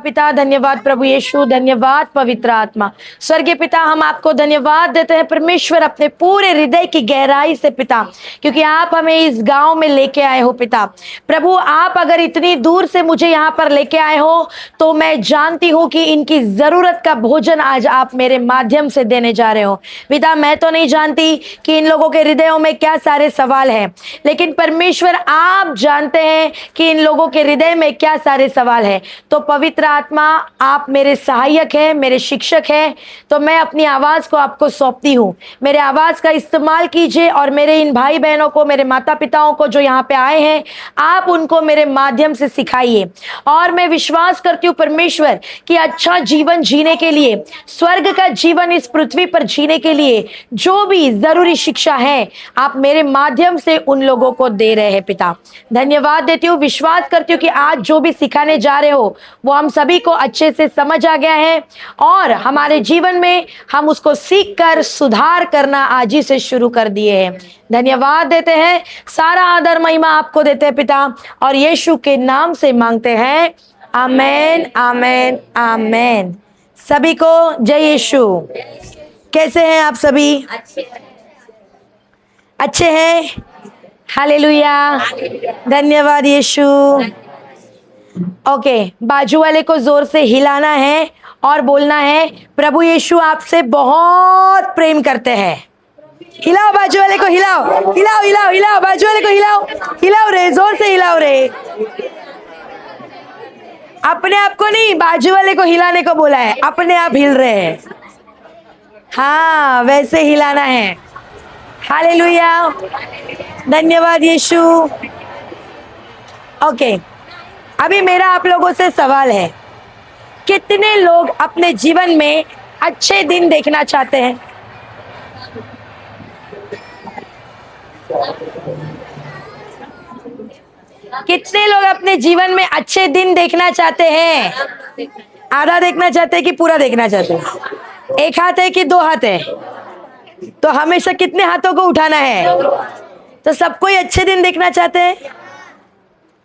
पिता, धन्यवाद प्रभु यीशु, धन्यवाद पवित्र आत्मा। स्वर्गीय पिता, हम आपको धन्यवाद देते हैं परमेश्वर अपने पूरे हृदय की गहराई से पिता, क्योंकि आप हमें इस गांव में लेके आए हो पिता। प्रभु, आप अगर इतनी दूर से मुझे यहाँ पर लेके आए हो तो मैं जानती हूँ कि इनकी जरूरत का भोजन आज आप मेरे माध्यम से देने जा रहे हो पिता। मैं तो नहीं जानती कि इन लोगों के हृदयों में क्या सारे सवाल हैं, लेकिन परमेश्वर आप जानते हैं कि इन लोगों के हृदय में क्या सारे सवाल हैं। तो पवित्र आत्मा, आप मेरे सहायक हैं, मेरे शिक्षक हैं, तो मैं अपनी आवाज को आपको सौंपती हूँ। मेरे आवाज का इस्तेमाल कीजिए और मेरे इन भाई बहनों को, मेरे माता पिताओं को जो यहाँ पे आए हैं, आप उनको मेरे माध्यम से सिखाइए। और मैं विश्वास करती हूँ परमेश्वर कि अच्छा जीवन जीने के लिए, स्वर्ग का जीवन इस पृथ्वी पर जीने के लिए जो भी जरूरी शिक्षा है, आप मेरे माध्यम से उन लोगों को दे रहे हैं पिता। धन्यवाद देती हूँ, विश्वास करती हूँ कि आज जो भी सिखाने जा रहे हो वो हम सभी को अच्छे से समझ आ गया है और हमारे जीवन में हम उसको सीख कर सुधार करना आज ही से शुरू कर दिए हैं। धन्यवाद देते हैं, सारा आदर महिमा आपको देते हैं पिता, और यीशु के नाम से मांगते हैं, आमेन आमेन आमेन। सभी को जय यीशु। कैसे हैं आप सभी? अच्छे हैं? हालेलुया, धन्यवाद यीशु। ओके, बाजू वाले को जोर से हिलाना है और बोलना है, प्रभु यीशु आपसे बहुत प्रेम करते हैं। हिलाओ बाजू वाले को, हिलाओ हिलाओ हिलाओ हिलाओ, बाजू वाले को हिलाओ, हिलाओ रे, जोर से हिलाओ रे। अपने आप को नहीं, बाजू वाले को हिलाने को बोला है, अपने आप हिल रहे हैं। हाँ, वैसे हिलाना है। हालेलुया, धन्यवाद यीशु। ओके, अभी मेरा आप लोगों से सवाल है, कितने लोग अपने जीवन में अच्छे दिन देखना चाहते हैं? कितने लोग अपने जीवन में अच्छे दिन देखना चाहते हैं? आधा देखना चाहते हैं कि पूरा देखना चाहते हैं? एक हाथ है कि दो हाथ है? तो हमेशा कितने हाथों को उठाना है? तो सबको ही अच्छे दिन देखना चाहते हैं,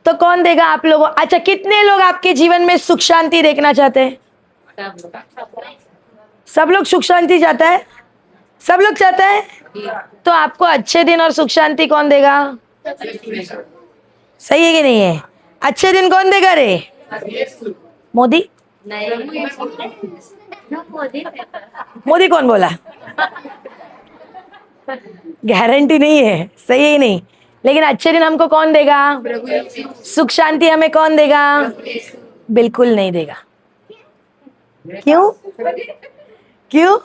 तो कौन देगा आप लोगों? अच्छा, कितने लोग आपके जीवन में सुख शांति देखना चाहते हैं? सब लोग सुख शांति चाहता है, सब लोग चाहता है। तो आपको अच्छे दिन और सुख शांति कौन देगा? सही है कि नहीं है? अच्छे दिन कौन देगा रे? मोदी? मोदी कौन बोला? गारंटी नहीं है, सही है ही नहीं। लेकिन अच्छे दिन हमको कौन देगा? सुख शांति हमें कौन देगा? बिल्कुल नहीं देगा। क्यों? क्यों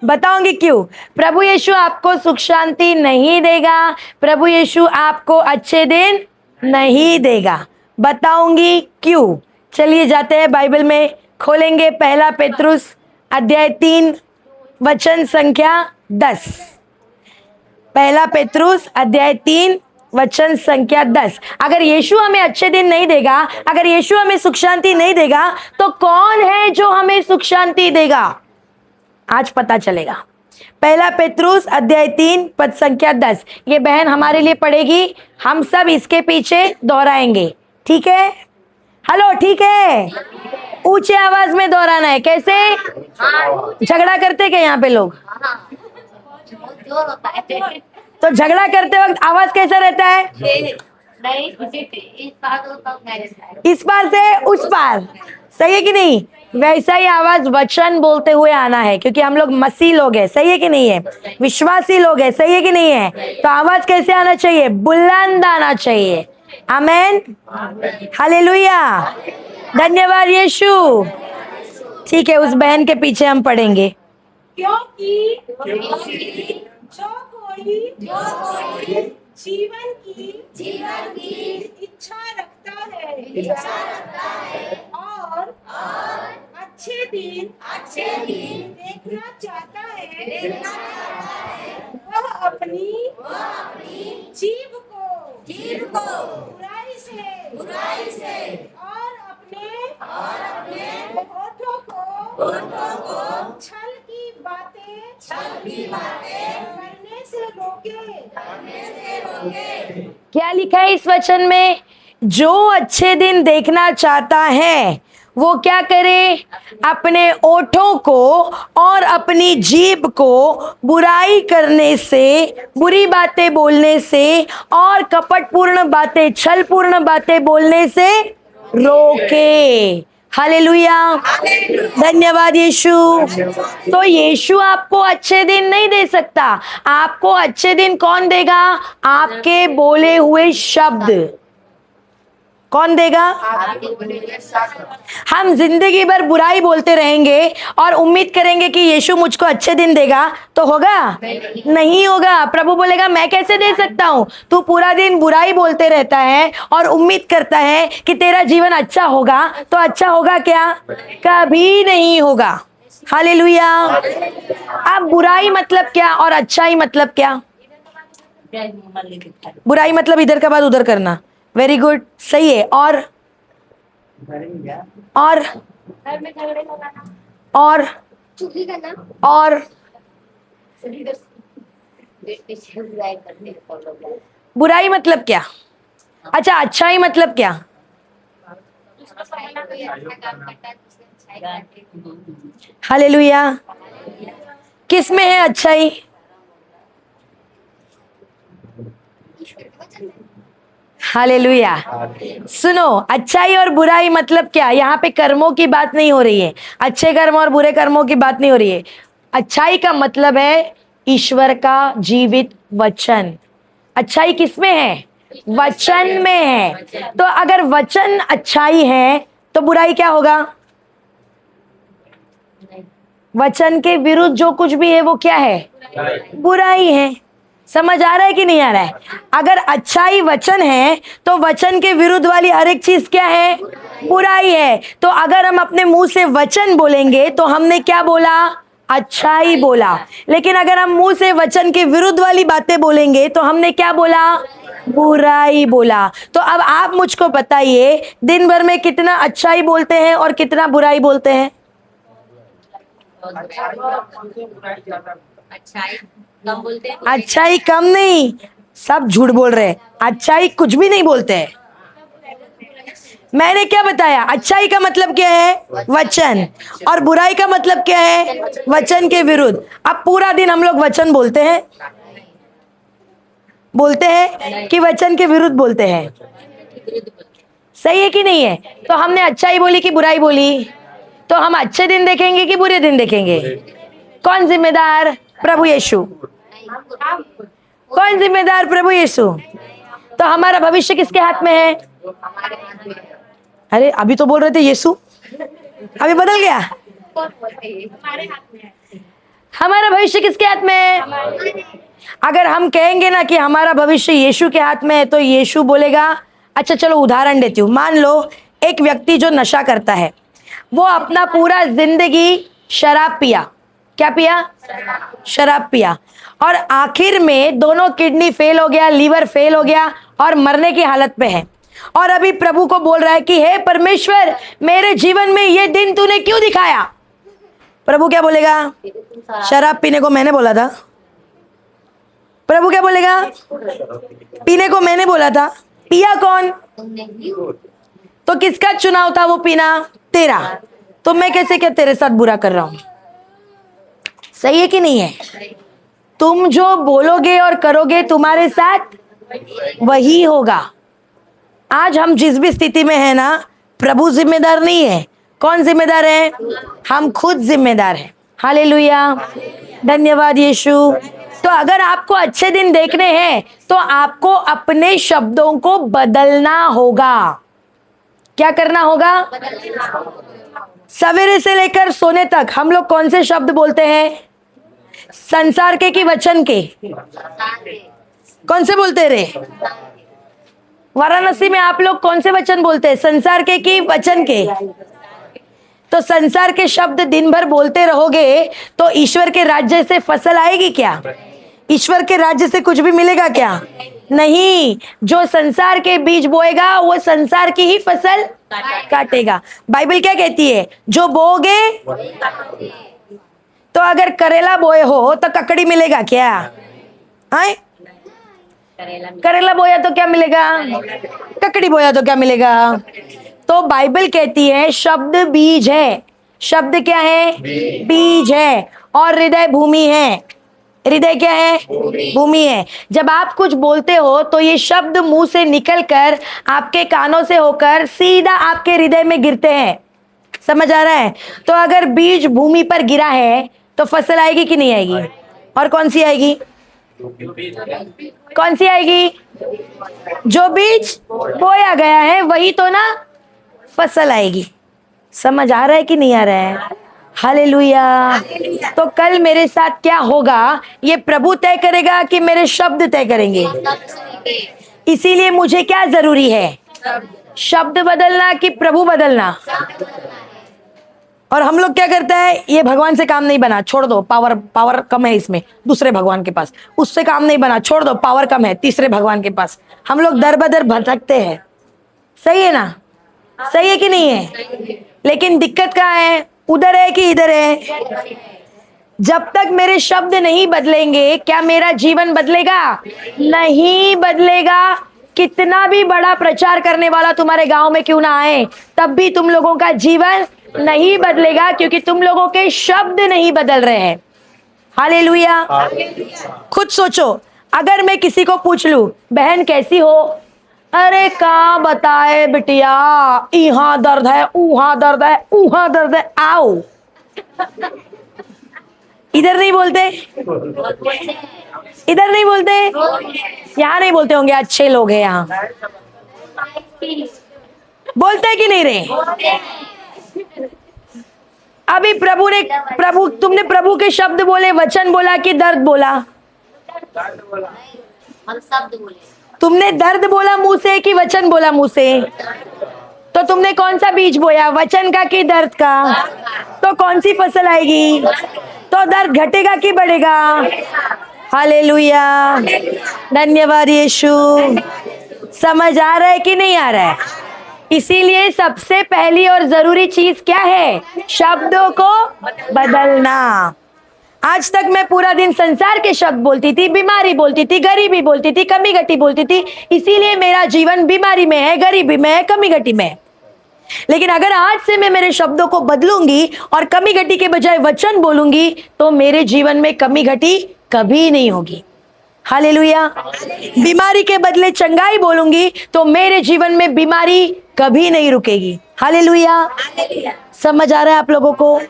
बताऊंगी क्यों। प्रभु यीशु आपको सुख शांति नहीं देगा, प्रभु यीशु आपको अच्छे दिन नहीं देगा। बताऊंगी क्यों। चलिए जाते हैं बाइबल में, खोलेंगे पहला पेत्रुस अध्याय 3 वचन संख्या 10। पहला पेत्रुस अध्याय 3 वचन संख्या 10। अगर यीशु हमें अच्छे दिन नहीं देगा, अगर यीशु हमें सुख शांति नहीं देगा, तो कौन है जो हमें सुख शांति देगा? आज पता चलेगा। पहला पेत्रुस अध्याय 3 पद संख्या 10। ये बहन हमारे लिए पढ़ेगी, हम सब इसके पीछे दोहराएंगे, ठीक है? हेलो, ठीक है? ऊंचे आवाज में दोहराना है। कैसे? झगड़ा करते क्या यहाँ पे लोग? तो झगड़ा करते वक्त आवाज कैसा रहता है? इस पार से उस पार, सही है कि नहीं? वैसा ही आवाज वचन बोलते हुए आना है, क्योंकि हम लोग मसीह लोग हैं, सही है कि नहीं है? विश्वासी लोग हैं, सही है कि नहीं है? तो आवाज कैसे आना चाहिए? बुलंद आना चाहिए। आमेन, हालेलुया, धन्यवाद यीशु। ठीक है, उस बहन के पीछे हम पढ़ेंगे। क्योंकि जो कोई जीवन की इच्छा रखता है और अच्छे दिन देखना चाहता है, वह अपनी जीभ को बुराई से और अपने होठों को छल की बातें करने से रोके। क्या लिखा है इस वचन में? जो अच्छे दिन देखना चाहता है वो क्या करे? अपने ओठों को और अपनी जीभ को बुराई करने से, बुरी बातें बोलने से और कपटपूर्ण बातें, छलपूर्ण बातें बोलने से रोके। हालेलुया, धन्यवाद यीशु। तो यीशु आपको अच्छे दिन नहीं दे सकता। आपको अच्छे दिन कौन देगा? आपके बोले हुए शब्द। कौन देगा? हम जिंदगी भर बुराई बोलते रहेंगे और उम्मीद करेंगे कि यीशु मुझको अच्छे दिन देगा, तो होगा? नहीं होगा। प्रभु बोलेगा मैं कैसे दे सकता हूँ? तू पूरा दिन बुराई बोलते रहता है और उम्मीद करता है कि तेरा जीवन अच्छा होगा, तो अच्छा होगा क्या? कभी नहीं होगा। हालेलुया। अब बुराई मतलब क्या और अच्छाई मतलब क्या? बुराई मतलब इधर का बात उधर करना। वेरी गुड, सही है। और चुगली करना और बुराई मतलब क्या? अच्छा, अच्छाई मतलब क्या? हालेलुया। किस में है अच्छाई? हालेलुया। सुनो, अच्छाई और बुराई मतलब क्या? यहाँ पे कर्मों की बात नहीं हो रही है, अच्छे कर्म और बुरे कर्मों की बात नहीं हो रही है। अच्छाई का मतलब है ईश्वर का जीवित वचन। अच्छाई किसमें है? वचन में है। तो अगर वचन अच्छाई है तो बुराई क्या होगा? वचन के विरुद्ध जो कुछ भी है वो क्या है? बुराई है। समझ आ रहा है कि नहीं आ रहा है? अगर अच्छाई वचन है तो वचन के विरुद्ध वाली हर एक चीज क्या है? बुराई है। तो अगर हम अपने मुंह से वचन बोलेंगे तो हमने क्या बोला? अच्छाई बोला। लेकिन अगर हम मुंह से वचन के विरुद्ध वाली बातें बोलेंगे तो हमने क्या बोला? बुराई बोला। तो अब आप मुझको बताइए, दिन भर में कितना अच्छाई बोलते हैं और कितना बुराई बोलते हैं? अच्छाई कम नहीं, सब झूठ बोल रहे हैं। अच्छाई कुछ भी नहीं बोलते हैं। मैंने क्या बताया? अच्छाई का मतलब क्या है? वचन। और बुराई का मतलब क्या है? वचन के विरुद्ध। अब पूरा दिन हम लोग वचन बोलते हैं कि वचन के विरुद्ध बोलते हैं? सही है कि नहीं है? तो हमने अच्छाई बोली कि बुराई बोली? तो हम अच्छे दिन देखेंगे कि बुरे दिन देखेंगे? कौन जिम्मेदार? प्रभु यीशु। कौन जिम्मेदार? प्रभु यीशु। तो हमारा भविष्य किसके हाथ में है? अरे अभी तो बोल रहे थे यीशु, अभी बदल गया। हमारा भविष्य किसके हाथ में है? अगर हम कहेंगे ना कि हमारा भविष्य यीशु के हाथ में है, तो यीशु बोलेगा, अच्छा चलो उदाहरण देती हूँ। मान लो एक व्यक्ति जो नशा करता है, वो अपना पूरा जिंदगी शराब पिया। क्या पिया? शराब पिया। और आखिर में दोनों किडनी फेल हो गया, लीवर फेल हो गया और मरने की हालत पे है। और अभी प्रभु को बोल रहा है कि हे परमेश्वर, मेरे जीवन में ये दिन तूने क्यों दिखाया? प्रभु क्या बोलेगा? शराब पीने को मैंने बोला था। प्रभु क्या बोलेगा? पीने को मैंने बोला था। पिया कौन? तो किसका चुनाव था वो पीना? तेरा। तो मैं कैसे क्या तेरे साथ बुरा कर रहा हूं? सही है कि नहीं है? तुम जो बोलोगे और करोगे तुम्हारे साथ वही होगा। आज हम जिस भी स्थिति में है ना, प्रभु जिम्मेदार नहीं है। कौन जिम्मेदार है? हम खुद जिम्मेदार हैं। हालेलुया, धन्यवाद यीशु। तो अगर आपको अच्छे दिन देखने हैं तो आपको अपने शब्दों को बदलना होगा। क्या करना होगा? सवेरे से लेकर सोने तक हम लोग कौन से शब्द बोलते हैं? संसार के कि वचन के? कौन से बोलते रे? वाराणसी में आप लोग कौन से वचन बोलते हैं? संसार के कि वचन के? तो संसार के शब्द दिन भर बोलते रहोगे तो ईश्वर के राज्य से फसल आएगी क्या? ईश्वर के राज्य से कुछ भी मिलेगा क्या? नहीं। जो संसार के बीज बोएगा वो संसार की ही फसल काटेगा। बाइबल क्या कहती है? जो बोओगे। तो अगर करेला बोए हो तो ककड़ी मिलेगा क्या? आए? करेला बोया तो क्या मिलेगा? ककड़ी बोया तो क्या मिलेगा? तो बाइबल कहती है शब्द बीज है। शब्द क्या है? बीज है। और हृदय भूमि है। हृदय क्या है? भूमि है। जब आप कुछ बोलते हो तो ये शब्द मुंह से निकलकर आपके कानों से होकर सीधा आपके हृदय में गिरते हैं। समझ आ रहा है? तो अगर बीज भूमि पर गिरा है तो फसल आएगी कि नहीं आएगी? और कौन सी आएगी? कौन सी आएगी? जो बीज बोया गया है वही तो ना फसल आएगी। समझ आ रहा है कि नहीं आ रहा है? हालेलुया। तो कल मेरे साथ क्या होगा ये प्रभु तय करेगा कि मेरे शब्द तय करेंगे। इसीलिए मुझे क्या जरूरी है? शब्द बदलना कि प्रभु बदलना? और हम लोग क्या करते हैं, ये भगवान से काम नहीं बना, छोड़ दो, पावर कम है इसमें, दूसरे भगवान के पास। उससे काम नहीं बना, छोड़ दो, पावर कम है, तीसरे भगवान के पास। हम लोग दर बदर भटकते हैं। सही है ना? सही है कि नहीं है? लेकिन दिक्कत कहाँ है? उधर है कि इधर है? जब तक मेरे शब्द नहीं बदलेंगे क्या मेरा जीवन बदलेगा? नहीं बदलेगा। कितना भी बड़ा प्रचार करने वाला तुम्हारे गांव में क्यों ना आए, तब भी तुम लोगों का जीवन नहीं बदलेगा, क्योंकि तुम लोगों के शब्द नहीं बदल रहे हैं। हालेलुया। खुद सोचो, अगर मैं किसी को पूछ लूं बहन कैसी हो, अरे का बताए बिटिया, यहाँ दर्द है, उहाँ दर्द है, उहाँ दर्द है, आओ। इधर नहीं बोलते? इधर नहीं बोलते? यहाँ नहीं बोलते होंगे, अच्छे लोग हैं यहाँ। बोलते हैं कि नहीं रहे? अभी तुमने प्रभु के शब्द बोले, वचन बोला कि दर्द बोला? हम शब्द बोले। तुमने दर्द बोला मुंह से कि वचन बोला मुंह से? तो तुमने कौन सा बीज बोया, वचन का कि दर्द का? तो कौन सी फसल आएगी? तो दर्द घटेगा कि बढ़ेगा? हालेलुया। धन्यवाद यीशु। समझ आ रहा है कि नहीं आ रहा है? इसीलिए सबसे पहली और जरूरी चीज क्या है? शब्दों को बदलना। आज तक मैं पूरा दिन संसार के शब्द बोलती थी, बीमारी बोलती थी, गरीबी बोलती थी, कमी घटी बोलती थी, इसीलिए मेरा जीवन बीमारी में है, गरीबी में है, कमी घटी में है। लेकिन अगर आज से मैं मेरे शब्दों को बदलूंगी और कमी घटी के बजाय वचन बोलूंगी तो मेरे जीवन में कमी घटी कभी नहीं होगी। हालेलुया। बीमारी के बदले चंगाई बोलूंगी तो मेरे जीवन में बीमारी कभी नहीं रुकेगी। हालेलुया। समझ आ रहा है आप लोगों को?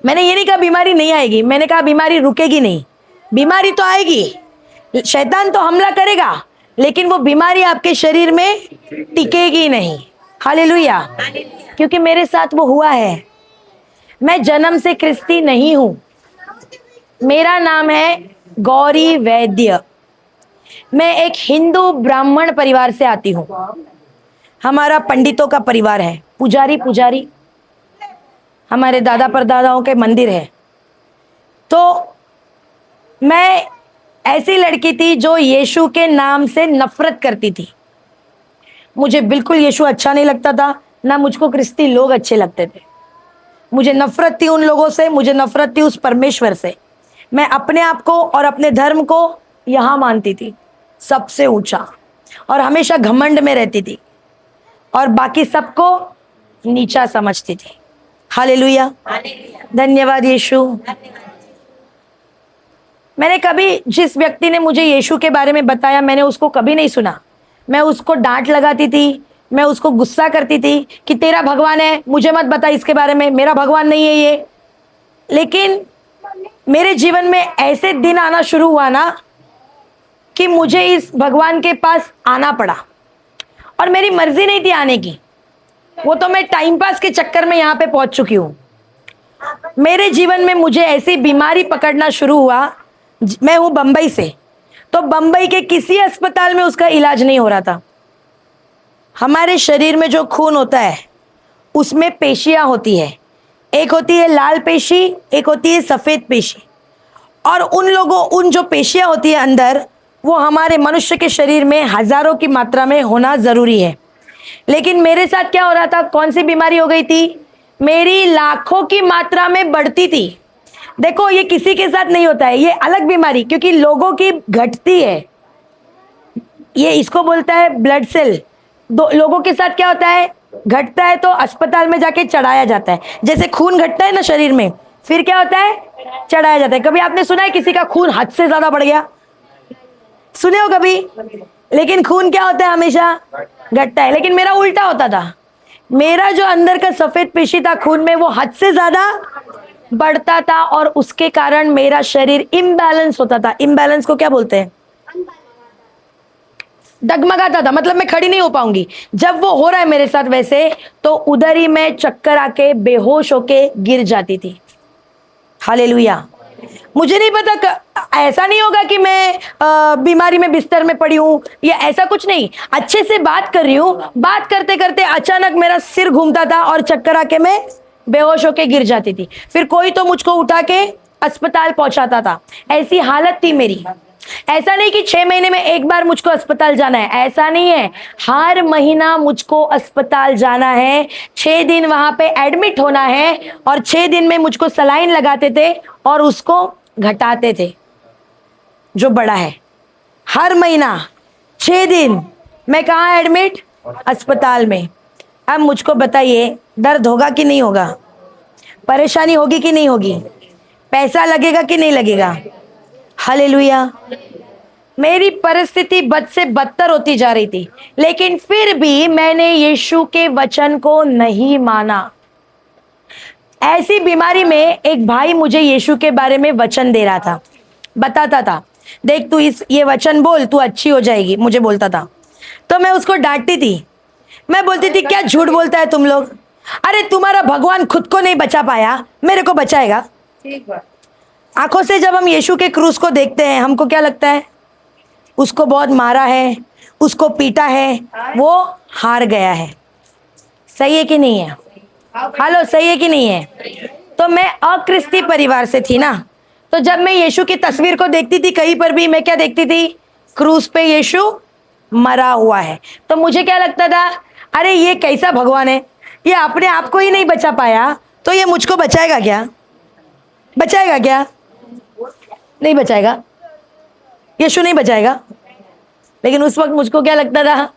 मैंने ये नहीं कहा बीमारी नहीं आएगी, मैंने कहा बीमारी रुकेगी नहीं। बीमारी तो आएगी, शैतान तो हमला करेगा, लेकिन वो बीमारी आपके शरीर में टिकेगी नहीं। हालेलुया। क्योंकि मेरे साथ वो हुआ है। मैं जन्म से क्रिस्ती नहीं हूं। मेरा नाम है गौरी वैद्य। मैं एक हिंदू ब्राह्मण परिवार से आती हूँ। हमारा पंडितों का परिवार है, पुजारी हमारे दादा परदादाओं के मंदिर है। तो मैं ऐसी लड़की थी जो यीशु के नाम से नफरत करती थी। मुझे बिल्कुल यीशु अच्छा नहीं लगता था, ना मुझको क्रिस्ती लोग अच्छे लगते थे। मुझे नफरत थी उन लोगों से, मुझे नफरत थी उस परमेश्वर से। मैं अपने आप को और अपने धर्म को यहाँ मानती थी सबसे ऊंचा, और हमेशा घमंड में रहती थी और बाकी सबको नीचा समझती थी। हालेलुया। धन्यवाद यीशु। मैंने कभी, जिस व्यक्ति ने मुझे यीशु के बारे में बताया, मैंने उसको कभी नहीं सुना। मैं उसको डांट लगाती थी, मैं उसको गुस्सा करती थी कि तेरा भगवान है, मुझे मत बता इसके बारे में, मेरा भगवान नहीं है ये। लेकिन मेरे जीवन में ऐसे दिन आना शुरू हुआ ना कि मुझे इस भगवान के पास आना पड़ा, और मेरी मर्जी नहीं थी आने की। वो तो मैं टाइम पास के चक्कर में यहाँ पे पहुंच चुकी हूँ। मेरे जीवन में मुझे ऐसी बीमारी पकड़ना शुरू हुआ। मैं हूँ बंबई से, तो बंबई के किसी अस्पताल में उसका इलाज नहीं हो रहा था। हमारे शरीर में जो खून होता है उसमें पेशियां होती है, एक होती है लाल पेशी, एक होती है सफेद पेशी। और उन जो पेशियां होती है अंदर, वो हमारे मनुष्य के शरीर में हजारों की मात्रा में होना जरूरी है। लेकिन मेरे साथ क्या हो रहा था? कौन सी बीमारी हो गई थी? मेरी लाखों की मात्रा में बढ़ती थी। देखो, ये किसी के साथ नहीं होता है, ये अलग बीमारी, क्योंकि लोगों की घटती है। ये इसको बोलता है ब्लड सेल, दो लोगों के साथ क्या होता है, घटता है तो अस्पताल में जाके चढ़ाया जाता है। जैसे खून घटता है ना शरीर में, फिर क्या होता है, चढ़ाया जाता है। कभी आपने सुना है किसी का खून हद से ज्यादा बढ़ गया? सुने हो कभी? लेकिन खून क्या होता है, हमेशा घटता है। लेकिन मेरा उल्टा होता था, मेरा जो अंदर का सफेद पेशी था खून में, वो हद से ज्यादा बढ़ता था और उसके कारण मेरा शरीर इम्बैलेंस होता था। इम्बैलेंस को क्या बोलते हैं? डगमगाता था, मतलब मैं खड़ी नहीं हो पाऊंगी। जब वो हो रहा है मेरे साथ वैसे, तो उधर ही मैं चक्कर आके बेहोश होके गिर जाती थी। हालेलुया। मुझे नहीं पता ऐसा नहीं होगा कि मैं बीमारी में बिस्तर में पड़ी हूं या ऐसा कुछ नहीं। अच्छे से बात कर रही हूं, बात करते करते अचानक मेरा सिर घूमता था और चक्कर आके मैं बेहोश होके गिर जाती थी। फिर कोई तो मुझको उठा के अस्पताल पहुंचाता था। ऐसी हालत थी मेरी। ऐसा नहीं कि 6 महीने में एक बार मुझको अस्पताल जाना है, ऐसा नहीं है। हर महीना मुझको अस्पताल जाना है, 6 दिन वहां पे एडमिट होना है और 6 दिन में मुझको सलाइन लगाते थे और उसको घटाते थे जो बड़ा है। हर महीना 6 दिन मैं कहाँ एडमिट? अस्पताल में। अब मुझको बताइए, दर्द होगा कि नहीं होगा? परेशानी होगी कि नहीं होगी? पैसा लगेगा कि नहीं लगेगा? हालेलुया। मेरी परिस्थिति बद से बदतर होती जा रही थी, लेकिन फिर भी मैंने यीशु के वचन को नहीं माना। ऐसी बीमारी में एक भाई मुझे यीशु के बारे में वचन दे रहा था, बताता था, देख तू ये वचन बोल, तू अच्छी हो जाएगी, मुझे बोलता था। तो मैं उसको डांटती थी। मैं बोलती थी, क्या झूठ बोलता है तुम लोग? अरे तुम्हारा भगवान खुद को नहीं बचा पाया, मेरे को बचाएगा? आंखों से जब हम यीशु के क्रूस को देखते हैं, हमको क्या लगता है? उसको बहुत मारा है, उसको पीटा है, वो हार गया है। सही है कि नहीं है? हेलो, सही है कि नहीं है? तो मैं अक्रिस्ती परिवार से थी ना, तो जब मैं यीशु की तस्वीर को देखती थी कहीं पर भी, मैं क्या देखती थी? क्रूस पे यीशु मरा हुआ है। तो मुझे क्या लगता था, अरे ये कैसा भगवान है, ये अपने आप को ही नहीं बचा पाया, तो ये मुझको बचाएगा क्या? बचाएगा क्या? नहीं बचाएगा, यीशु नहीं बचाएगा। लेकिन उस वक्त मुझको क्या लगता था?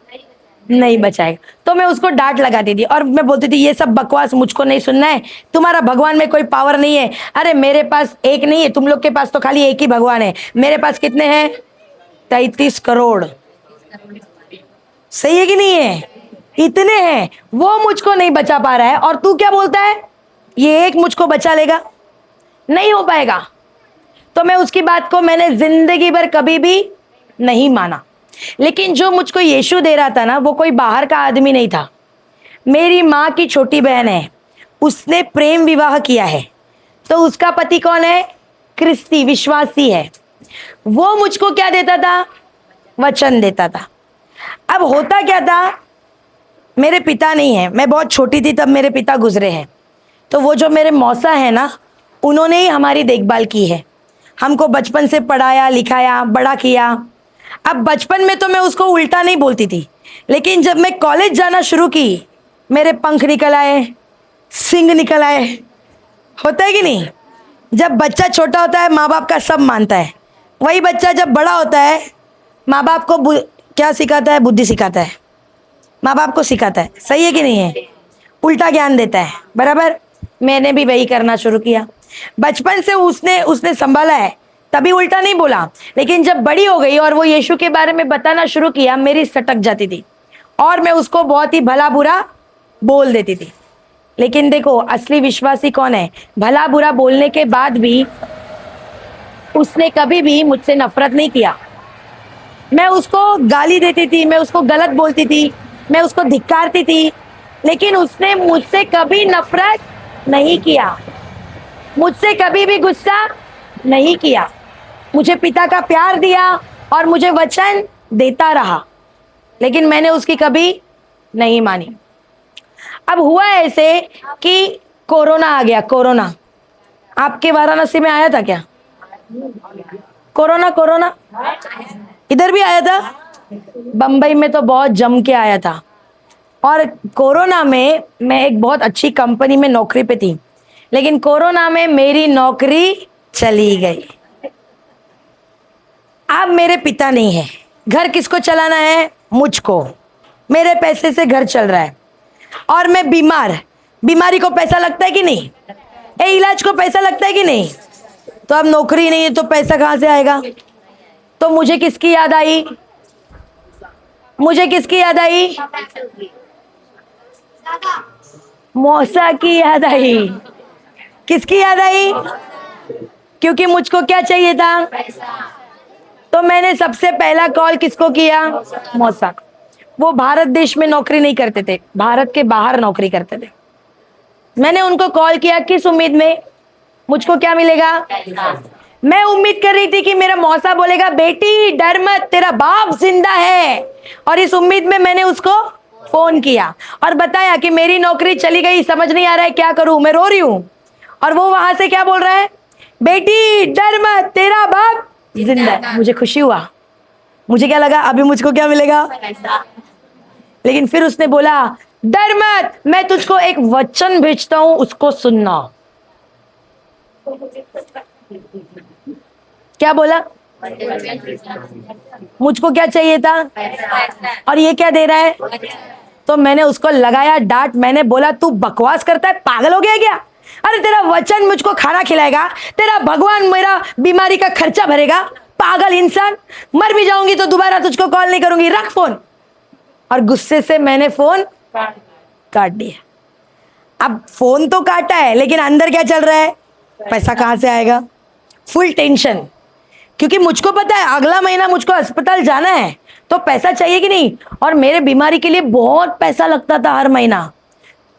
नहीं बचाएगा। तो मैं उसको डांट लगाती थी और मैं बोलती थी, ये सब बकवास मुझको नहीं सुनना है, तुम्हारा भगवान में कोई पावर नहीं है। अरे मेरे पास एक नहीं है, तुम लोग के पास तो खाली एक ही भगवान है, मेरे पास कितने हैं? 33 करोड़। सही है कि नहीं है? इतने हैं, वो मुझको नहीं बचा पा रहा है और तू क्या बोलता है ये एक मुझको बचा लेगा? नहीं हो पाएगा। तो मैं उसकी बात को मैंने जिंदगी भर कभी भी नहीं माना। लेकिन जो मुझको यीशु दे रहा था ना, वो कोई बाहर का आदमी नहीं था, मेरी माँ की छोटी बहन है। उसने प्रेम विवाह किया है, तो उसका पति कौन है? क्रिस्ती, विश्वासी है। वो मुझको क्या देता था? वचन देता था। अब होता क्या था, मेरे पिता नहीं है, मैं बहुत छोटी थी तब मेरे पिता गुजरे हैं। तो वो जो मेरे मौसा है ना, उन्होंने ही हमारी देखभाल की है, हमको बचपन से पढ़ाया लिखाया बड़ा किया। अब बचपन में तो मैं उसको उल्टा नहीं बोलती थी, लेकिन जब मैं कॉलेज जाना शुरू की, मेरे पंख निकल आए, सिंग निकल आए। होता है कि नहीं? जब बच्चा छोटा होता है माँ बाप का सब मानता है, वही बच्चा जब बड़ा होता है माँ बाप को क्या सिखाता है? बुद्धि सिखाता है, माँ बाप को सिखाता है। सही है कि नहीं है? उल्टा ज्ञान देता है, बराबर। मैंने भी वही करना शुरू किया। बचपन से उसने संभाला है, तभी उल्टा नहीं बोला। लेकिन जब बड़ी हो गई और वो यीशु के बारे में बताना शुरू किया, मेरी सटक जाती थी और मैं उसको बहुत ही भला बुरा बोल देती थी। लेकिन देखो, असली विश्वासी कौन है? भला बुरा बोलने के बाद भी उसने कभी भी मुझसे नफरत नहीं किया। मैं उसको गाली देती थी, मैं उसको गलत बोलती थी, मैं उसको धिक्कारती थी, लेकिन उसने मुझसे कभी नफरत नहीं किया, मुझसे कभी भी गुस्सा नहीं किया। मुझे पिता का प्यार दिया और मुझे वचन देता रहा, लेकिन मैंने उसकी कभी नहीं मानी। अब हुआ ऐसे कि कोरोना आ गया। कोरोना आपके वाराणसी में आया था क्या? कोरोना इधर भी आया था, बंबई में तो बहुत जम के आया था। और कोरोना में मैं एक बहुत अच्छी कंपनी में नौकरी पे थी, लेकिन कोरोना में मेरी नौकरी चली गई। अब मेरे पिता नहीं है, घर किसको चलाना है? मुझको। मेरे पैसे से घर चल रहा है, और मैं बीमार, बीमारी को पैसा लगता है कि नहीं, इलाज को पैसा लगता है कि नहीं, तो अब नौकरी नहीं है तो पैसा कहाँ से आएगा। तो मुझे किसकी याद आई, मुझे किसकी याद आई, मौसा की याद आई। किसकी याद आई, क्योंकि मुझको क्या चाहिए था, तो मैंने सबसे पहला कॉल किसको किया, मौसा। वो भारत देश में नौकरी नहीं करते थे, भारत के बाहर नौकरी करते थे। मैंने उनको कॉल किया किस उम्मीद में, मुझको क्या मिलेगा। मैं उम्मीद कर रही थी कि मेरा मौसा बोलेगा बेटी डर मत, तेरा बाप जिंदा है, और इस उम्मीद में मैंने उसको फोन किया और बताया कि मेरी नौकरी चली गई, समझ नहीं आ रहा है क्या करूं, मैं रो रही हूं। और वो वहां से क्या बोल रहा है, बेटी डर मत, तेरा बाप जिंदा है। मुझे खुशी हुआ, मुझे क्या लगा अभी मुझको क्या मिलेगा, लेकिन फिर उसने बोला डर मत, मैं तुझको एक वचन भेजता हूं, उसको सुनना। क्या बोला, मुझको क्या चाहिए था, और ये क्या दे रहा है। तो मैंने उसको लगाया डांट, मैंने बोला तू बकवास करता है, पागल हो गया क्या, अरे तेरा वचन मुझको खाना खिलाएगा, तेरा भगवान मेरा बीमारी का खर्चा भरेगा, पागल इंसान, मर भी जाऊंगी तो दोबारा तुझको कॉल नहीं करूंगी, रख फोन। और गुस्से से मैंने फोन काट दिया। अब फोन तो काटा है, लेकिन अंदर क्या चल रहा है, पैसा कहां से आएगा, फुल टेंशन, क्योंकि मुझको पता है अगला महीना मुझको अस्पताल जाना है, तो पैसा चाहिए कि नहीं। और मेरे बीमारी के लिए बहुत पैसा लगता था, हर महीना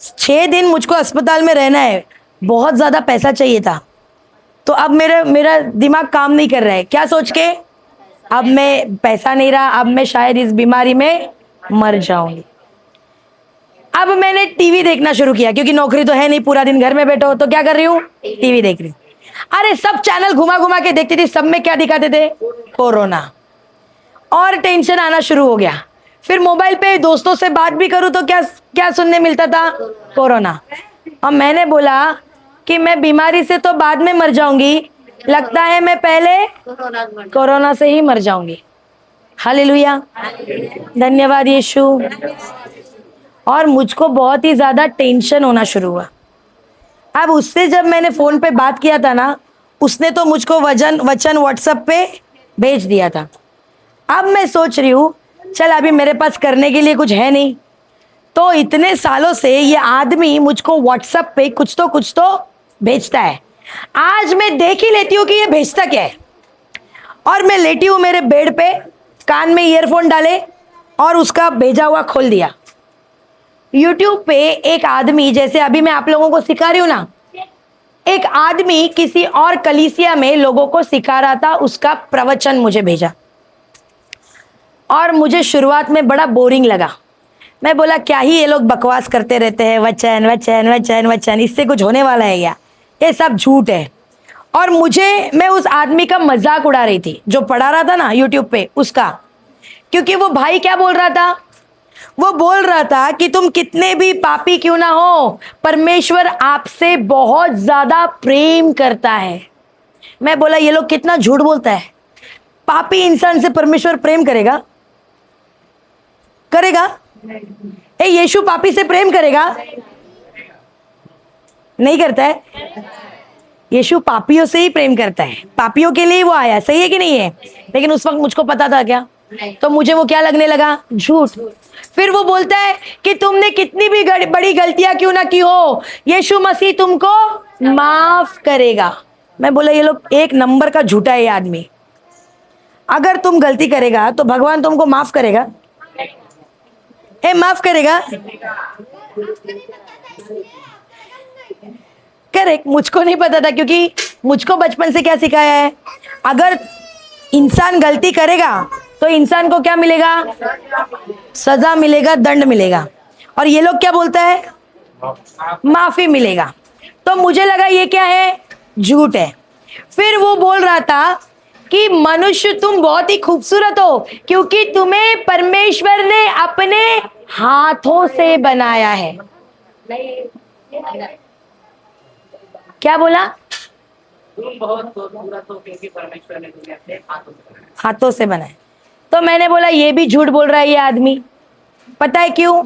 6 दिन मुझको अस्पताल में रहना है, बहुत ज्यादा पैसा चाहिए था। तो अब मेरा दिमाग काम नहीं कर रहा है, क्या सोच के, अब मैं पैसा नहीं रहा, अब मैं शायद इस बीमारी में मर जाऊंगी। अब मैंने टीवी देखना शुरू किया, क्योंकि नौकरी तो है नहीं, पूरा दिन घर में बैठो, तो क्या कर रही हूँ, टीवी देख रही हूँ। अरे सब चैनल घुमा घुमा के देखती थी, सब में क्या दिखाते थे, कोरोना। और टेंशन आना शुरू हो गया। फिर मोबाइल पे दोस्तों से बात भी करूं तो क्या क्या सुनने मिलता था, कोरोना। और मैंने बोला कि मैं बीमारी से तो बाद में मर जाऊंगी, लगता है मैं पहले कोरोना से ही मर जाऊंगी। हालेलुया, धन्यवाद यीशु। और मुझको बहुत ही ज्यादा टेंशन होना शुरू हुआ। अब उससे जब मैंने फोन पे बात किया था ना, उसने तो मुझको वचन व्हाट्सएप पे भेज दिया था। अब मैं सोच रही हूँ चल अभी मेरे पास करने के लिए कुछ है नहीं, तो इतने सालों से ये आदमी मुझको व्हाट्सएप पे कुछ तो भेजता है, आज मैं देख ही लेती हूँ कि ये भेजता क्या है। और मैं लेटी हूँ मेरे बेड पे, कान में ईयरफोन डाले और उसका भेजा हुआ खोल दिया। यूट्यूब पे एक आदमी, जैसे अभी मैं आप लोगों को सिखा रही हूँ ना, एक आदमी किसी और कलीसिया में लोगों को सिखा रहा था, उसका प्रवचन मुझे भेजा। और मुझे शुरुआत में बड़ा बोरिंग लगा। मैं बोला क्या ही ये लोग बकवास करते रहते हैं, वचन वचन वचन वचन, इससे कुछ होने वाला है क्या, ये सब झूठ है। और मैं उस आदमी का मजाक उड़ा रही थी जो पढ़ा रहा था ना यूट्यूब पे उसका, क्योंकि वो भाई क्या बोल रहा था, वो बोल रहा था कि तुम कितने भी पापी क्यों ना हो, परमेश्वर आपसे बहुत ज्यादा प्रेम करता है। मैं बोला ये लोग कितना झूठ बोलता है, पापी इंसान से परमेश्वर प्रेम करेगा? यीशु पापी से प्रेम करेगा? नहीं करता है। यीशु पापियों से ही प्रेम करता है, पापियों के लिए वो आया, सही है कि नहीं है? लेकिन उस वक्त मुझको पता था क्या, तो मुझे वो क्या लगने लगा, झूठ। फिर वो बोलता है कि तुमने कितनी भी बड़ी गलतियां क्यों ना की हो, यीशु मसीह तुमको माफ करेगा। मैं बोला ये लोग एक नंबर का झूठा है ये आदमी। अगर तुम गलती करेगा तो भगवान तुमको माफ करेगा? माफ करेगा? करेक्ट, मुझको नहीं पता था, क्योंकि मुझको बचपन से क्या सिखाया है, अगर इंसान गलती करेगा तो इंसान को क्या मिलेगा, सजा मिलेगा, दंड मिलेगा। और ये लोग क्या बोलता है, माफी मिलेगा। तो मुझे लगा ये क्या है, झूठ है। फिर वो बोल रहा था कि मनुष्य तुम बहुत ही खूबसूरत हो, क्योंकि तुम्हें परमेश्वर ने अपने हाथों से बनाया है। क्या बोला, तुम बहुत खूबसूरत हो क्योंकि परमेश्वर ने तुम्हें अपने हाथों से बनाया। हाथों से बनाया। तो मैंने बोला ये भी झूठ बोल रहा है ये आदमी, पता है क्यों?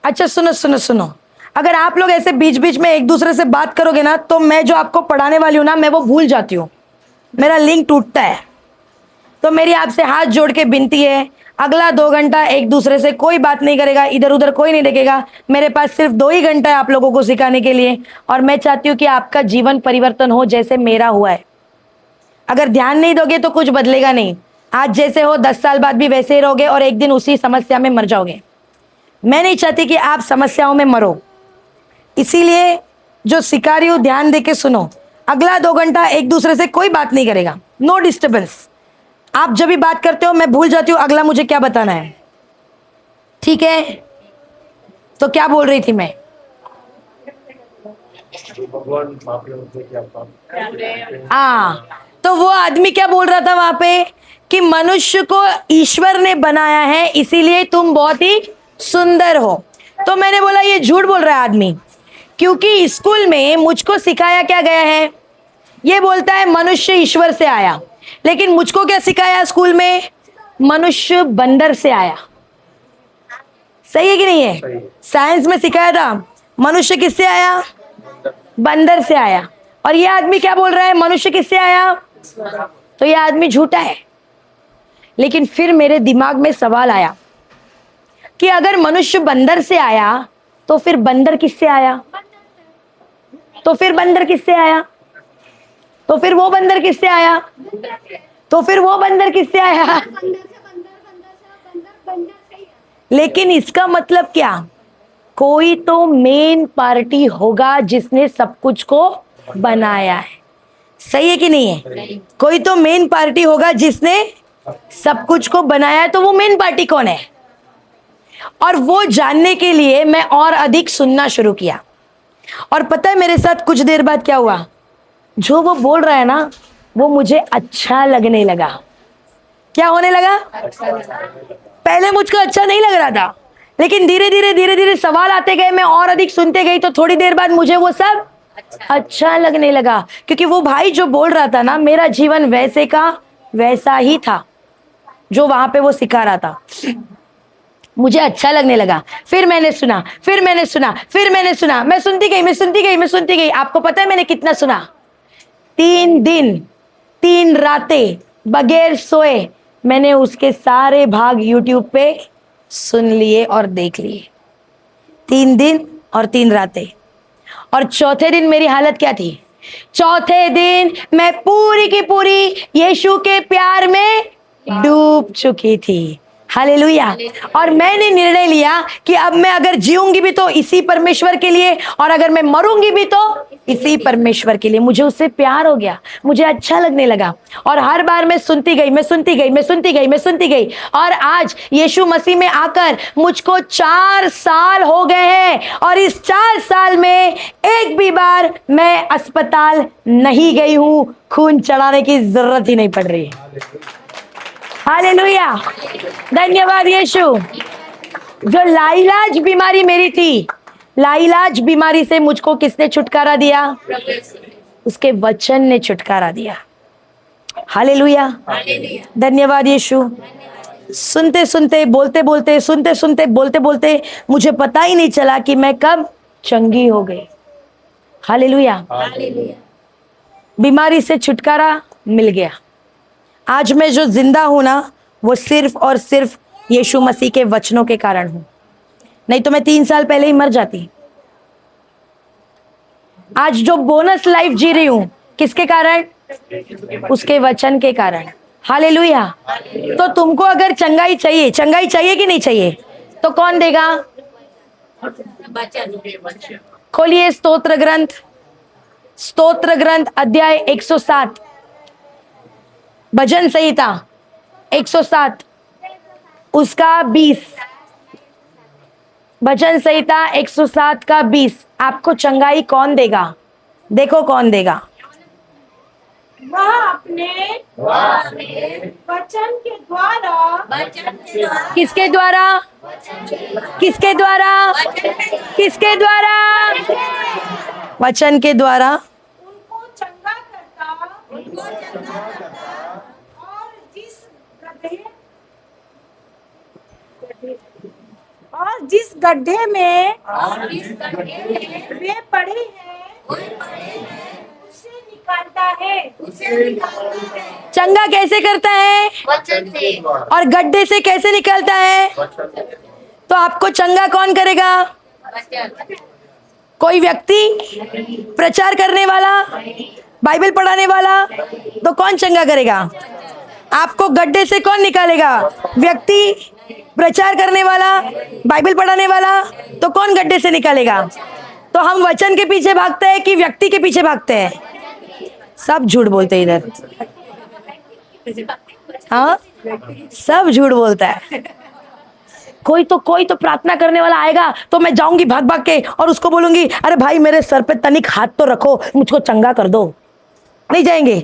अच्छा सुनो सुनो सुनो, अगर आप लोग ऐसे बीच बीच में एक दूसरे से बात करोगे ना तो मैं जो आपको पढ़ाने वाली हूं ना मैं वो भूल जाती हूँ, मेरा लिंक टूटता है। तो मेरी आपसे हाथ जोड़ के विनती है, अगला 2 घंटा एक दूसरे से कोई बात नहीं करेगा, इधर उधर कोई नहीं देखेगा। मेरे पास सिर्फ 2 ही घंटा है आप लोगों को सिखाने के लिए, और मैं चाहती हूँ कि आपका जीवन परिवर्तन हो जैसे मेरा हुआ है। अगर ध्यान नहीं दोगे तो कुछ बदलेगा नहीं। आज जैसे हो 10 साल बाद भी वैसे ही रहोगे और एक दिन उसी समस्या में मर जाओगे। मैं नहीं चाहती कि आप समस्याओं में मरो, इसीलिए जो सिखा रही हूं ध्यान देके सुनो। अगला 2 घंटा एक दूसरे से कोई बात नहीं करेगा, नो डिस्टर्बेंस। आप जब भी बात करते हो मैं भूल जाती हूँ अगला मुझे क्या बताना है, ठीक है? तो क्या बोल रही थी मैं? हाँ, तो वो आदमी क्या बोल रहा था वहां पे कि मनुष्य को ईश्वर ने बनाया है इसीलिए तुम बहुत ही सुंदर हो। तो मैंने बोला ये झूठ बोल रहा है आदमी, क्योंकि स्कूल में मुझको सिखाया क्या गया है, ये बोलता है मनुष्य ईश्वर से आया, लेकिन मुझको क्या सिखाया स्कूल में? मनुष्य बंदर से आया। सही है कि नहीं है? साइंस में सिखाया था मनुष्य किससे आया? बंदर से आया। और ये आदमी क्या बोल रहा है, मनुष्य किससे आया? तो ये आदमी झूठा है। लेकिन फिर मेरे दिमाग में सवाल आया कि अगर मनुष्य बंदर से आया तो फिर बंदर किससे आया? तो फिर बंदर किससे आया? तो फिर वो बंदर किससे आया? तो फिर वो बंदर किससे आया? लेकिन इसका मतलब क्या? कोई तो मेन पार्टी होगा जिसने सब कुछ को बनाया है। सही है कि नहीं है? कोई तो मेन पार्टी होगा जिसने सब कुछ को बनाया है। तो वो मेन पार्टी कौन है? और वो जानने के लिए मैं और अधिक सुनना शुरू किया। और पता है मेरे साथ कुछ देर बाद क्या हुआ? जो वो बोल रहा है ना वो मुझे अच्छा लगने लगा। क्या होने लगा? पहले मुझको अच्छा नहीं लग रहा था, लेकिन धीरे धीरे सवाल आते गए, मैं और अधिक सुनते गई, तो थोड़ी देर बाद मुझे वो सब अच्छा लगने लगा। क्योंकि वो भाई जो बोल रहा था ना, मेरा जीवन वैसे का वैसा ही था जो वहां पे वो सिखा रहा था। मुझे अच्छा लगने लगा। फिर मैंने सुना, फिर मैंने सुना, फिर मैंने सुना, मैं सुनती गई, मैं सुनती गई, मैं सुनती गई। आपको पता है मैंने कितना सुना? 3 दिन 3 रातें बगैर सोए मैंने उसके सारे भाग YouTube पे सुन लिए और देख लिए। 3 दिन और 3 रातें। और चौथे दिन मेरी हालत क्या थी? चौथे दिन मैं पूरी की पूरी यीशु के प्यार में डूब चुकी थी। हालेलुया। और मैंने निर्णय लिया कि अब मैं अगर जीऊंगी भी तो इसी परमेश्वर के लिए, और अगर मैं मरूंगी भी तो इसी परमेश्वर के लिए। मुझे उससे प्यार हो गया, मुझे अच्छा लगने लगा। और हर बार मैं सुनती गई, मैं सुनती गई, मैं सुनती गई, मैं सुनती गई। और आज यीशु मसीह में आकर मुझको 4 साल हो गए हैं, और इस 4 साल में एक भी बार मैं अस्पताल नहीं गई हूं। खून चढ़ाने की जरूरत ही नहीं पड़ रही है। हालेलुया, धन्यवाद यीशु। जो लाइलाज बीमारी मेरी थी, लाइलाज बीमारी से मुझको किसने छुटकारा दिया? उसके वचन ने छुटकारा दिया। हालेलुया, धन्यवाद यीशु। सुनते सुनते, बोलते बोलते, सुनते सुनते, बोलते बोलते मुझे पता ही नहीं चला कि मैं कब चंगी हो गई। हालेलुया, बीमारी से छुटकारा मिल गया। आज मैं जो जिंदा हूं ना, वो सिर्फ और सिर्फ यीशु मसीह के वचनों के कारण हूं। नहीं तो मैं 3 साल पहले ही मर जाती। आज जो बोनस लाइफ जी रही हूं, किसके कारण? उसके वचन के कारण। हालेलुया। तो तुमको अगर चंगाई चाहिए, चंगाई चाहिए कि नहीं चाहिए? तो कौन देगा? खोलिए स्तोत्र ग्रंथ, स्तोत्र ग्रंथ अध्याय 107, भजन संहिता 107 उसका 20। भजन संहिता 107 का 20। आपको चंगाई कौन देगा? देखो कौन देगा। वह अपने वचन के द्वारा, किसके द्वारा? किसके द्वारा? किसके द्वारा? वचन के द्वारा उनको चंगा करता, और जिस और जिस गड्ढे में वे पड़े हैं उसे निकालता है। चंगा कैसे करता है वचन से। और गड्ढे से कैसे निकलता है? तो आपको चंगा कौन करेगा? कोई व्यक्ति, प्रचार करने वाला, बाइबल पढ़ाने वाला? तो कौन चंगा करेगा? आपको गड्ढे से कौन निकालेगा? व्यक्ति, प्रचार करने वाला, बाइबल पढ़ाने वाला? तो कौन गड्ढे से निकालेगा? तो हम वचन के पीछे भागते हैं कि व्यक्ति के पीछे भागते हैं? सब झूठ बोलते हैं इधर। हाँ, सब झूठ बोलता है। कोई तो प्रार्थना करने वाला आएगा तो मैं जाऊंगी भाग भाग के और उसको बोलूंगी, अरे भाई मेरे सर पे तनिक हाथ तो रखो, मुझको चंगा कर दो। नहीं जाएंगे,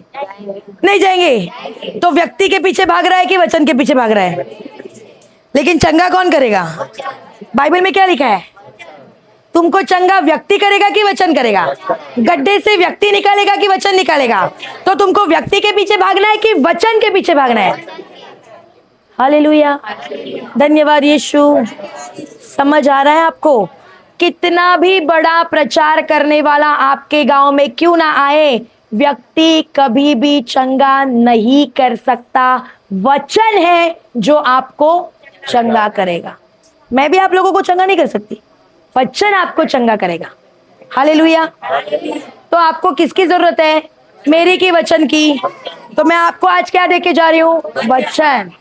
नहीं जाएंगे। तो व्यक्ति के पीछे भाग रहा है कि वचन के पीछे भाग रहा है? लेकिन चंगा कौन करेगा? बाइबल में क्या लिखा है? तुमको चंगा व्यक्ति करेगा कि वचन करेगा? गड्ढे से व्यक्ति निकालेगा कि वचन निकालेगा? तो तुमको व्यक्ति के पीछे भागना है कि वचन के पीछे भागना है? हालेलुया, धन्यवाद यीशु। समझ आ रहा है आपको? कितना भी बड़ा प्रचार करने वाला आपके गांव में क्यों ना आए, व्यक्ति कभी भी चंगा नहीं कर सकता। वचन है जो आपको चंगा करेगा। मैं भी आप लोगों को चंगा नहीं कर सकती, वचन आपको चंगा करेगा। हालेलुया। तो आपको किसकी जरूरत है? मेरी की वचन की? तो मैं आपको आज क्या देके जा रही हूँ? वचन।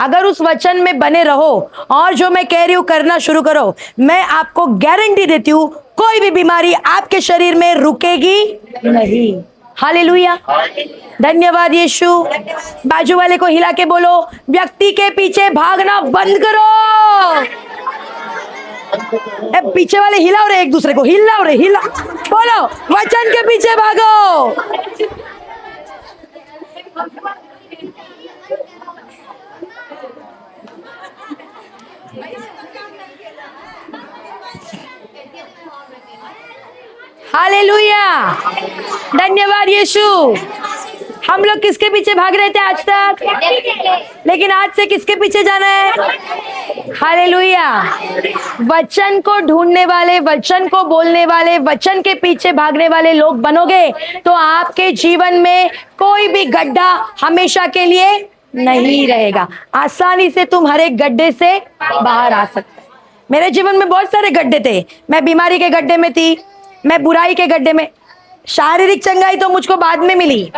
अगर उस वचन में बने रहो और जो मैं कह रही हूँ करना शुरू करो, मैं आपको गारंटी देती हूँ कोई भी बीमारी आपके शरीर में रुकेगी नहीं। हालेलुया, धन्यवाद यीशु। बाजू वाले को हिला के बोलो, व्यक्ति के पीछे भागना बंद करो। पीछे वाले हिलाओ रे, एक दूसरे को हिलाओ रे, हिला। बोलो, वचन के पीछे भागो। हालेलुया, धन्यवाद यीशु। हम लोग किसके पीछे भाग रहे थे आज तक? लेकिन आज से किसके पीछे जाना है? हालेलुया। वचन को ढूंढने वाले, वचन को बोलने वाले, वचन के पीछे भागने वाले लोग बनोगे तो आपके जीवन में कोई भी गड्ढा हमेशा के लिए नहीं रहेगा। आसानी से तुम हर एक गड्ढे से बाहर आ सकते। मेरे जीवन में बहुत सारे गड्ढे थे। मैं बीमारी के गड्ढे में थी, मैं बुराई के गड्ढे में। शारीरिक चंगाई तो मुझको बाद में मिली,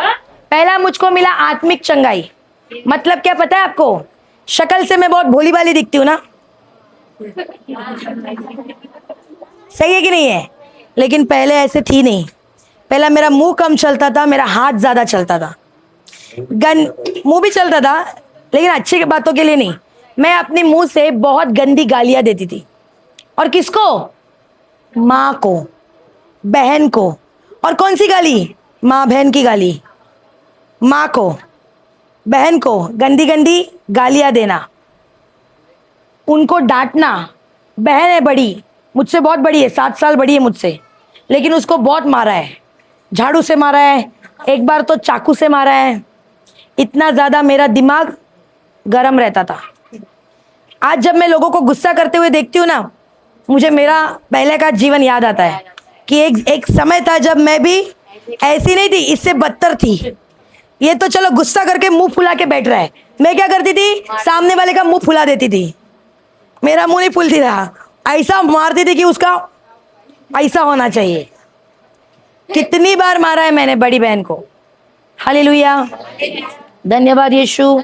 पहला मुझको मिला आत्मिक चंगाई। मतलब क्या पता है आपको? शक्ल से मैं बहुत भोली भाली दिखती हूँ ना, सही है कि नहीं है? लेकिन पहले ऐसे थी नहीं। पहला मेरा मुंह कम चलता था, मेरा हाथ ज्यादा चलता था। मुंह भी चलता था लेकिन अच्छी बातों के लिए नहीं। मैं अपने मुंह से बहुत गंदी गालियां देती थी। और किसको? माँ को, बहन को। और कौन सी गाली? माँ बहन की गाली। माँ को, बहन को गंदी गंदी गालियां देना, उनको डांटना। बहन है बड़ी, मुझसे बहुत बड़ी है, 7 साल बड़ी है मुझसे, लेकिन उसको बहुत मारा है। झाड़ू से मारा है, एक बार तो चाकू से मारा है। इतना ज़्यादा मेरा दिमाग गर्म रहता था। आज जब मैं लोगों को गुस्सा करते हुए देखती हूँ ना, मुझे मेरा पहले का जीवन याद आता है कि एक समय था जब मैं भी ऐसी नहीं थी, इससे बदतर थी। ये तो चलो गुस्सा करके मुंह फुला के बैठ रहा है, मैं क्या करती थी? सामने वाले का मुंह फुला देती थी। मेरा मुंह नहीं फुलती रहा, ऐसा मारती थी कि उसका ऐसा होना चाहिए। कितनी बार मारा है मैंने बड़ी बहन को। हालेलुया, धन्यवाद यीशु।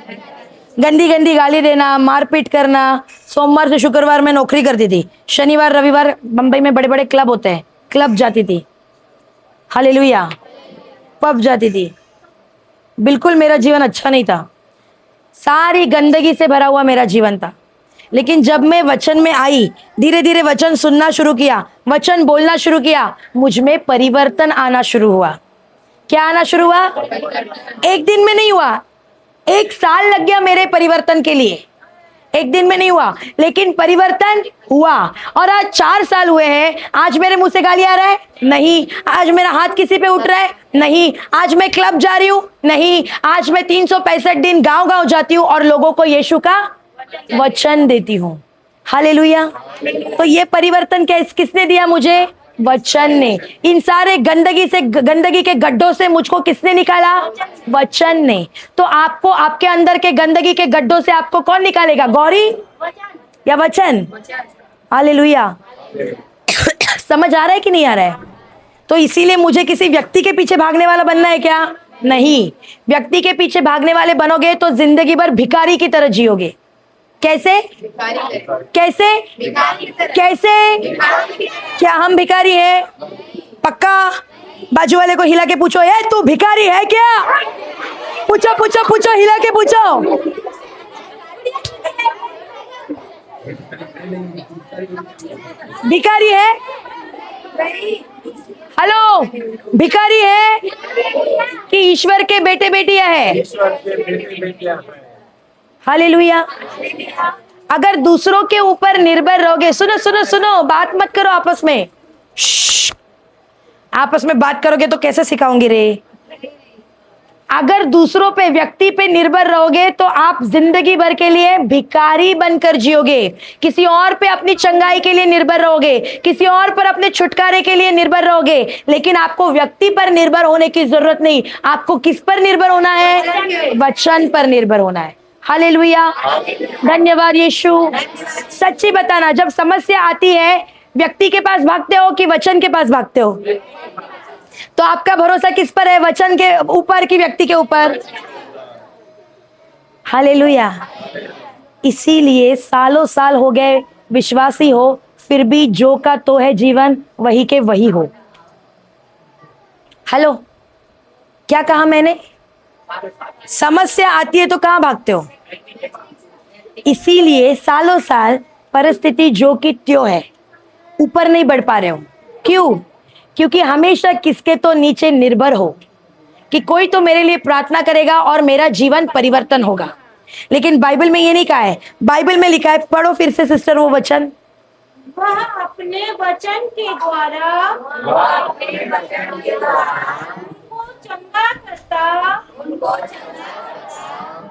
गंदी गंदी गाली देना, मारपीट करना। सोमवार से शुक्रवार में नौकरी करती थी, शनिवार रविवार मुंबई में बड़े बड़े क्लब होते हैं, क्लब जाती थी। हालेलुया, पब जाती थी। बिल्कुल मेरा जीवन अच्छा नहीं था, सारी गंदगी से भरा हुआ मेरा जीवन था। लेकिन जब मैं वचन में आई, धीरे धीरे वचन सुनना शुरू किया, वचन बोलना शुरू किया, मुझ में परिवर्तन आना शुरू हुआ। क्या आना शुरू हुआ? एक दिन में नहीं हुआ, 1 साल लग गया मेरे परिवर्तन के लिए। एक दिन में नहीं हुआ, लेकिन परिवर्तन हुआ। और आज 4 साल हुए हैं। आज मेरे मुंह से गाली आ रहा है? नहीं। आज मेरा हाथ किसी पे उठ रहा है? नहीं। आज मैं क्लब जा रही हूँ? नहीं। आज मैं 365 दिन गांव गांव जाती हूँ और लोगों को यीशु का वचन देती हूँ। हालेलुया। तो ये परिवर्तन किसने दिया मुझे? वचन ने। इन सारे गंदगी के गड्ढों से मुझको किसने निकाला? वचन ने। तो आपको आपके अंदर के गंदगी के गड्ढों से आपको कौन निकालेगा? गौरी या वचन? हालेलुया। समझ आ रहा है कि नहीं आ रहा है? तो इसीलिए मुझे किसी व्यक्ति के पीछे भागने वाला बनना है क्या? नहीं। व्यक्ति के पीछे भागने वाले बनोगे तो जिंदगी भर भिखारी की तरह जियोगे। कैसे? कैसे? कैसे? क्या हम भिखारी है? पक्का? बाजू वाले को हिला के पूछो, ए तू भिखारी है क्या? पूछो पूछो पूछो, हिला के पूछो। भिखारी है? हेलो, भिखारी है कि ईश्वर के बेटे बेटियां है? हालेलुया। अगर दूसरों के ऊपर निर्भर रहोगे, सुनो सुनो सुनो, बात मत करो आपस में। आपस में बात करोगे तो कैसे सिखाऊंगी रे? अगर दूसरों पे, व्यक्ति पे निर्भर रहोगे तो आप जिंदगी भर के लिए भिखारी बनकर जियोगे। किसी और पे अपनी चंगाई के लिए निर्भर रहोगे, किसी और पर अपने छुटकारे के लिए निर्भर रहोगे, लेकिन आपको व्यक्ति पर निर्भर होने की जरूरत नहीं। आपको किस पर निर्भर होना है? वचन पर निर्भर होना है। हालेलुया। धन्यवाद यीशु। सच्ची बताना, जब समस्या आती है व्यक्ति के पास भागते हो कि वचन के पास भागते हो? तो आपका भरोसा किस पर है? वचन के ऊपर कि व्यक्ति के ऊपर? हालेलुया। इसीलिए सालों साल हो गए विश्वासी हो, फिर भी जो का तो है जीवन वही के वही हो। हेलो, क्या कहा मैंने? समस्या आती है तो कहां भागते हो? इसीलिए सालों साल परिस्थिति जो की त्यों है, ऊपर नहीं बढ़ पा रहे हो। क्यों? क्योंकि हमेशा किसके तो नीचे निर्भर हो कि कोई तो मेरे लिए प्रार्थना करेगा और मेरा जीवन परिवर्तन होगा। लेकिन बाइबल में ये नहीं कहा है। बाइबल में लिखा है, पढ़ो फिर से सिस्टर वो वचन। वह अपने वचन के द्वारा उनको चंगा करता,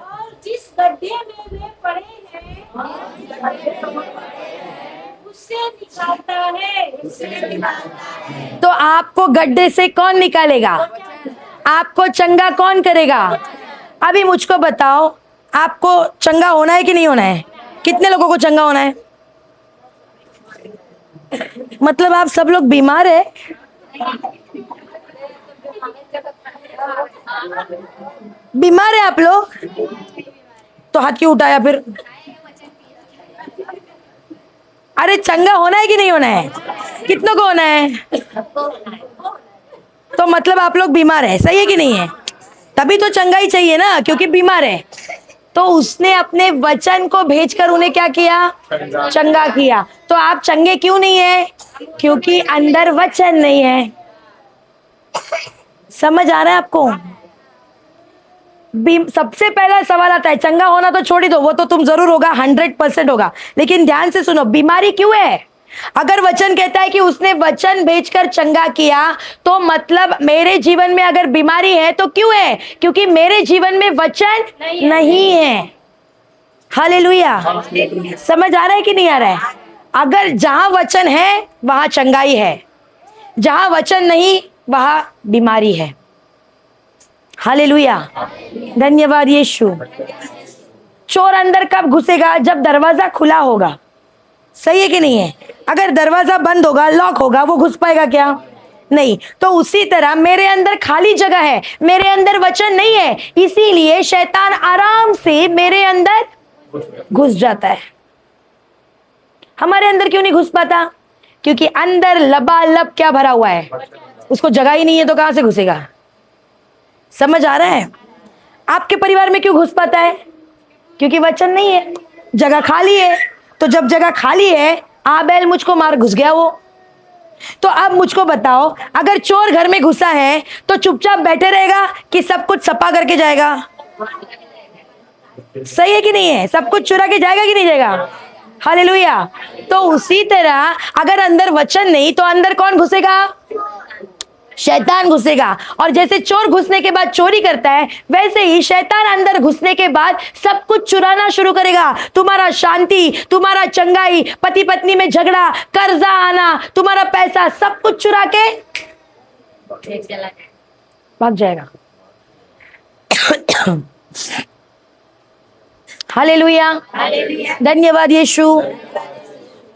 और जिस गड्ढे में वे पड़े हैं उससे निकालता है। तो आपको गड्ढे से कौन निकालेगा? आपको चंगा कौन करेगा? अभी मुझको बताओ, आपको चंगा होना है कि नहीं होना है? कितने लोगों को चंगा होना है? मतलब आप सब लोग बीमार है? बीमार है आप लोग? तो हाथ क्यों उठाया फिर? अरे चंगा होना है कि नहीं होना है? कितनों को होना है? तो मतलब आप लोग बीमार है, सही है कि नहीं है? तभी तो चंगा ही चाहिए ना, क्योंकि बीमार है। तो उसने अपने वचन को भेजकर उन्हें क्या किया? चंगा किया। तो आप चंगे क्यों नहीं है? क्योंकि अंदर वचन नहीं है। समझ आ रहा है आपको? सबसे पहला सवाल आता है, चंगा होना तो छोड़ ही दो, वो तो तुम जरूर होगा, 100% होगा। लेकिन ध्यान से सुनो, बीमारी क्यों है? अगर वचन कहता है कि उसने वचन भेजकर चंगा किया, तो मतलब मेरे जीवन में अगर बीमारी है तो क्यों है? क्योंकि मेरे जीवन में वचन नहीं है। हालेलुया। समझ आ रहा है कि नहीं आ रहा है? अगर जहां वचन है वहां चंगाई है, जहां वचन नहीं वहां बीमारी है। हालेलुया। धन्यवाद यीशु। चोर अंदर कब घुसेगा? जब दरवाजा खुला होगा। सही है कि नहीं है? अगर दरवाजा बंद होगा, लॉक होगा, वो घुस पाएगा क्या? नहीं। तो उसी तरह मेरे अंदर खाली जगह है, मेरे अंदर वचन नहीं है, इसीलिए शैतान आराम से मेरे अंदर घुस जाता है। हमारे अंदर क्यों नहीं घुस पाता? क्योंकि अंदर लबालब क्या भरा हुआ है? उसको जगह ही नहीं है, तो कहां से घुसेगा? समझ आ रहा है? आपके परिवार में क्यों घुस पाता है? क्योंकि वचन नहीं है, जगह खाली है। तो जब जगह खाली है, आबेल मुझको मार घुस गया वो। तो अब मुझको बताओ, अगर चोर घर में घुसा है तो चुपचाप बैठे रहेगा कि सब कुछ सपा करके जाएगा? सही है कि नहीं है? सब कुछ चुरा के जाएगा कि नहीं जाएगा? हालेलुया। तो उसी तरह अगर अंदर वचन नहीं तो अंदर कौन घुसेगा? शैतान घुसेगा, और जैसे चोर घुसने के बाद चोरी करता है, वैसे ही शैतान अंदर घुसने के बाद सब कुछ चुराना शुरू करेगा। तुम्हारा शांति, तुम्हारा चंगाई, पति पत्नी में झगड़ा, कर्जा आना, तुम्हारा पैसा, सब कुछ चुरा के भाग जाएगा। हालेलुया, धन्यवाद यीशु।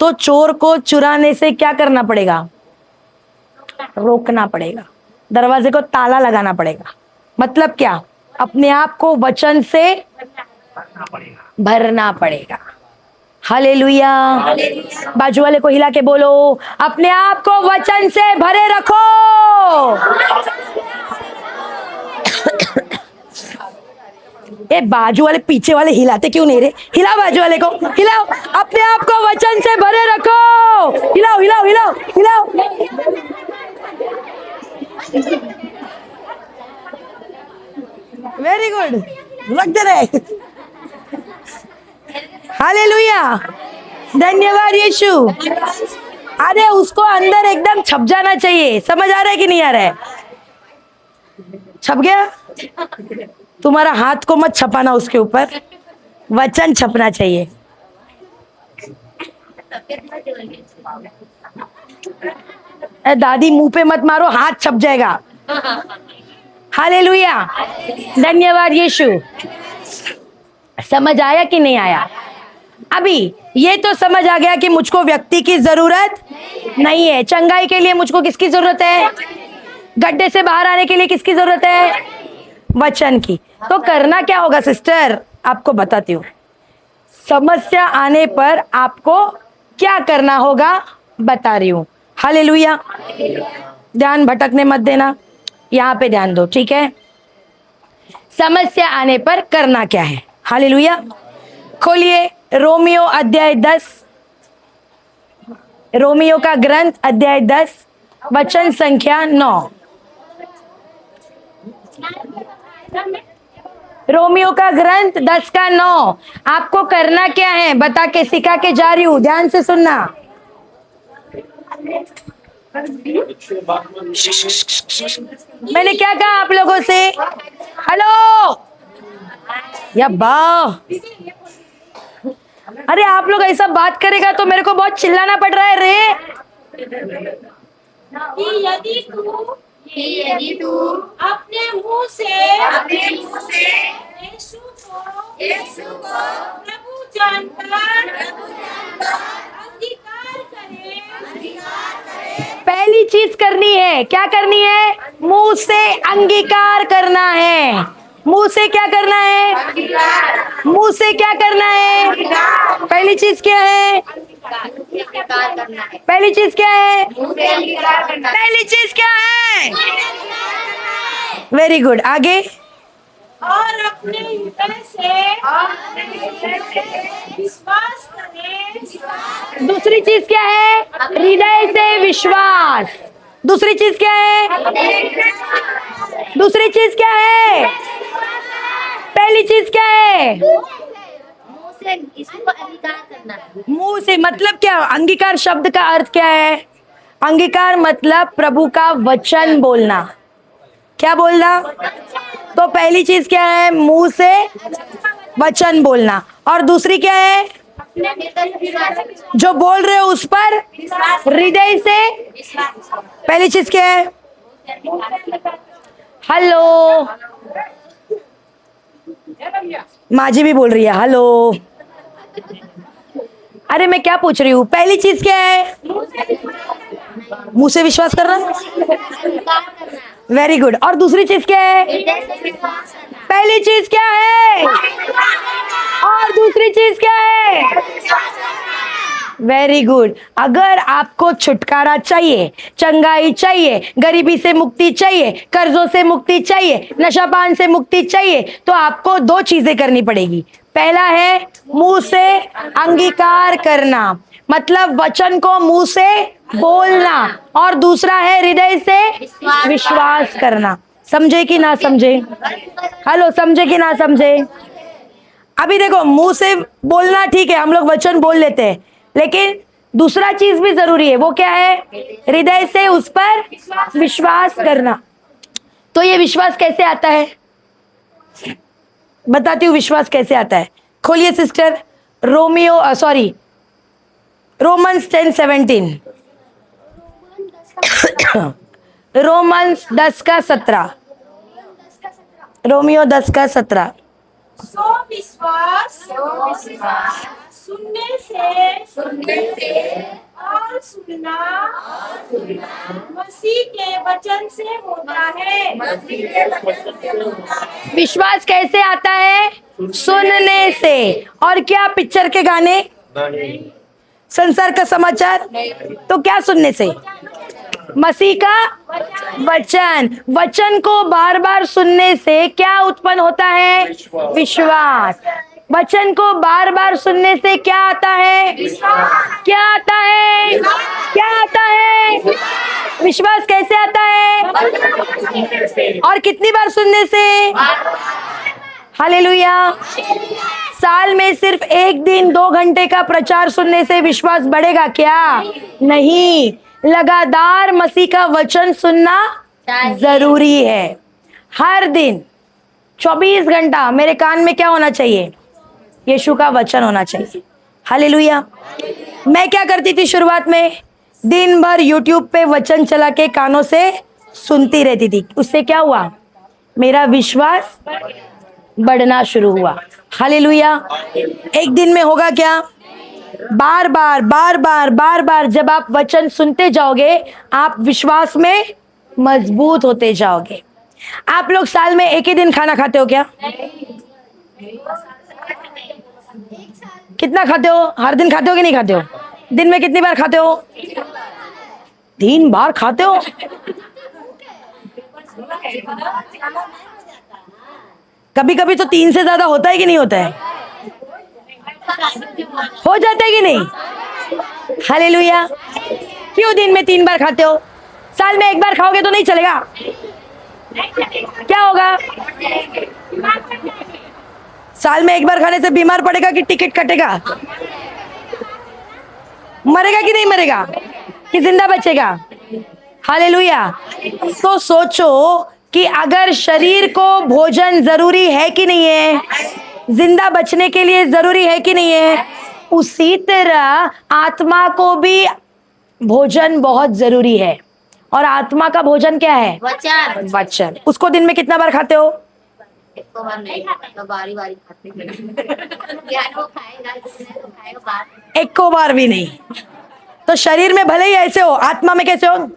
तो चोर को चुराने से क्या करना पड़ेगा? रोकना पड़ेगा, दरवाजे को ताला लगाना पड़ेगा। मतलब क्या? अपने आप को वचन से भरना पड़ेगा। हालेलुया। बाजू वाले को हिला के बोलो, अपने आप को वचन से भरे रखो। ये बाजू वाले पीछे वाले हिलाते क्यों नहीं रे? हिलाओ बाजू वाले को, हिलाओ। अपने आप को वचन से भरे रखो। हिलाओ हिलाओ हिलाओ हिलाओ। वेरी गुड, रखते रहे। हालेलुया, धन्यवाद यीशु। अरे उसको अंदर एकदम छप जाना चाहिए। समझ आ रहा है कि नहीं आ रहा है? छप गया? तुम्हारा हाथ को मत छपाना उसके ऊपर, वचन छपना चाहिए। दादी मुंह पे मत मारो, हाथ छप जाएगा। हालेलुया, धन्यवाद यीशु। समझ आया कि नहीं आया? अभी ये तो समझ आ गया कि मुझको व्यक्ति की जरूरत नहीं है। चंगाई के लिए मुझको किसकी जरूरत है? गड्ढे से बाहर आने के लिए किसकी जरूरत है? वचन की। तो करना क्या होगा सिस्टर? आपको बताती हूँ। समस्या आने पर आपको क्या करना होगा बता रही हूँ। हालेलुया, ध्यान भटकने मत देना, यहाँ पे ध्यान दो, ठीक है? समस्या आने पर करना क्या है? हालेलुया। खोलिए रोमियो अध्याय 10, रोमियो का ग्रंथ अध्याय 10 वचन संख्या 9। रोमियो का ग्रंथ 10 का 9। आपको करना क्या है बता के सिखा के जा रही हूं, ध्यान से सुनना। मैंने क्या कहा आप लोगों से? हेलो या बा, अरे आप लोग ऐसा बात करेगा तो मेरे को बहुत चिल्लाना पड़ रहा है रे। कि यदि तू अपने मुंह से यीशु को प्रभु जानकर अंगीकार करे। पहली चीज करनी है, क्या करनी है? मुंह से अंगीकार करना है। मुंह से क्या करना है? मुंह से क्या करना है? पहली चीज क्या है? पहली चीज क्या है? पहली चीज क्या है? वेरी गुड, आगे। और अपने हृदय से विश्वास करें। दूसरी चीज क्या है? हृदय से विश्वास। दूसरी चीज क्या है? दूसरी चीज क्या है? पहली चीज क्या है? मुंह से इसको अंगीकार करना। मुंह से मतलब क्या? अंगीकार शब्द का अर्थ क्या है? अंगीकार मतलब प्रभु का वचन बोलना। क्या बोलना? तो पहली चीज क्या है? मुंह से वचन बोलना। और दूसरी क्या है? जो बोल रहे हो उस पर हृदय से। पहली चीज क्या है? हेलो, माजी भी बोल रही है हेलो। अरे मैं क्या पूछ रही हूँ? पहली चीज क्या है? मुंह से विश्वास करना। Very good. और दूसरी चीज क्या है? पहली चीज क्या है? और दूसरी चीज क्या है? Very good. अगर आपको छुटकारा चाहिए, चंगाई चाहिए, गरीबी से मुक्ति चाहिए, कर्जों से मुक्ति चाहिए, नशापान से मुक्ति चाहिए, तो आपको दो चीजें करनी पड़ेगी। पहला है मुंह से अंगीकार करना, मतलब वचन को मुंह से बोलना, और दूसरा है हृदय से विश्वास करना। समझे कि ना समझे? हेलो, समझे कि ना समझे? अभी देखो, मुंह से बोलना ठीक है, हम लोग वचन बोल लेते हैं, लेकिन दूसरा चीज भी जरूरी है, वो क्या है? हृदय से उस पर विश्वास करना। तो ये विश्वास कैसे आता है? बताती हूँ विश्वास कैसे आता है। खोलिए सिस्टर, रोमन्स 10:17। रोमन्स 10:17। रोमियो 10:17। सो विश्वास सुनने से और सुनना मसीह के वचन से होता है। विश्वास कैसे आता है? सुनने से। और क्या पिक्चर के गाने, संसार का समाचार? तो क्या सुनने से? मसीह का वचन। वचन को बार बार सुनने से क्या उत्पन्न होता है? विश्वास। वचन को बार बार सुनने से क्या आता है? क्या आता है? क्या आता है? विश्वास कैसे आता है? और कितनी बार सुनने से? हालेलुया। साल में सिर्फ 1 दिन 2 घंटे का प्रचार सुनने से विश्वास बढ़ेगा क्या? नहीं, लगातार मसीह का वचन सुनना जरूरी है। हर दिन 24 घंटा मेरे कान में क्या होना चाहिए? यीशु का वचन होना चाहिए। हालेलुया। मैं क्या करती थी शुरुआत में? दिन भर यूट्यूब पे वचन चला के कानों से सुनती रहती थी। उससे क्या हुआ? मेरा विश्वास बढ़ना शुरू हुआ। हालेलुया। एक दिन में होगा क्या? बार बार जब आप वचन सुनते जाओगे, आप विश्वास में मजबूत होते जाओगे। आप लोग साल में एक ही दिन खाना खाते हो क्या? कितना खाते हो? हर दिन खाते हो कि नहीं खाते हो? दिन में कितनी बार खाते हो? 3 बार खाते हो? कभी कभी तो 3 से ज्यादा होता है कि नहीं होता है? हो जाता है कि नहीं? हालेलुया। क्यों दिन में 3 बार खाते हो? साल में 1 बार खाओगे तो नहीं चलेगा? क्या होगा? साल में 1 बार खाने से बीमार पड़ेगा कि टिकट कटेगा? मरेगा कि नहीं मरेगा? कि जिंदा बचेगा? हालेलुया। तो सोचो कि अगर शरीर को भोजन जरूरी है कि नहीं है, जिंदा बचने के लिए जरूरी है कि नहीं है, उसी तरह आत्मा को भी भोजन बहुत जरूरी है। और आत्मा का भोजन क्या है? वचन। वचन। उसको दिन में कितना बार खाते हो? एक तो बार नहीं, तो बारी खाते हैं। ज्ञान वो खाएगा, तो खाएगा बात। एक को बार भी नहीं। तो शरीर में भले ही ऐसे हो, आत्मा में कैसे हो?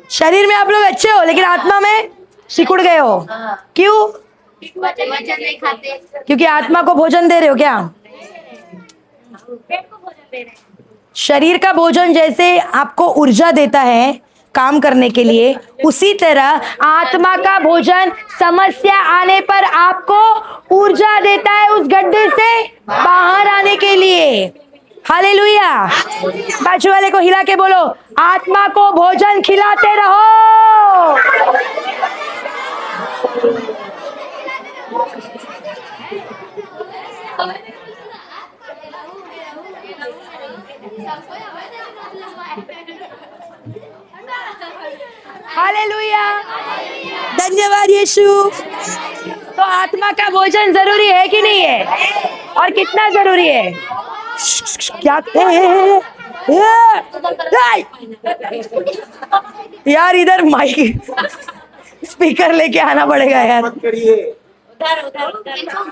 शरीर में आप लोग अच्छे हो, लेकिन आत्मा में सिकुड़ गए हो। क्यों? वचन नहीं खाते। क्योंकि आत्मा को भोजन दे रहे हो क्या? शरीर का भोजन जैसे आपको ऊर्जा देता है काम करने के लिए, उसी तरह आत्मा का भोजन समस्या आने पर आपको ऊर्जा देता है उस गड्ढे से बाहर आने के लिए। हालेलुया। बाजू वाले को हिला के बोलो, आत्मा को भोजन खिलाते रहो। हालेलुया। धन्यवाद यीशु। तो आत्मा का भोजन जरूरी है कि नहीं है? और कितना जरूरी है? क्या यार, इधर माइक स्पीकर लेके आना पड़ेगा यार।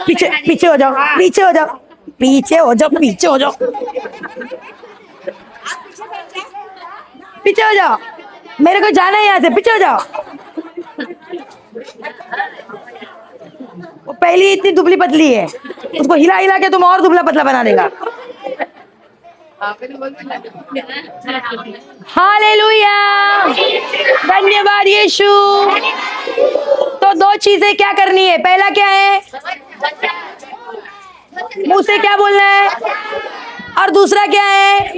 पीछे हो जाओ, पीछे हो जाओ, पीछे हो जाओ, पीछे हो जाओ, पीछे हो जाओ। मेरे को जाना है यहाँ से, पीछे हो जाओ। वो पहली इतनी दुबली पतली है, उसको हिला हिला के तुम और दुबला पतला बना देगा। हालेलुया। धन्यवाद यीशु। तो 2 चीजें क्या करनी है? पहला क्या है? मुंह से क्या बोलना है? और दूसरा क्या है?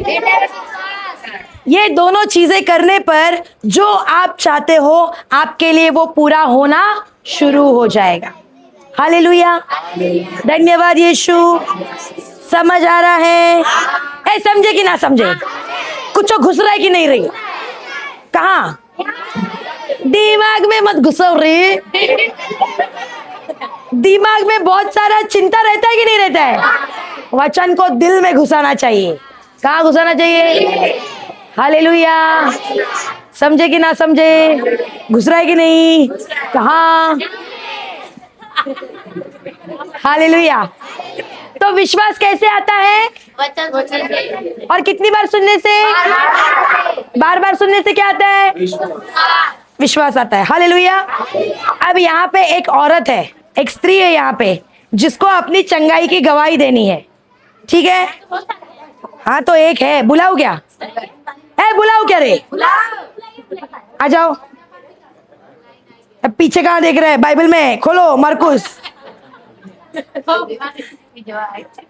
ये दोनों चीजें करने पर जो आप चाहते हो आपके लिए वो पूरा होना शुरू हो जाएगा। हालेलुया, धन्यवाद यीशु। समझ आ रहा है? ए, समझे कि ना समझे? कुछ घुस रहा है कि नहीं रही? कहाँ? दिमाग में मत घुसो रे। दिमाग में बहुत सारा चिंता रहता है कि नहीं रहता है? वचन को दिल में घुसाना चाहिए। कहाँ घुसाना चाहिए? हालेलुया, समझे कि ना समझे? घुस रहा है कि नहीं? कहाँ? हालेलुया। तो विश्वास कैसे आता है? वचन सुनने से। और कितनी बार सुनने से? बार बार सुनने से क्या आता है? विश्वास आता है। हालेलुया। अब यहाँ पे एक औरत है, एक स्त्री है यहाँ पे, जिसको अपनी चंगाई की गवाही देनी है। ठीक है? हाँ, तो एक है। बुलाओ क्या? बुलाओ क्या रे? आ जाओ। अब पीछे कहाँ देख रहे हैं? बाइबल में खोलो, मरकुस।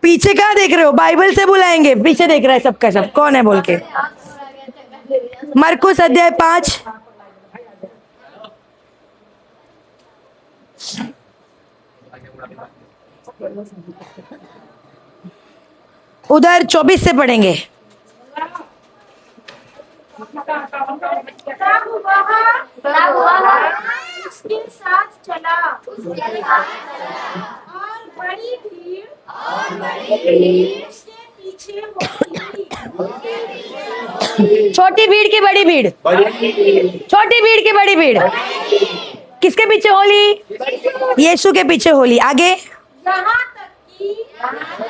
पीछे कहाँ देख रहे हो? बाइबल से बुलाएंगे। पीछे देख रहा है सबका सब, कौन है बोल के। मरकुस अध्याय 5 उधर 24 से पढ़ेंगे। तब वह उसके साथ चला और बड़ी भीड़ उसके पीछे होती। छोटी भीड़ की बड़ी भीड़, छोटी भीड़ की बड़ी भीड़ किसके पीछे होली? यीशु के पीछे होली। आगे यहाँ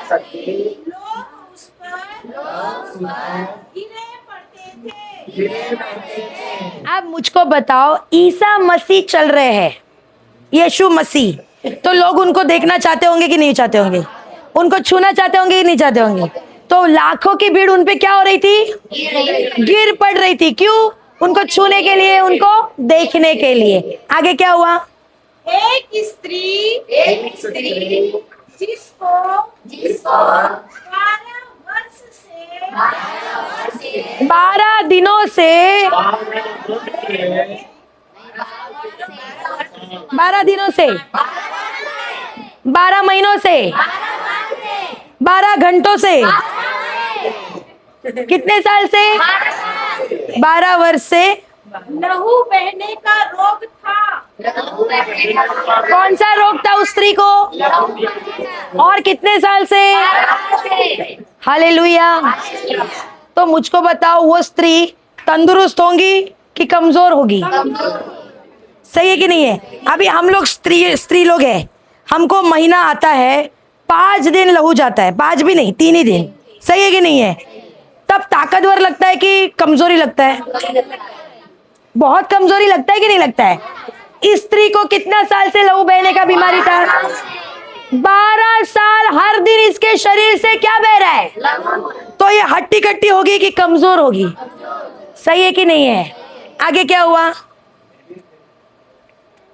तक कि लोग उस पर गिरे पड़ते थे। अब मुझको बताओ, ईसा मसीह चल रहे हैं, यीशु मसीह, तो लोग उनको देखना चाहते होंगे कि नहीं चाहते होंगे? उनको छूना चाहते होंगे कि नहीं चाहते होंगे? तो लाखों की भीड़ उन पे क्या हो रही थी? गिर पड़ रही थी। क्यों? उनको छूने के लिए, उनको देखने के लिए। आगे क्या हुआ? एक स्त्री जिसको 12 दिनों से 12 दिनों से 12 महीनों से 12 घंटों से कितने साल से? 12 वर्ष से लहू बहने का रोग था। कौन सा रोग था उस स्त्री को? और कितने साल से? हालेलुया। तो मुझको बताओ, वो स्त्री तंदुरुस्त होगी कि कमजोर होगी? सही है कि नहीं है? अभी हम लोग स्त्री लोग हैं, हमको महीना आता है, 5 दिन लहू जाता है, 5 भी नहीं, 3 ही दिन। सही है कि नहीं है? तब ताकतवर लगता है कि कमजोरी लगता है? बहुत कमजोरी लगता है कि नहीं लगता है? इस स्त्री को कितना साल से लहू बहने का बीमारी था? 12 साल। हर दिन इसके शरीर से क्या बह रहा है? तो ये हट्टी कट्टी होगी कि कमजोर होगी? सही है कि नहीं है? आगे क्या हुआ?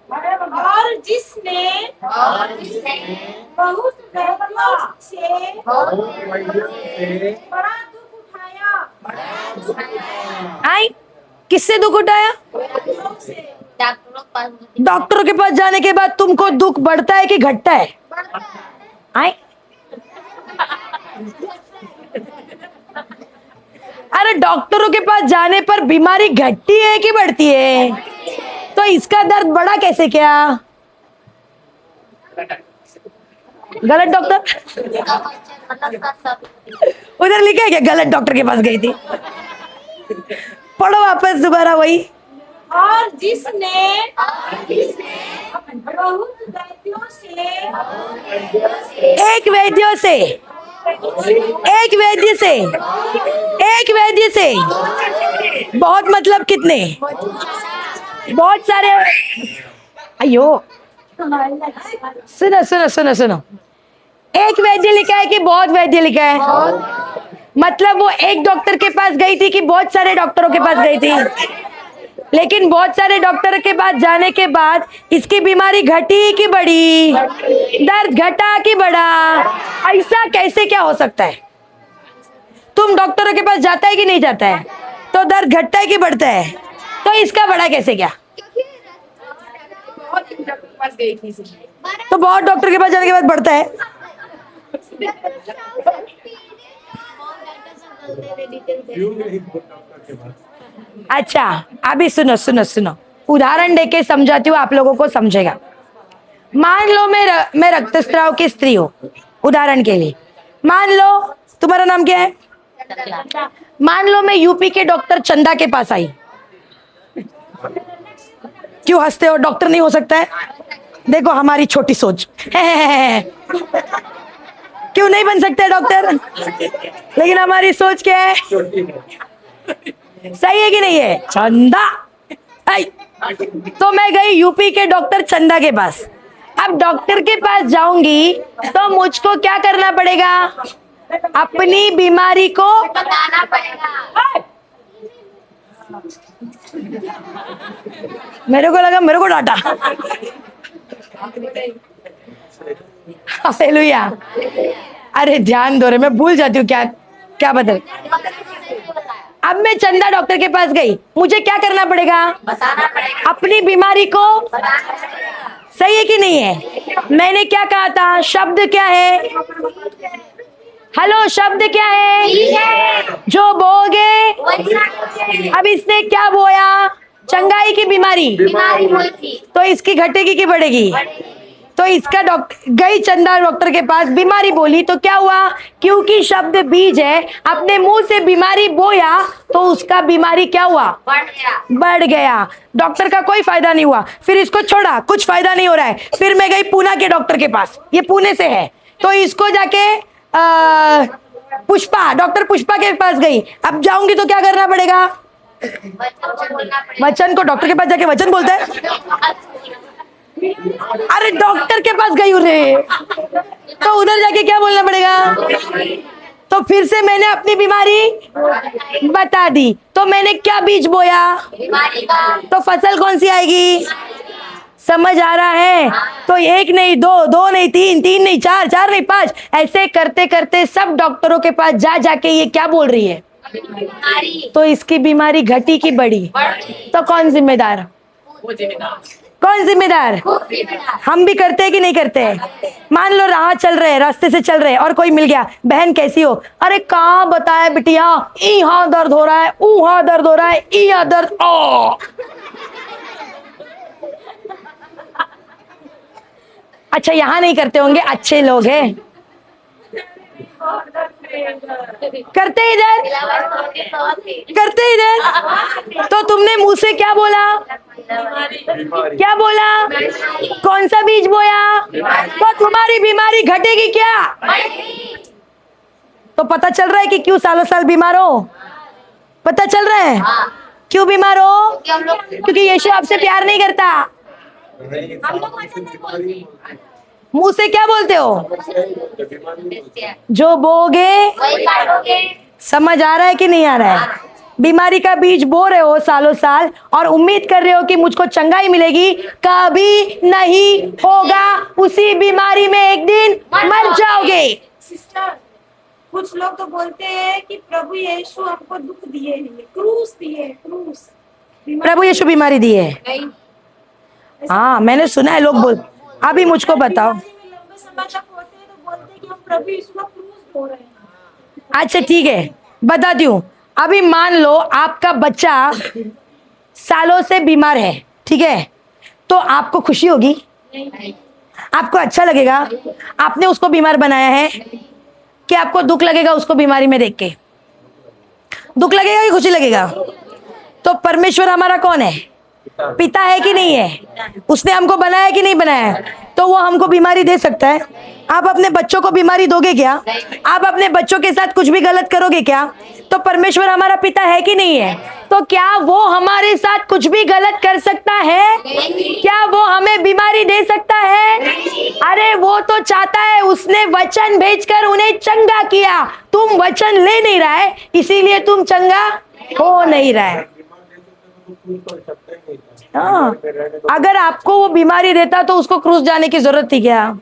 और जिसने बहुत वैद्यों से बड़ा दुख उठाया। आई किससे दुख उठाया? डॉक्टरों के पास जाने के बाद तुमको दुख बढ़ता है कि घटता है? आई अरे डॉक्टरों के पास जाने पर बीमारी घटती है कि बढ़ती है? तो इसका दर्द बढ़ा कैसे? क्या गलत डॉक्टर? उधर लिखा है क्या गलत डॉक्टर के पास गई थी? पढ़ो वापस दोबारा वही। और जिसने बहुत वैद्यों से एक वैद्य से बहुत मतलब कितने? बहुत सारे। अयो सुनो सुनो सुनो सुनो, एक वैद्य लिखा है कि बहुत वैद्य लिखा है? मतलब वो एक डॉक्टर के पास गई थी कि बहुत सारे डॉक्टरों के पास गई थी? लेकिन बहुत सारे डॉक्टर के पास जाने के बाद इसकी बीमारी घटी कि बढ़ी? दर्द घटा कि बढ़ा? ऐसा कैसे क्या हो सकता है? तुम डॉक्टरों के पास जाता है कि नहीं जाता है? तो दर्द घटता है कि बढ़ता है? तो इसका बढ़ा कैसे क्या? बहुत डॉक्टर के पास गई थी। तो बहुत डॉक्टर के पास जाने के बाद बढ़ता है। अच्छा अभी सुनो सुनो सुनो, उदाहरण देके समझाती हूँ, आप लोगों को समझेगा। मान लो मैं रक्तस्राव की स्त्री हूँ, उदाहरण के लिए। मान लो तुम्हारा नाम क्या है? मान लो मैं यूपी के डॉक्टर चंदा के पास आई। क्यों हंसते हो? डॉक्टर नहीं हो सकता है? देखो हमारी छोटी सोच। क्यों नहीं बन सकते डॉक्टर? लेकिन हमारी सोच क्या है? सही है कि नहीं है? चंदा आई। तो मैं गई यूपी के डॉक्टर चंदा के पास। अब डॉक्टर के पास जाऊंगी तो मुझको क्या करना पड़ेगा? अपनी बीमारी को बताना पड़ेगा। मेरे को लगा मेरे को डांटा। हालेलुया। अरे ध्यान दो रे, मैं भूल जाती हूँ क्या क्या बदल। अब मैं चंदा डॉक्टर के पास गई, मुझे क्या करना पड़ेगा? बताना पड़ेगा। अपनी बीमारी को। बताना पड़ेगा। सही है कि नहीं है? मैंने क्या कहा था? शब्द क्या है? हेलो, शब्द क्या है? जो बोगे। अब इसने क्या बोया? चंगाई की बीमारी। बीमारी हुई थी तो इसकी घटेगी कि बढ़ेगी? तो इसका डॉक्टर गई चंदा डॉक्टर के पास, बीमारी बोली तो क्या हुआ? क्योंकि शब्द बीज है, अपने मुंह से बीमारी बोया तो उसका बीमारी क्या हुआ? बढ़ गया। बढ़ गया। डॉक्टर का कोई फायदा नहीं हुआ। फिर इसको छोड़ा, कुछ फायदा नहीं हो रहा है। फिर मैं गई पूना के डॉक्टर के पास, ये पुणे से है, तो इसको जाके पुष्पा, डॉक्टर पुष्पा के पास गई। अब जाऊंगी तो क्या करना पड़ेगा? वचन को, डॉक्टर के पास जाके वचन बोलता है। अरे डॉक्टर के पास गई रे, तो उधर जाके क्या बोलना पड़ेगा? तो फिर से मैंने अपनी बीमारी बता दी। तो मैंने क्या बीज बोया? बीमारी का। तो फसल कौन सी आएगी? समझ आ रहा है? तो एक नहीं दो, दो नहीं तीन, तीन नहीं चार, चार नहीं पांच, ऐसे करते करते सब डॉक्टरों के पास जा जाके ये क्या बोल रही है? बीमारी तो इसकी बीमारी घटी की बढ़ी? तो कौन जिम्मेदार? वो जिम्मेदार। कौन जिम्मेदार? हम भी करते हैं कि नहीं करते हैं? मान लो राह चल रहे, रास्ते से चल रहे और कोई मिल गया, बहन कैसी हो? अरे कहाँ बताए बिटिया, यहाँ दर्द हो रहा है, वहाँ दर्द हो रहा है, यहाँ दर्द। ओ अच्छा, यहाँ नहीं करते होंगे, अच्छे लोग हैं, करते इधर, करते इधर। तो तुमने मुंह से क्या बोला? क्या बोला? कौन सा बीज बोया? तो तुम्हारी बीमारी घटेगी क्या? तो पता चल रहा है कि क्यों सालों साल बीमार हो? पता चल रहा है क्यों बीमार हो? क्योंकि यीशु आपसे प्यार नहीं करता। मुंह से क्या बोलते हो? जो बोगे वही काटोगे। समझ आ रहा है कि नहीं आ रहा है? बीमारी का बीज बो रहे हो सालों साल और उम्मीद कर रहे हो कि मुझको चंगाई मिलेगी, कभी नहीं होगा। उसी बीमारी में एक दिन मर जाओगे। सिस्टर, कुछ लोग तो बोलते हैं कि प्रभु यीशु हमको दुख दिए हैं, क्रूस दिए, क्रूस। प्रभु यीशु बीमारी दी है? हाँ मैंने सुना है, लोग बोल। अभी मुझको बताओ। लंबे समय तक होते हैं तो बोलते हैं कि हम प्रभु यीशु का क्रूस बो रहे हैं। अच्छा ठीक है, बताती हूँ। अभी मान लो आपका बच्चा सालों से बीमार है, ठीक है, तो आपको खुशी होगी? आपको अच्छा लगेगा? आपने उसको बीमार बनाया है कि आपको दुख लगेगा उसको बीमारी में देख के? दुख लगेगा कि खुशी लगेगा? तो परमेश्वर हमारा कौन है? पिता है कि नहीं है? उसने हमको बनाया कि नहीं बनाया? तो वो हमको बीमारी दे सकता है? आप अपने बच्चों को बीमारी दोगे क्या? आप अपने बच्चों के साथ कुछ भी गलत करोगे क्या? तो परमेश्वर हमारा पिता है कि नहीं है? तो क्या वो हमारे साथ कुछ भी गलत कर सकता है? क्या वो हमें बीमारी दे सकता है? अरे वो तो चाहता है, उसने वचन भेजकर उन्हें चंगा किया। तुम वचन ले नहीं रहा है, इसीलिए तुम चंगा हो नहीं रहा है। हाँ, अगर आपको वो बीमारी देता तो उसको क्रूस जाने की जरूरत थी क्या?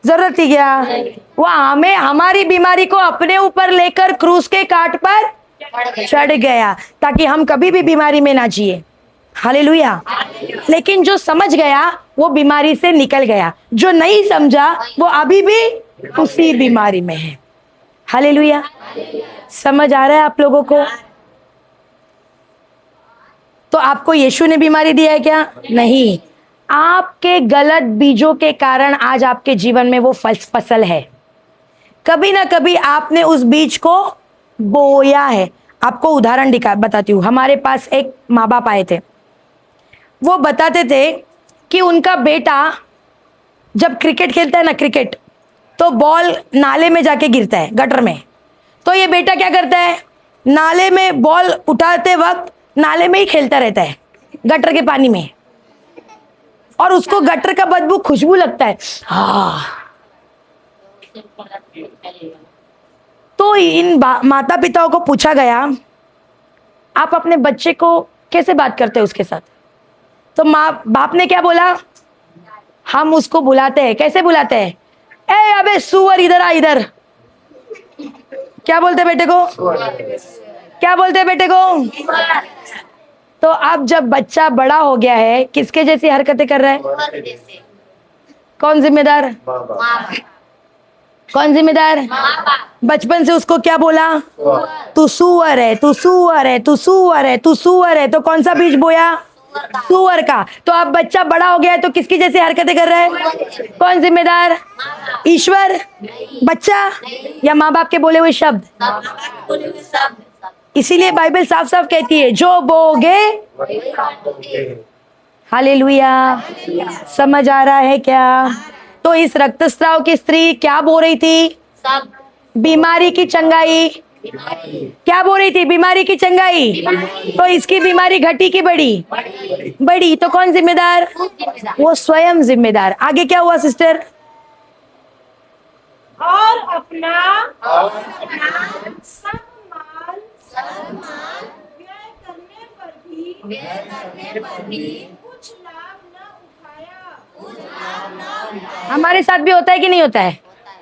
जरूरत थी क्या? वो हमें हमारी बीमारी को अपने ऊपर लेकर क्रूस के काट पर चढ़ गया ताकि हम कभी भी बीमारी में ना जिए। हालेलुया। लेकिन जो समझ गया वो बीमारी से निकल गया, जो नहीं समझा वो अभी भी उसी बीमारी में है। हालेलुया। समझ आ रहा है आप लोगों को? तो आपको यीशु ने बीमारी दिया है क्या? नहीं, आपके गलत बीजों के कारण आज आपके जीवन में वो फसल है। कभी ना कभी आपने उस बीज को बोया है। आपको उदाहरण बताती हूँ। हमारे पास एक माँ बाप आए थे, वो बताते थे कि उनका बेटा जब क्रिकेट खेलता है ना, क्रिकेट, तो बॉल नाले में जाके गिरता है, गटर में। तो ये बेटा क्या करता है, नाले में बॉल उठाते वक्त नाले में ही खेलता रहता है, गटर के पानी में, और उसको गटर का बदबू खुशबू लगता है। तो इन माता पिताओं को पूछा गया, आप अपने बच्चे को कैसे बात करते हैं उसके साथ? तो बाप ने क्या बोला, हम उसको बुलाते हैं। कैसे बुलाते हैं? ए अबे सुअर, इधर आ, इधर। क्या बोलते बेटे को? क्या बोलते बेटे को? तो अब जब बच्चा बड़ा हो गया है, किसके जैसी हरकतें कर रहा है? कौन जिम्मेदार? कौन जिम्मेदार? बचपन से उसको क्या बोला? तू सुअर है, तू सुअर है, तू सुअर है, तू सुअर है। तो कौन सा बीज बोया? सुअर का। तो अब बच्चा बड़ा हो गया है, तो किसकी जैसी हरकतें कर रहा है? कौन जिम्मेदार? ईश्वर? बच्चा? या माँ बाप के बोले हुए शब्द? इसीलिए बाइबल साफ साफ कहती है, जो बोगे। हालेलुया। समझ आ रहा है क्या? तो इस रक्तस्राव की स्त्री क्या बोल रही थी? बीमारी की चंगाई। क्या बोल रही थी? बीमारी की चंगाई। तो इसकी बीमारी घटी की बड़ी? बड़ी। तो कौन जिम्मेदार? वो स्वयं जिम्मेदार। आगे क्या हुआ सिस्टर? और अपना सब माल व्यय करने पर भी कुछ लाभ न उठाया। हमारे साथ भी होता है कि नहीं होता है?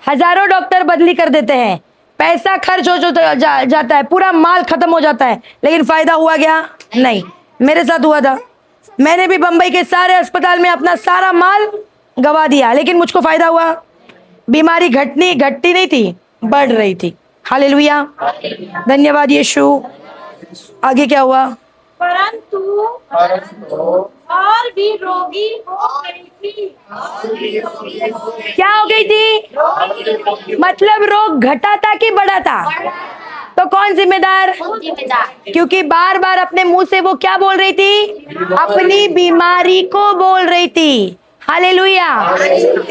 हजारों डॉक्टर बदली कर देते हैं, पैसा खर्च हो जाता है, पूरा माल खत्म हो जाता है, लेकिन फायदा हुआ क्या? नहीं। मेरे साथ हुआ था। मैंने भी बंबई के सारे अस्पताल में अपना सारा माल गवा दिया, लेकिन मुझको फायदा हुआ। बीमारी घटती नहीं थी, बढ़ रही थी। हालेलुया। धन्यवाद यीशु। आगे क्या हुआ? परंतु और भी रोगी हो गई थी। क्या हो गई थी? मतलब रोग घटा था कि बढ़ा था? तो कौन जिम्मेदार? क्योंकि बार बार अपने मुंह से वो क्या बोल रही थी? अपनी बीमारी को बोल रही थी। हालेलुया।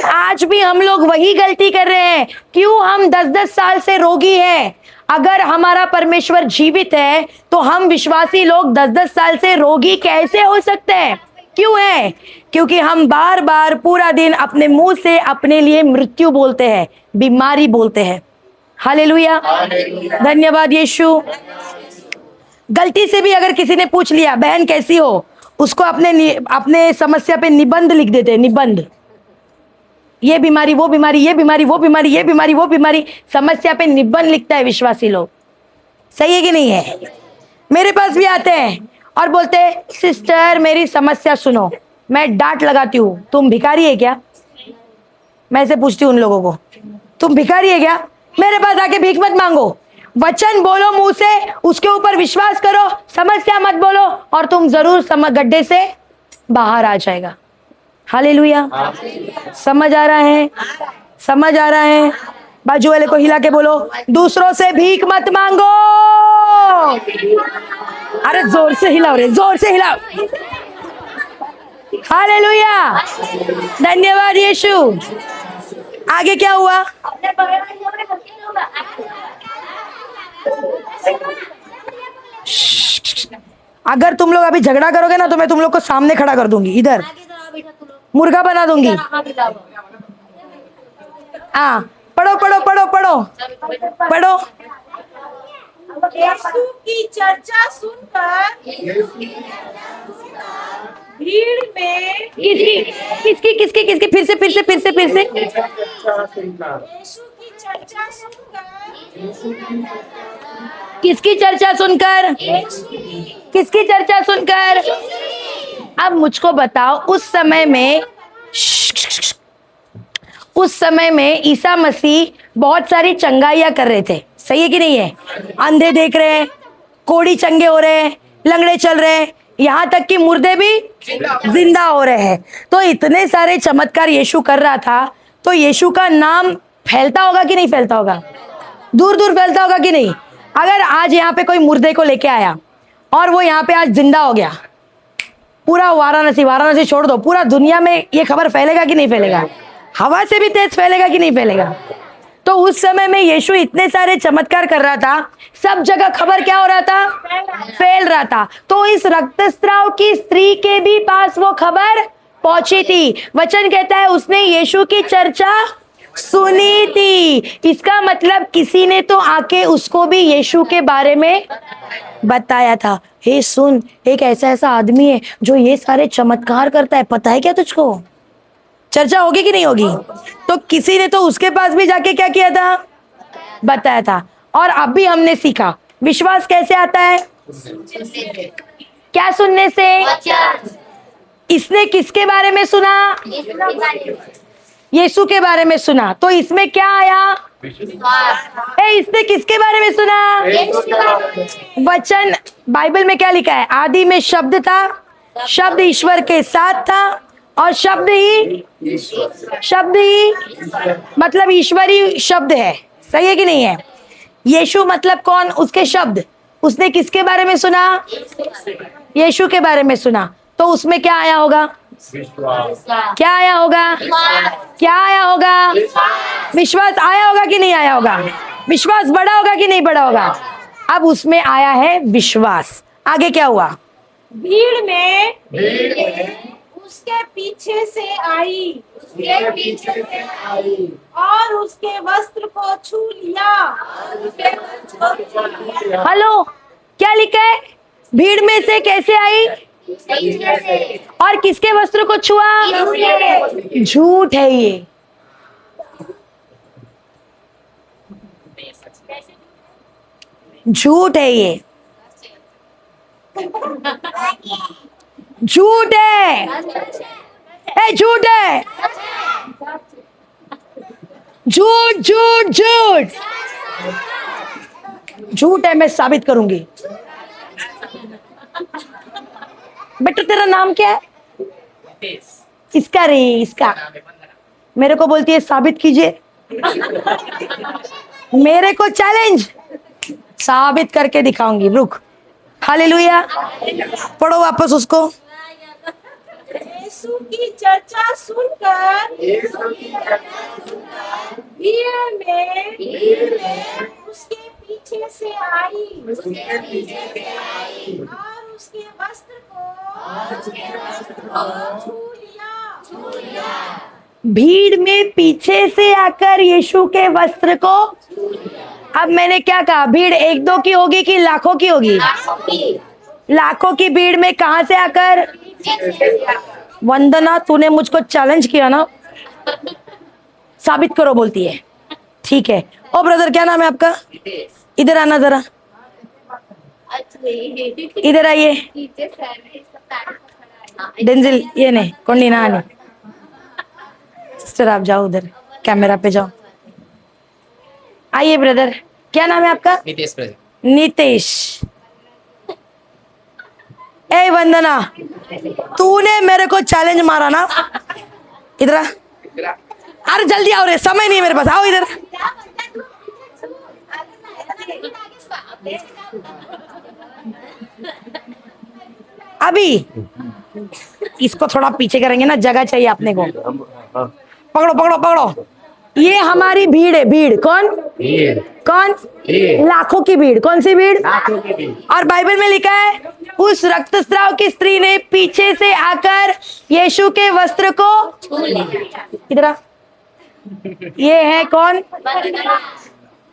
आज भी हम लोग वही गलती कर रहे हैं। क्यों? हम 10-10 साल से रोगी हैं। अगर हमारा परमेश्वर जीवित है तो हम विश्वासी लोग 10-10 साल से रोगी कैसे हो सकते हैं? क्यों है? क्योंकि हम बार बार पूरा दिन अपने मुंह से अपने लिए मृत्यु बोलते हैं, बीमारी बोलते हैं। हालेलुया। धन्यवाद यीशु। गलती से भी अगर किसी ने पूछ लिया, बहन कैसी हो, उसको अपने समस्या पे निबंध लिख देते हैं। निबंध, ये बीमारी, वो बीमारी, ये बीमारी, वो बीमारी, ये बीमारी, वो बीमारी, समस्या पे निबंध लिखता है विश्वासी लोग। सही है कि नहीं है? मेरे पास भी आते हैं और बोलते हैं, सिस्टर मेरी समस्या सुनो। मैं डांट लगाती हूँ, तुम भिखारी है क्या? मैं ऐसे पूछती हूँ उन लोगों को, तुम भिखारी है क्या? मेरे पास आके भीख मत मांगो, वचन बोलो मुंह से, उसके ऊपर विश्वास करो, समस्या मत बोलो, और तुम जरूर गड्ढे से बाहर आ जाएगा। हालेलुया। समझ आ रहा है? समझ आ रहा है? बाजू वाले को हिला के बोलो, दूसरों से भीख मत मांगो। अरे जोर से हिलाओ रे, जोर से हिलाओ। हालेलुया। धन्यवाद यीशु। आगे क्या हुआ? अगर तुम लोग अभी झगड़ा करोगे ना तो मैं तुम लोग को सामने खड़ा कर दूंगी, इधर मुर्गा बना दूंगी। हाँ, पढ़ो पढ़ो पढ़ो पढ़ो पढ़ो। यीशु की चर्चा सुनकर भीड़ में किसकी किसकी किसकी फिर से यीशु की चर्चा सुनकर किसकी चर्चा सुनकर? किसकी चर्चा सुनकर? अब मुझको बताओ, उस समय में ईसा मसीह बहुत सारी चंगाइयां कर रहे थे, सही है कि नहीं है? अंधे देख रहे हैं, कोढ़ी चंगे हो रहे हैं, लंगड़े चल रहे हैं, यहाँ तक कि मुर्दे भी जिंदा हो रहे हैं। तो इतने सारे चमत्कार यीशु कर रहा था, तो यीशु का नाम फैलता होगा कि नहीं फैलता होगा? दूर दूर फैलता होगा कि नहीं? अगर आज यहाँ पे कोई मुर्दे को लेके आया और वो यहाँ पे आज जिंदा हो गया, पूरा वाराणसी छोड़ दो, पूरा दुनिया में ये खबर फैलेगा कि नहीं फैलेगा? हवा से भी तेज फैलेगा कि नहीं फैलेगा? तो उस समय में यीशु इतने सारे चमत्कार कर रहा था, सब जगह खबर क्या हो रहा था? फैल रहा था। तो इस रक्तस्राव की स्त्री के भी पास वो खबर पहुंची थी। वचन कहता है उसने यीशु की चर्चा सुनी थी। इसका मतलब किसी ने तो आके उसको भी यीशु के बारे में बताया था। हे सुन, एक ऐसा आदमी है जो ये सारे चमत्कार करता है, पता है क्या तुझको? चर्चा होगी कि नहीं होगी? तो किसी ने तो उसके पास भी जाके क्या किया था? बताया था। और अभी हमने सीखा विश्वास कैसे आता है? क्या सुनने से? इसने किसके बारे में सुना? यीशु के बारे में सुना। तो इसमें क्या आया? इसने किसके बारे में सुना? वचन बाइबल में क्या लिखा है? आदि में शब्द था, शब्द ईश्वर के साथ था और शब्द ही मतलब ईश्वरी शब्द है, सही है कि नहीं है? यीशु मतलब कौन? उसके शब्द। उसने किसके बारे में सुना? यीशु के बारे में सुना। तो उसमें क्या आया होगा? क्या आया होगा? क्या आया होगा? विश्वास आया होगा कि नहीं आया होगा? विश्वास बढ़ा होगा कि नहीं बढ़ा होगा? अब उसमें आया है विश्वास। आगे क्या हुआ? भीड़ में उसके पीछे से आई और उसके वस्त्र को छू लिया। हेलो, क्या लिखा है? भीड़ में से कैसे आई और किसके वस्त्र को छुआ? झूठ है ये। झूठ है ये, झूठ है, झूठ है, झूठ झूठ झूठ झूठ है। मैं साबित करूंगी। बेटा तेरा नाम क्या है? इसका रे, इसका। मेरे को बोलती है साबित कीजिए। मेरे को चैलेंज, साबित करके दिखाऊंगी। रुक। हालेलुया। पढ़ो वापस उसको। यीशु की चर्चा सुनकर भीड़ में उसके पीछे से आई और उसके वस्त्र को छू लिया। भीड़ में पीछे से आकर यीशु के वस्त्र को। अब मैंने क्या कहा? भीड़ एक दो की होगी कि लाखों की होगी? लाखों की भीड़ में कहां से आकर? वंदना, तूने मुझको चैलेंज किया ना, साबित करो बोलती है। ठीक है। ओ ब्रदर, क्या नाम है आपका? इधर आना जरा, इधर आइए। डेंजिल, ये नहीं कोंडी ना आनी। सिस्टर आप जाओ उधर, कैमरा पे जाओ। आइए ब्रदर, क्या नाम है आपका? नितेश ब्रदर। नितेश। ए वंदना, तूने मेरे को चैलेंज मारा ना, इधर आ। अरे जल्दी आओ रे, समय नहीं है मेरे पास। आओ इधर। अभी इसको थोड़ा पीछे करेंगे ना, जगह चाहिए अपने को। पकड़ो पकड़ो पकड़ो। ये हमारी भीड़ है। भीड़ कौन? कौन? लाखों की भीड़। कौन सी भीड़? और बाइबल में लिखा है उस रक्तस्राव की स्त्री ने पीछे से आकर यीशु के वस्त्र को। इधर आ। ये है कौन?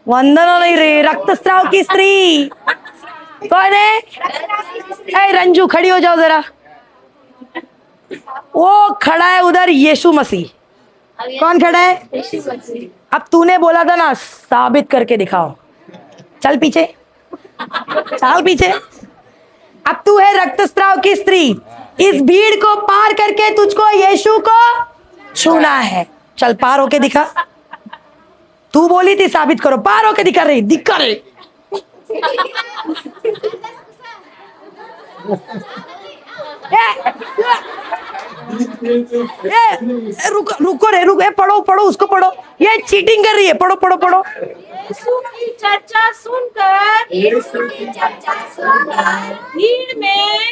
वंदना नहीं रे, रक्तस्राव की स्त्री। कौन है? ए रंजू, खड़ी हो जाओ जरा। वो खड़ा है उधर यीशु मसीह। कौन खड़ा है? अब तूने बोला था ना साबित करके दिखाओ। चल पीछे, चल पीछे। अब तू है रक्तस्राव की स्त्री इस भीड़ को पार करके तुझको यीशु को छूना है। चल पार होके दिखा। तू बोली थी साबित करो, पार होके दिखा रही, दिखा रही। रुको रुको रे, रुको, पढ़ो पढ़ो, उसको पढ़ो, ये चीटिंग कर रही है, पढ़ो पढ़ो पढ़ो। यीशु की चर्चा सुनकर भीड़ में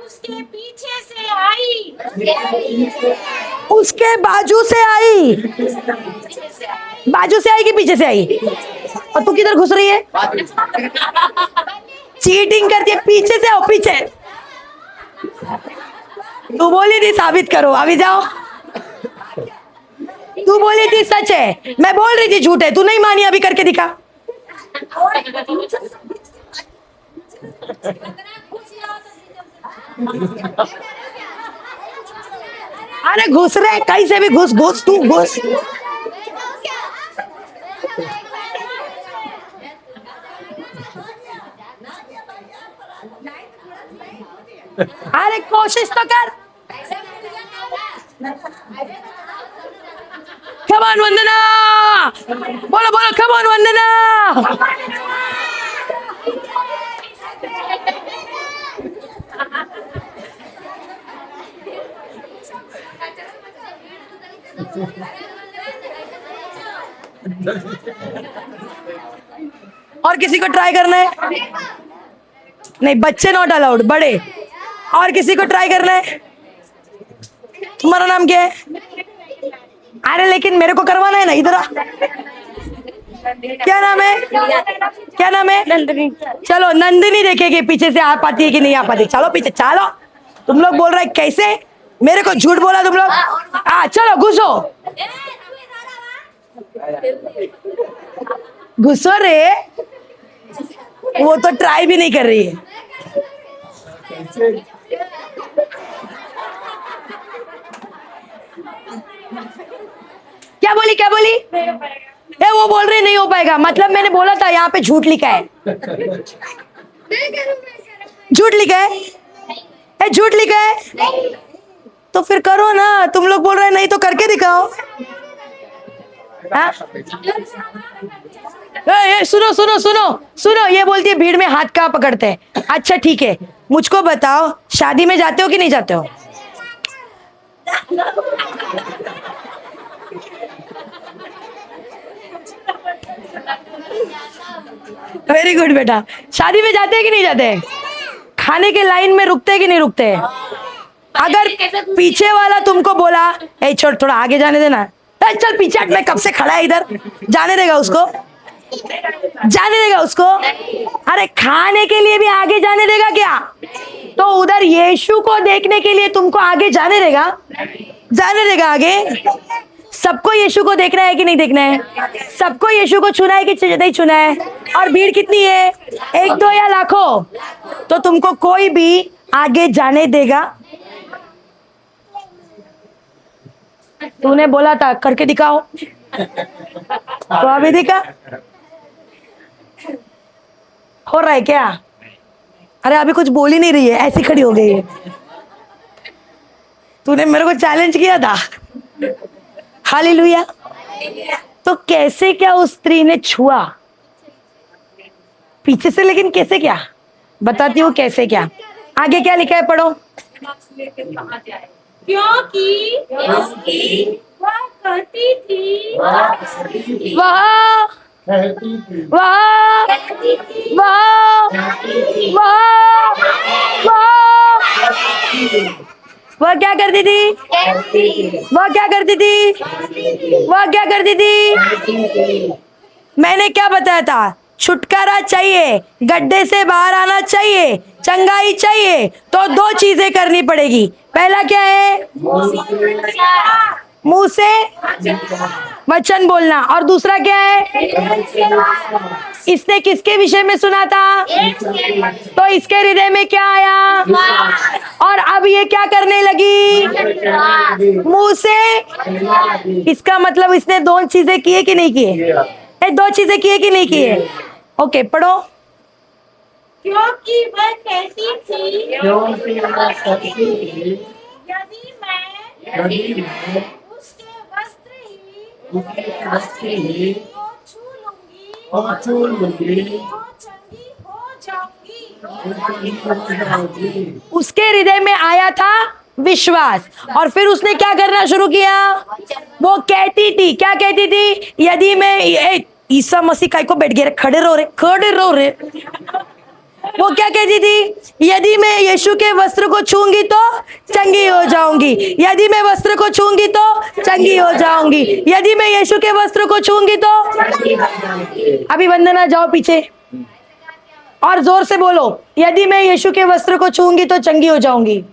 उसके पीछे से आई, उसके बाजू से आई, बाजू से आई कि पीछे से आई? और तू किधर घुस रही है? चीटिंग करती है, पीछे से आओ, पीछे। तू बोली थी साबित करो, अभी जाओ। तू बोली थी सच है, मैं बोल रही थी झूठ है, तू नहीं मानी, अभी करके दिखा। अरे घुस रहे, कहीं से भी घुस, घुस तू घुस। अरे कोशिश तो कर। कमान वंदना, बोलो बोलो, कमान वंदना। और किसी को ट्राई करना है? नहीं, बच्चे नॉट अलाउड, बड़े। और किसी को ट्राई करना है? तुम्हारा नाम क्या है? अरे लेकिन मेरे को करवाना है ना, इधर आ। क्या नाम है? क्या नाम है? नंदिनी। चलो नंदिनी देखेगी पीछे से आ पाती है कि नहीं आ पाती। चलो पीछे चलो। तुम लोग बोल रहे हैं कैसे? मेरे को झूठ बोला तुम लोग। चलो घुसो, घुसो रे। वो तो ट्राई भी नहीं कर रही है। क्या बोली, क्या बोली? ए, वो बोल रही नहीं हो पाएगा, मतलब मैंने बोला था यहाँ पे झूठ लिखा है। झूठ लिखा है? ए, झूठ लिखा है तो फिर करो ना। तुम लोग बोल रहे नहीं तो करके दिखाओ। हाँ? ए, सुनो सुनो सुनो सुनो, ये बोलती है भीड़ में हाथ कहाँ पकड़ते हैं। अच्छा ठीक है, मुझको बताओ, शादी में जाते हो कि नहीं जाते हो? वेरी गुड बेटा। शादी में जाते हैं कि नहीं जाते? खाने के लाइन में रुकते हैं कि नहीं रुकते? अगर पीछे वाला तुमको बोला ए छोड़, थोड़ा आगे जाने देना, चल पीछे हट, मैं कब से खड़ा है इधर, जाने देगा उसको? जाने देगा उसको? अरे खाने के लिए भी आगे जाने देगा क्या? तो उधर यीशु को देखने के लिए तुमको आगे जाने देगा? जाने देगा आगे? सबको यीशु को देखना है कि नहीं देखना है? सबको यीशु को छूना है कि नहीं छूना है? और भीड़ कितनी है? 1 2 या लाखों? तो तुमको कोई भी आगे जाने देगा? तूने बोला था करके दिखाओ, तो अभी दिखा। हो रहा है क्या? अरे अभी कुछ बोल ही नहीं रही है, ऐसी खड़ी हो गई है। तूने मेरे को चैलेंज किया था। हालेलुया। तो कैसे क्या उस स्त्री ने छुआ? पीछे से, लेकिन कैसे क्या? बताती हूँ कैसे क्या। आगे क्या लिखा है, पढ़ो। क्योंकि वह कहती थी, वाह वाह वाह वाह। वह क्या करती थी? वह क्या करती थी? वह क्या करती थी? मैंने क्या बताया था? छुटकारा चाहिए, गड्ढे से बाहर आना चाहिए, चंगाई चाहिए, तो 2 चीजें करनी पड़ेगी। पहला क्या है? मुंह से वचन बोलना। और दूसरा क्या है? इसने किसके विषय में सुना था? तो इसके हृदय में क्या आया? और अब ये क्या करने लगी? मुंह से। इसका मतलब इसने 2 चीजें की है कि नहीं की है? 2 चीजें की है कि नहीं की है? ओके, पढ़ो। क्योंकि वह कहती थी, क्योंकि वह कहती थी, यदि मैं यदि मैं उसके उसके वस्त्र ही को छू लूंगी और छू लूंगी तो चंगी हो जाऊंगी। तो जाऊंगी। उसके हृदय में आया था विश्वास, और फिर उसने क्या करना शुरू किया। वो कहती थी, क्या कहती थी, यदि मैं ईसा मसीह काय को बैठ गए, खड़े रहो रे, खड़े रहो रे। वो क्या कहती थी, यदि मैं यीशु के वस्त्र को छूंगी तो चंगी हो जाऊंगी, यदि मैं वस्त्र को छूंगी तो चंगी हो जाऊंगी, यदि मैं यीशु के वस्त्र को छूंगी तो। अभी वंदना जाओ पीछे और जोर से बोलो, यदि मैं यीशु के वस्त्र को छूंगी तो चंगी हो जाऊंगी।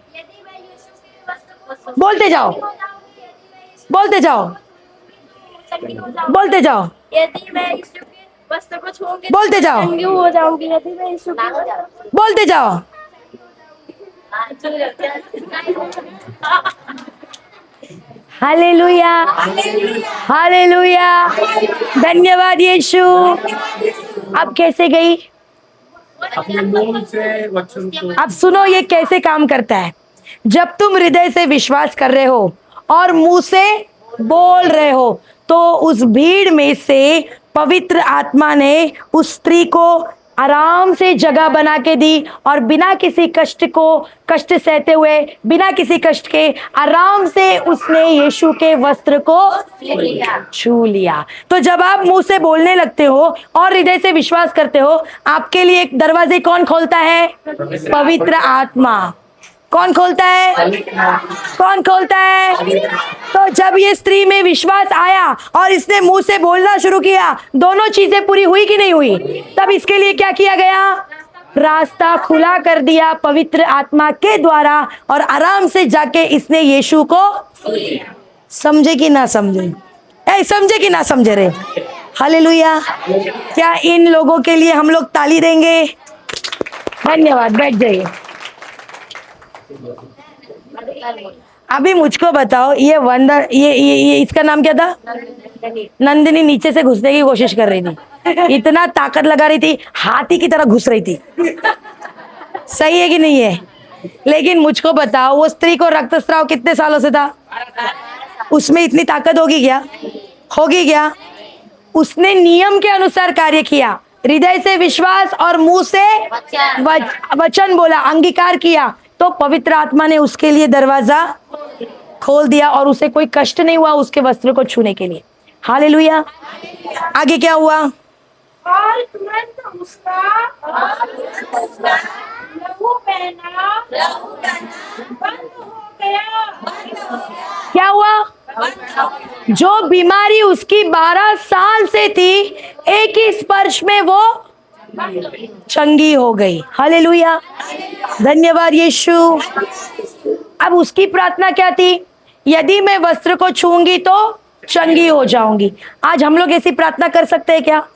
बोलते जाओ, बोलते जाओ, बोलते जाओ, यदि मैं यीशु के वस्त्र को छूंगी बोलते जाओ, चंगी हो जाऊंगी। यदि मैं यीशु के बोलते जाओ। हालेलुया, हालेलुया, धन्यवाद यीशु। अब कैसे गई, अपने मुंह से वचन को अब सुनो ये कैसे काम करता है। जब तुम हृदय से विश्वास कर रहे हो और मुंह से बोल रहे हो, तो उस भीड़ में से पवित्र आत्मा ने उस स्त्री को आराम से जगह बना के दी, और बिना किसी कष्ट सहते हुए, बिना किसी कष्ट के आराम से उसने यीशु के वस्त्र को छू लिया। तो जब आप मुंह से बोलने लगते हो और हृदय से विश्वास करते हो, आपके लिए एक दरवाजे कौन खोलता है, पवित्र आत्मा। कौन खोलता है, कौन खोलता है। तो जब ये स्त्री में विश्वास आया और इसने मुंह से बोलना शुरू किया, दोनों चीजें पूरी हुई कि नहीं हुई। तब इसके लिए क्या किया गया, रास्ता खुला कर दिया पवित्र आत्मा के द्वारा, और आराम से जाके इसने यीशु को, समझे कि ना समझे, समझे कि ना समझे रे। हालेलुया। क्या इन लोगों के लिए हम लोग ताली देंगे। धन्यवाद, बैठ जाइए। अभी मुझको बताओ, ये वंदर, ये इसका नाम क्या था, नंदिनी नीचे से घुसने की कोशिश कर रही थी, इतना ताकत लगा रही थी, हाथी की तरह घुस रही थी। सही है कि नहीं है। लेकिन मुझको बताओ, वो स्त्री को रक्तस्राव कितने सालों से था, उसमें इतनी ताकत होगी क्या, होगी क्या। उसने नियम के अनुसार कार्य किया, हृदय से विश्वास और मुंह से वचन बोला, अंगीकार किया, तो पवित्र आत्मा ने उसके लिए दरवाजा खोल दिया और उसे कोई कष्ट नहीं हुआ उसके वस्त्र को छूने के लिए। हालेलुया। आगे क्या हुआ, और तुरंत उसका लहू बहना बंद हो गया। क्या हुआ, जो बीमारी उसकी 12 साल से थी, एक ही स्पर्श में वो चंगी हो गई। हालेलुया, धन्यवाद यीशु। अब उसकी प्रार्थना क्या थी, यदि मैं वस्त्र को छूंगी तो चंगी हो जाऊंगी। आज हम लोग ऐसी प्रार्थना कर सकते हैं क्या,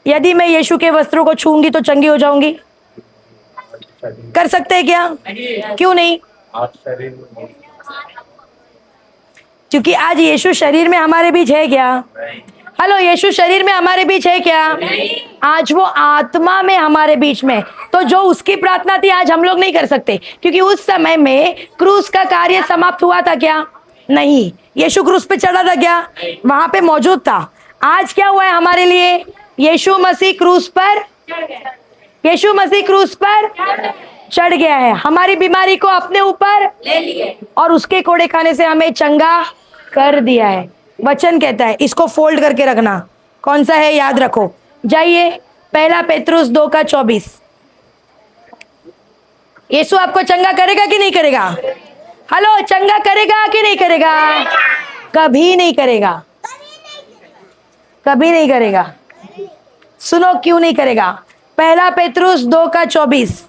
यदि मैं यीशु के वस्त्रों को छूंगी तो चंगी हो जाऊंगी, कर सकते हैं क्या, क्यों नहीं। क्योंकि आज यीशु शरीर में हमारे बीच है क्या, हेलो, यीशु शरीर में हमारे बीच है क्या, आज वो आत्मा में हमारे बीच में। तो जो उसकी प्रार्थना थी आज हम लोग नहीं कर सकते, क्योंकि उस समय में क्रूस का कार्य समाप्त हुआ था क्या, नहीं। यीशु क्रूस पे चढ़ा था क्या, वहां पे मौजूद था। आज क्या हुआ है हमारे लिए, यीशु मसीह क्रूस पर, यीशु मसीह क्रूस पर चढ़ गया है, हमारी बीमारी को अपने ऊपर ले लिए और उसके कोड़े खाने से हमें चंगा कर दिया है। वचन कहता है, इसको फोल्ड करके रखना, कौन सा है याद रखो। जाइए 1 पेतरुस 2:24। यीशु आपको चंगा करेगा कि नहीं करेगा, हेलो, चंगा करेगा कि नहीं करेगा, कभी नहीं करेगा, कभी नहीं करेगा। सुनो क्यों नहीं करेगा, 1 पेतरुस 2:24।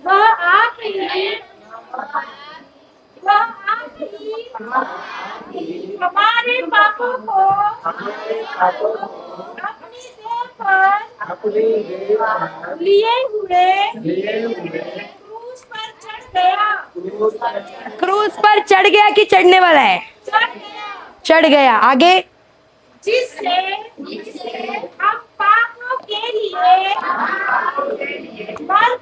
वह आप ही हमारे पापों को अपनी देह पर लिए हुए क्रूस पर चढ़ गया। क्रूस पर चढ़ गया कि चढ़ने वाला है, चढ़ गया। आगे, जिससे हम पापों के लिए मर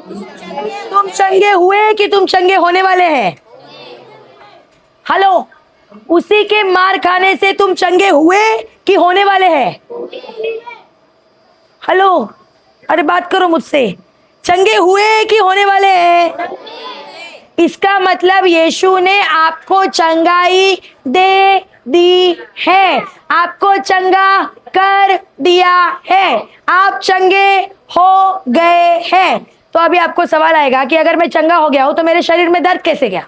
तुम चंगे हुए कि तुम चंगे होने वाले हैं? हेलो, उसी के मार खाने से तुम चंगे हुए कि होने वाले हैं? हेलो, अरे बात करो मुझसे, चंगे हुए कि होने वाले हैं? इसका मतलब यीशु ने आपको चंगाई दे दी है, आपको चंगा कर दिया है, आप चंगे हो गए हैं। तो अभी आपको सवाल आएगा कि अगर मैं चंगा हो गया हूं तो मेरे शरीर में दर्द कैसे गया?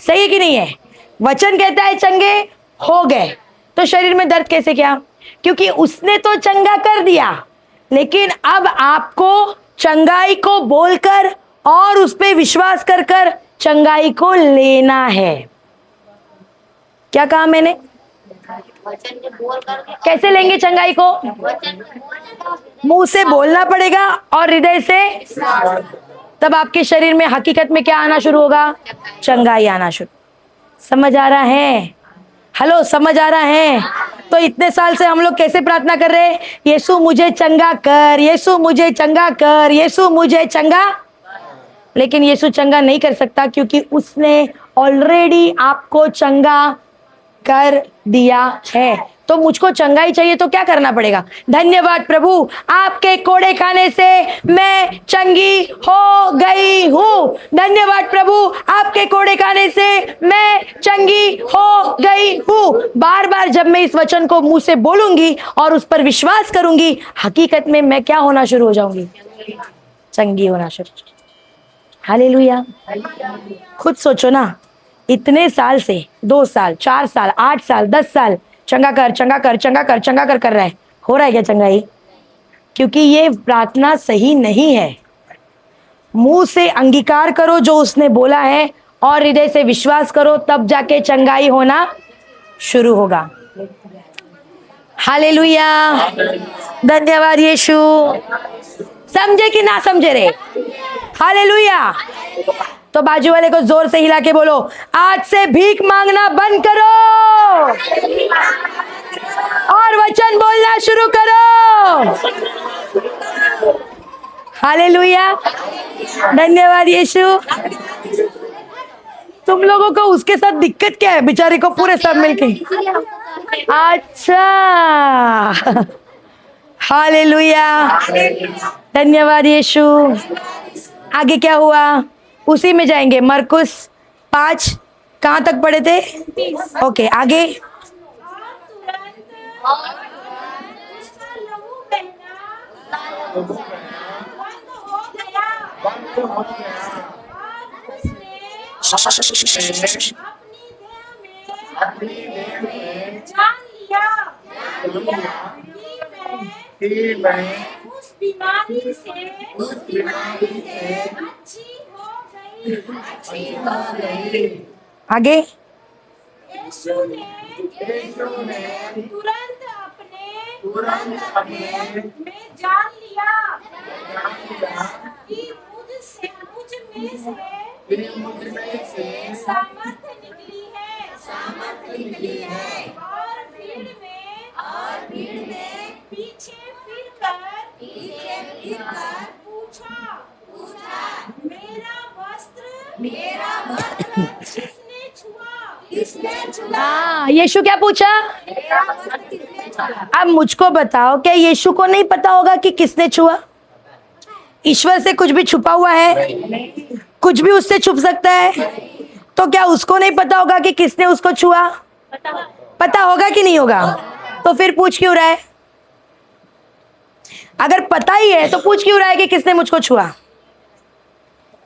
सही है कि नहीं है? वचन कहता है चंगे हो गए, तो शरीर में दर्द कैसे गया? क्योंकि उसने तो चंगा कर दिया, लेकिन अब आपको चंगाई को बोलकर और उस पे विश्वास कर कर चंगाई को लेना है। क्या कहा मैंने? वचन के बोल करके कैसे लेंगे चंगाई को? वचन को बोलने का मुंह से बोलना पड़ेगा और हृदय से, तब आपके शरीर में हकीकत में क्या आना शुरू होगा? चंगाई आना शुरू। समझ आ रहा है? हेलो, समझ आ रहा है? तो इतने साल से हम लोग कैसे प्रार्थना कर रहे हैं? यीशु मुझे चंगा कर, यीशु मुझे चंगा कर, यीशु मुझे चंगा। लेकिन यीशु चंगा नहीं कर सकता, क्योंकि उसने ऑलरेडी आपको चंगा कर दिया है। तो मुझको चंगाई चाहिए तो क्या करना पड़ेगा? धन्यवाद प्रभु, आपके कोड़े खाने से मैं चंगी हो गई हूँ। धन्यवाद प्रभु, आपके कोड़े खाने से मैं चंगी हो गई हूँ। बार बार जब मैं इस वचन को मुंह से बोलूंगी और उस पर विश्वास करूंगी, हकीकत में मैं क्या होना शुरू हो जाऊंगी? चंगी होना शुरू। हालेलुया। खुद सोचो ना, इतने साल से 2 साल, 4 साल, 8 साल, 10 साल चंगा कर चंगा कर चंगा कर चंगा कर रहा है। हो रहा है क्या चंगाई? क्योंकि ये प्रार्थना सही नहीं है। मुंह से अंगीकार करो जो उसने बोला है और हृदय से विश्वास करो, तब जाके चंगाई होना शुरू होगा। हालेलुया। धन्यवाद यीशु। समझे कि ना समझे रे? हालेलुया। तो बाजू वाले को जोर से हिला के बोलो, आज से भीख मांगना बंद करो और वचन बोलना शुरू करो। हालेलुया। धन्यवाद यीशु। तुम लोगों को उसके साथ दिक्कत क्या है? बेचारे को पूरे सब मिलके। अच्छा, हालेलुया। धन्यवाद यीशु। आगे क्या हुआ? उसी में जाएंगे। मरकुस 5 कहाँ तक पढ़े थे? ओके, आगे। उसका लहू बहना बंद हो गया और उसने अपनी देह में जान लिया कि मैं उस बीमारी से अच्छी हो गई। आगे। यीशु ने तुरंत अपने में जान लिया कि मुझ में से सामर्थ निकली है और भीड़ में पीछे फिरकर पूछा मेरा वस्त्र किसने छुआ? यीशु क्या पूछा? अब मुझको बताओ, क्या यीशु को नहीं पता होगा कि किसने छुआ? ईश्वर से कुछ भी छुपा हुआ है? कुछ भी उससे छुप सकता है। तो क्या उसको नहीं पता होगा कि किसने उसको छुआ? पता होगा कि नहीं होगा? तो फिर पूछ क्यों रहा है? अगर पता ही है तो पूछ क्यों रहा है कि किसने मुझको छुआ?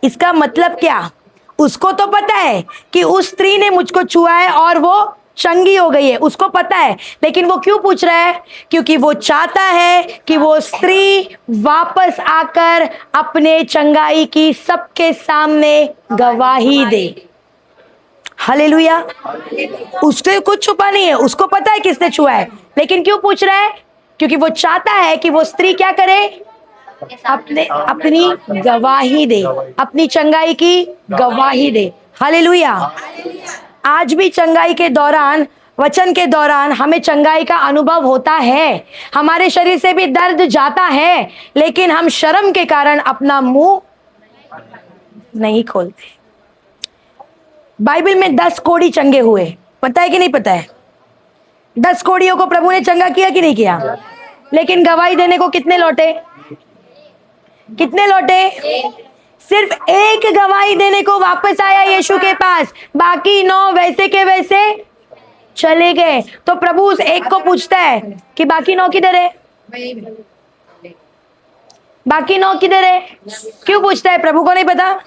इसका मतलब क्या? उसको तो पता है कि उस स्त्री ने मुझको छुआ है और वो चंगी हो गई है, उसको पता है। लेकिन वो क्यों पूछ रहा है? क्योंकि वो चाहता है कि वो स्त्री वापस आकर अपने चंगाई की सबके सामने गवाही दे। हालेलुया। उससे कुछ छुपा नहीं है, उसको पता है किसने छुआ है। लेकिन क्यों पूछ रहा है? क्योंकि वो चाहता है कि वो स्त्री क्या करे? अपनी गवाही दे, अपनी चंगाई की गवाही दे। हालेलुया। आज भी चंगाई के दौरान वचन के दौरान हमें चंगाई का अनुभव होता है, हमारे शरीर से भी दर्द जाता है, लेकिन हम शर्म के कारण अपना मुंह नहीं खोलते। बाइबल में 10 कोढ़ी चंगे हुए, पता है कि नहीं पता है? 10 कोढ़ियों को प्रभु ने चंगा किया कि नहीं किया? लेकिन गवाही देने को कितने लौटे? कितने लौटे? सिर्फ एक गवाही देने को वापस आया यीशु के पास, बाकी 9 वैसे के वैसे चले गए। तो प्रभु उस एक को पूछता है कि बाकी 9 किधर है? बाकी 9 किधर है? क्यों पूछता है? प्रभु को नहीं पता।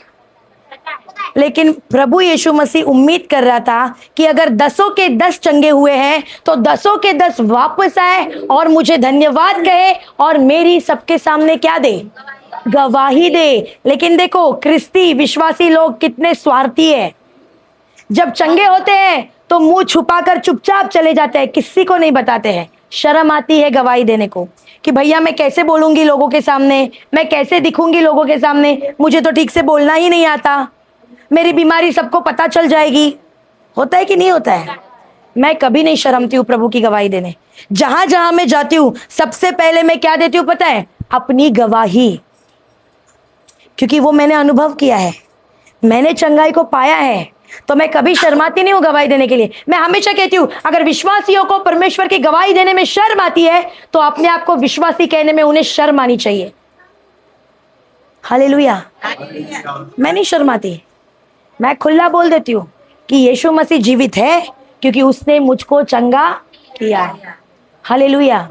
लेकिन प्रभु यीशु मसीह उम्मीद कर रहा था कि अगर 10 के 10 चंगे हुए हैं तो 10 के 10 वापस आए और मुझे धन्यवाद कहे और मेरी सबके सामने क्या दे? गवाही दे। लेकिन देखो, क्रिस्ती विश्वासी लोग कितने स्वार्थी है। जब चंगे होते हैं तो मुंह छुपाकर चुपचाप चले जाते हैं, किसी को नहीं बताते हैं। शर्म आती है गवाही देने को कि भैया मैं कैसे बोलूंगी लोगों के सामने, मैं कैसे दिखूंगी लोगों के सामने, मुझे तो ठीक से बोलना ही नहीं आता, मेरी बीमारी सबको पता चल जाएगी। होता है कि नहीं होता है? मैं कभी नहीं शर्मती हूँ प्रभु की गवाही देने। जहां जहां मैं जाती हूँ सबसे पहले मैं क्या देती हूँ पता है? अपनी गवाही, क्योंकि वो मैंने अनुभव किया है, मैंने चंगाई को पाया है, तो मैं कभी शर्माती नहीं हूँ गवाही देने के लिए। मैं हमेशा कहती हूँ अगर विश्वासियों को परमेश्वर की गवाही देने में शर्म आती है तो अपने आप को विश्वासी कहने में उन्हें शर्म आनी चाहिए। हालेलुया। मैं नहीं शर्माती, मैं खुला बोल देती हूँ कि यीशु मसीह जीवित है क्योंकि उसने मुझको चंगा किया है। हालेलुया।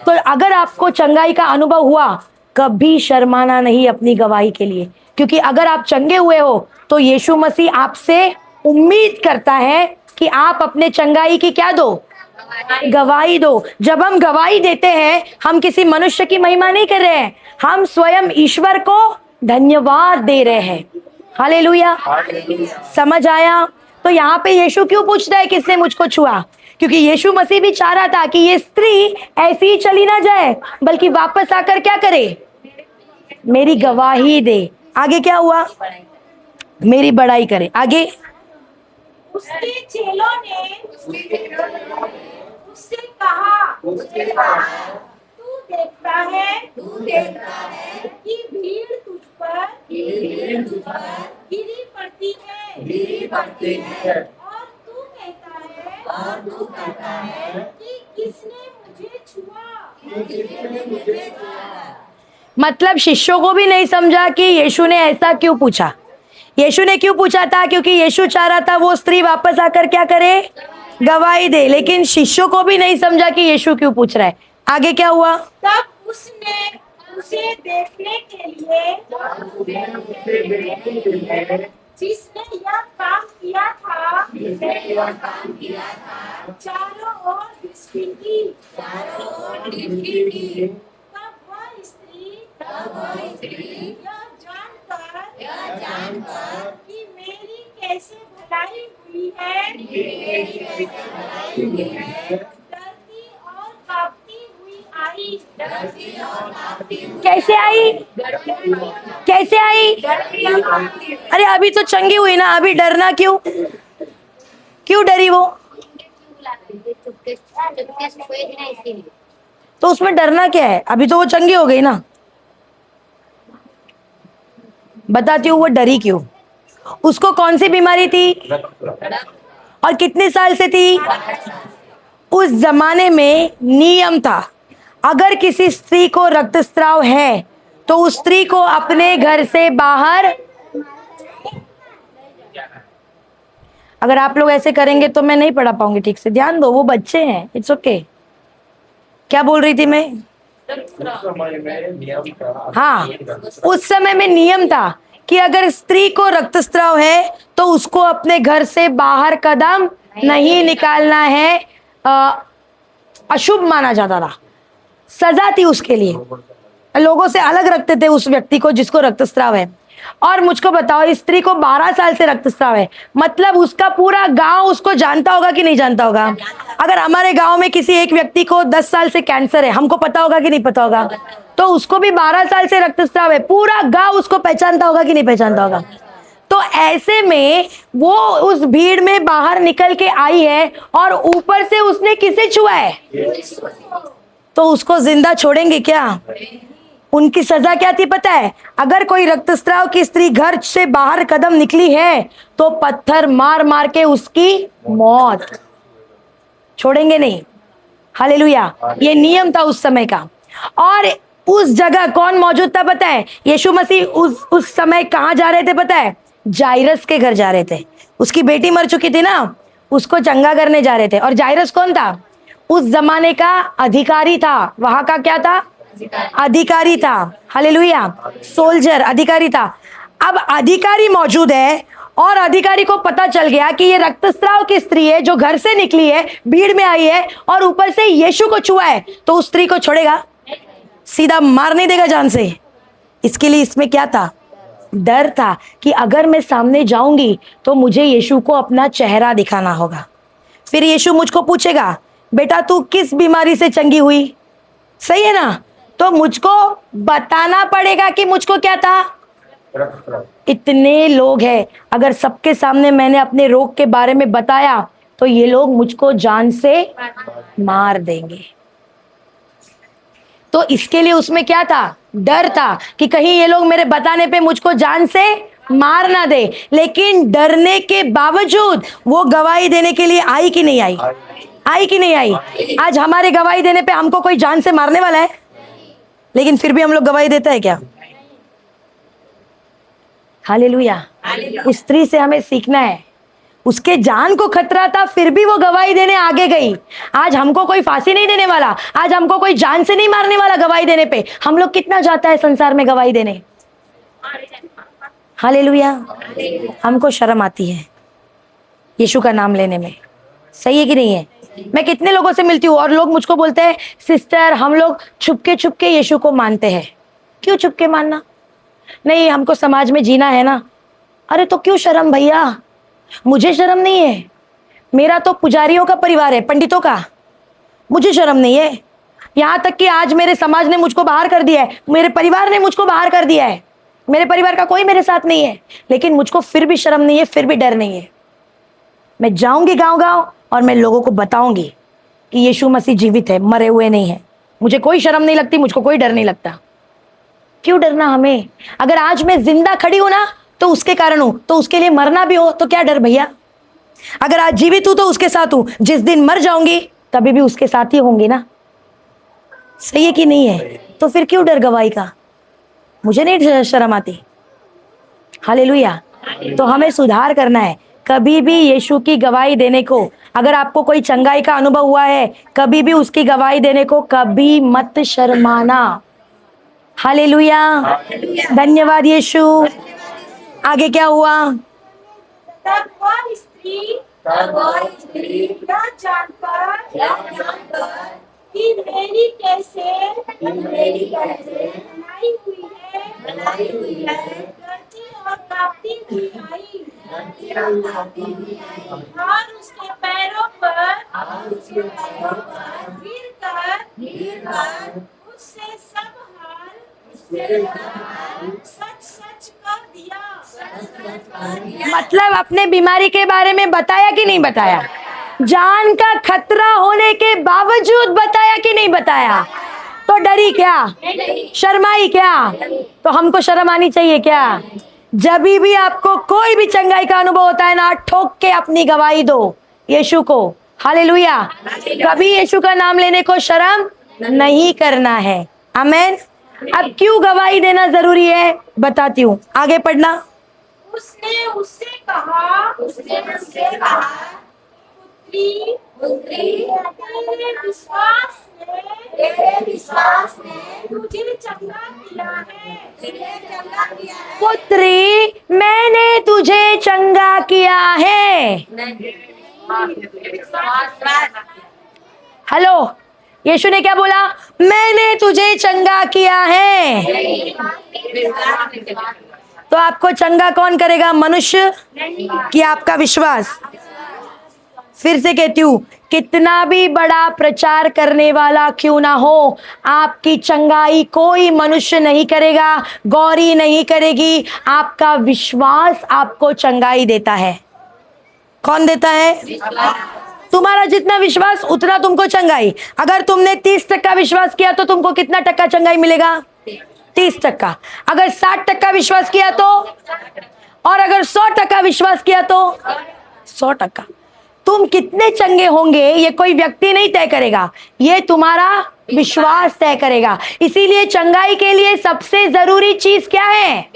तो अगर आपको चंगाई का अनुभव हुआ, कभी शर्माना नहीं अपनी गवाही के लिए, क्योंकि अगर आप चंगे हुए हो तो यीशु मसीह आपसे उम्मीद करता है कि आप अपने चंगाई की क्या दो? गवाही दो। जब हम गवाही देते हैं हम किसी मनुष्य की महिमा नहीं कर रहे हैं, हम स्वयं ईश्वर को धन्यवाद दे रहे हैं। हालेलुया। समझ आया? तो यहाँ पे यीशु क्यों पूछता है किसने मुझको छुआ? क्योंकि यीशु मसीह भी चाह रहा था कि ये स्त्री ऐसी ही चली ना जाए, बल्कि वापस आकर क्या करे? मेरी गवाही दे। आगे क्या हुआ? मेरी बड़ाई करे। आगे उसके चेलों ने उससे कहा, तू देखता है कि भीड़ तुझ पर गिरी पड़ती है और तू कहता है कि किसने मुझे छुआ। मतलब शिष्यों को भी नहीं समझा कि यीशु ने ऐसा क्यों पूछा। यीशु ने क्यों पूछा था? क्योंकि यीशु चाह रहा था वो स्त्री वापस आकर क्या करे? गवाही दे। लेकिन शिष्यों को भी नहीं समझा कि यीशु क्यों पूछ रहा है। आगे क्या हुआ? तब उसने उसे देखने के लिए जिसने यह काम किया था चारों ओर दृष्टि की। तब वह स्त्री यह जानकर कि मेरी कैसे भलाई हुई है, डरती और कांपती हुई आई। कैसे आई? कैसे आई? अरे अभी तो चंगी हुई ना, अभी डरना क्यों? क्यों डरी वो? चुपके से सोए थे ना, इसीलिए। तो उसमें डरना क्या है? अभी तो वो चंगी हो गई ना। बताती हूँ वो डरी क्यों। उसको कौन सी बीमारी थी और कितने साल से थी? उस जमाने में नियम था, अगर किसी स्त्री को रक्तस्राव है तो उस स्त्री को अपने घर से बाहर, अगर आप लोग ऐसे करेंगे तो मैं नहीं पढ़ा पाऊंगी ठीक से। ध्यान दो, वो बच्चे हैं, इट्स ओके। क्या बोल रही थी मैं? समय में नियम था। हाँ, उस समय में नियम था कि अगर स्त्री को रक्तस्राव है तो उसको अपने घर से बाहर कदम नहीं निकालना है। अशुभ माना जाता था, सजा थी उसके लिए, लोगों से अलग रखते थे उस व्यक्ति को जिसको रक्तस्राव है। और मुझको बताओ, इस स्त्री को 12 साल से रक्तस्राव है, मतलब उसका पूरा गांव उसको जानता होगा कि नहीं जानता होगा? अगर हमारे गांव में किसी एक व्यक्ति को 10 साल से कैंसर है, हमको पता होगा कि नहीं पता होगा? तो उसको भी 12 साल से रक्तस्राव है, पूरा गांव उसको पहचानता होगा कि नहीं पहचानता होगा? तो ऐसे में वो उस भीड़ में बाहर निकल के आई है और ऊपर से उसने किसे छुआ है? तो उसको जिंदा छोड़ेंगे क्या? उनकी सजा क्या थी पता है? अगर कोई रक्तस्राव की स्त्री घर से बाहर कदम निकली है तो पत्थर मार मार के उसकी मौत, छोड़ेंगे नहीं। हालेलुया। ये नियम था उस समय का। और उस जगह कौन मौजूद था पता है? यीशु मसीह उस समय कहाँ जा रहे थे पता है? जायरस के घर जा रहे थे। उसकी बेटी मर चुकी थी ना, उसको चंगा करने जा रहे थे। और जायरस कौन था? उस जमाने का अधिकारी था। वहां का क्या था? अधिकारी था। हालेलुया। सोल्जर, अधिकारी था। अब अधिकारी मौजूद है और अधिकारी को पता चल गया कि ये रक्तस्राव की स्त्री है जो घर से निकली है, भीड़ में आई है और ऊपर से यीशु को छुआ है, तो उस स्त्री को छोड़ेगा? सीधा मार नहीं देगा जान से। इसके लिए इसमें क्या था? डर था कि अगर मैं सामने जाऊंगी तो मुझे यीशु को अपना चेहरा दिखाना होगा। फिर यीशु मुझको पूछेगा, बेटा तू किस बीमारी से चंगी हुई? सही है ना? तो मुझको बताना पड़ेगा कि मुझको क्या था। इतने लोग हैं, अगर सबके सामने मैंने अपने रोग के बारे में बताया तो ये लोग मुझको जान से मार देंगे। तो इसके लिए उसमें क्या था? डर था कि कहीं ये लोग मेरे बताने पे मुझको जान से मार ना दे। लेकिन डरने के बावजूद वो गवाही देने के लिए आई कि नहीं आई? आई कि नहीं आई? आज हमारे गवाही देने पे हमको कोई जान से मारने वाला है, लेकिन फिर भी हम लोग गवाही देते हैं क्या? हालेलुया। उस स्त्री से हमें सीखना है। उसके जान को खतरा था फिर भी वो गवाही देने आगे गई। आज हमको कोई फांसी नहीं देने वाला, आज हमको कोई जान से नहीं मारने वाला गवाही देने पे। हम लोग कितना जाता है संसार में गवाही देने। हालेलुया। हमको शर्म आती है यीशु का नाम लेने में। सही है कि नहीं है? मैं कितने लोगों से मिलती हूँ और लोग मुझको बोलते हैं, सिस्टर हम लोग छुपके यीशु को मानते हैं। क्यों छुपके मानना? नहीं, हमको समाज में जीना है ना। अरे तो क्यों शर्म भैया? मुझे शर्म नहीं है। मेरा तो पुजारियों का परिवार है, पंडितों का। मुझे शर्म नहीं है। यहाँ तक कि आज मेरे समाज ने मुझको बाहर कर दिया है, मेरे परिवार ने मुझको बाहर कर दिया है। मेरे परिवार का कोई मेरे साथ नहीं है, लेकिन मुझको फिर भी शर्म नहीं है, फिर भी डर नहीं है। मैं जाऊंगी गांव-गांव और मैं लोगों को बताऊंगी कि यीशु मसीह जीवित है, मरे हुए नहीं है। मुझे कोई शर्म नहीं लगती, मुझको कोई डर नहीं लगता। क्यों डरना हमें? अगर आज मैं जिंदा खड़ी हूं ना तो उसके कारण हूं, तो उसके लिए मरना भी हो तो क्या डर भैया? अगर आज जीवित हूं तो उसके साथ हूं, जिस दिन मर जाऊंगी तभी भी उसके साथ ही होंगी ना। सही है कि नहीं है? तो फिर क्यों डर गवाही का? मुझे नहीं शर्म आती। हालेलुया। तो हमें सुधार करना है। कभी भी यीशु की गवाही देने को, अगर आपको कोई चंगाई का अनुभव हुआ है, कभी भी उसकी गवाही देने को कभी मत शर्माना। हालेलुया। धन्यवाद यीशु। आगे क्या हुआ? तब वह स्त्री न जानकर कि मेरी कैसे बनाई हुई है डरती और कांपती हुई आई और उसके पैरों पर गिरकर उससे सब हाल सच सच कर दिया। मतलब अपने बीमारी के बारे में बताया कि नहीं बताया? जान का खतरा होने के बावजूद बताया कि नहीं बताया? तो डरी क्या? शर्माई क्या? तो हमको शर्म आनी चाहिए क्या? जब भी आपको कोई भी चंगाई का अनुभव होता है ना, ठोक के अपनी गवाही दो यीशु को। हालेलुया। कभी यीशु का नाम लेने को शर्म नहीं करना है। आमेन। अब क्यों गवाही देना जरूरी है बताती हूँ, आगे पढ़ना। उसने उससे कहा पुत्री तेरे विश्वास ने तुझे चंगा किया है। पुत्री मैंने तुझे चंगा किया है। हेलो, यीशु ने क्या बोला? मैंने तुझे चंगा किया है। तो आपको चंगा कौन करेगा? मनुष्य कि आपका विश्वास? फिर से कहती हूँ, कितना भी बड़ा प्रचार करने वाला क्यों ना हो, आपकी चंगाई कोई मनुष्य नहीं करेगा, गौरी नहीं करेगी। आपका विश्वास आपको चंगाई देता है। कौन देता है? तुम्हारा जितना विश्वास उतना तुमको चंगाई। अगर तुमने 30% विश्वास किया तो तुमको कितना टक्का चंगाई मिलेगा? 30%। अगर 60% विश्वास किया तो, और अगर 100% विश्वास किया तो 100%। तुम कितने चंगे होंगे ये कोई व्यक्ति नहीं तय करेगा, ये तुम्हारा विश्वास तय करेगा। इसीलिए चंगाई के लिए सबसे जरूरी चीज क्या है?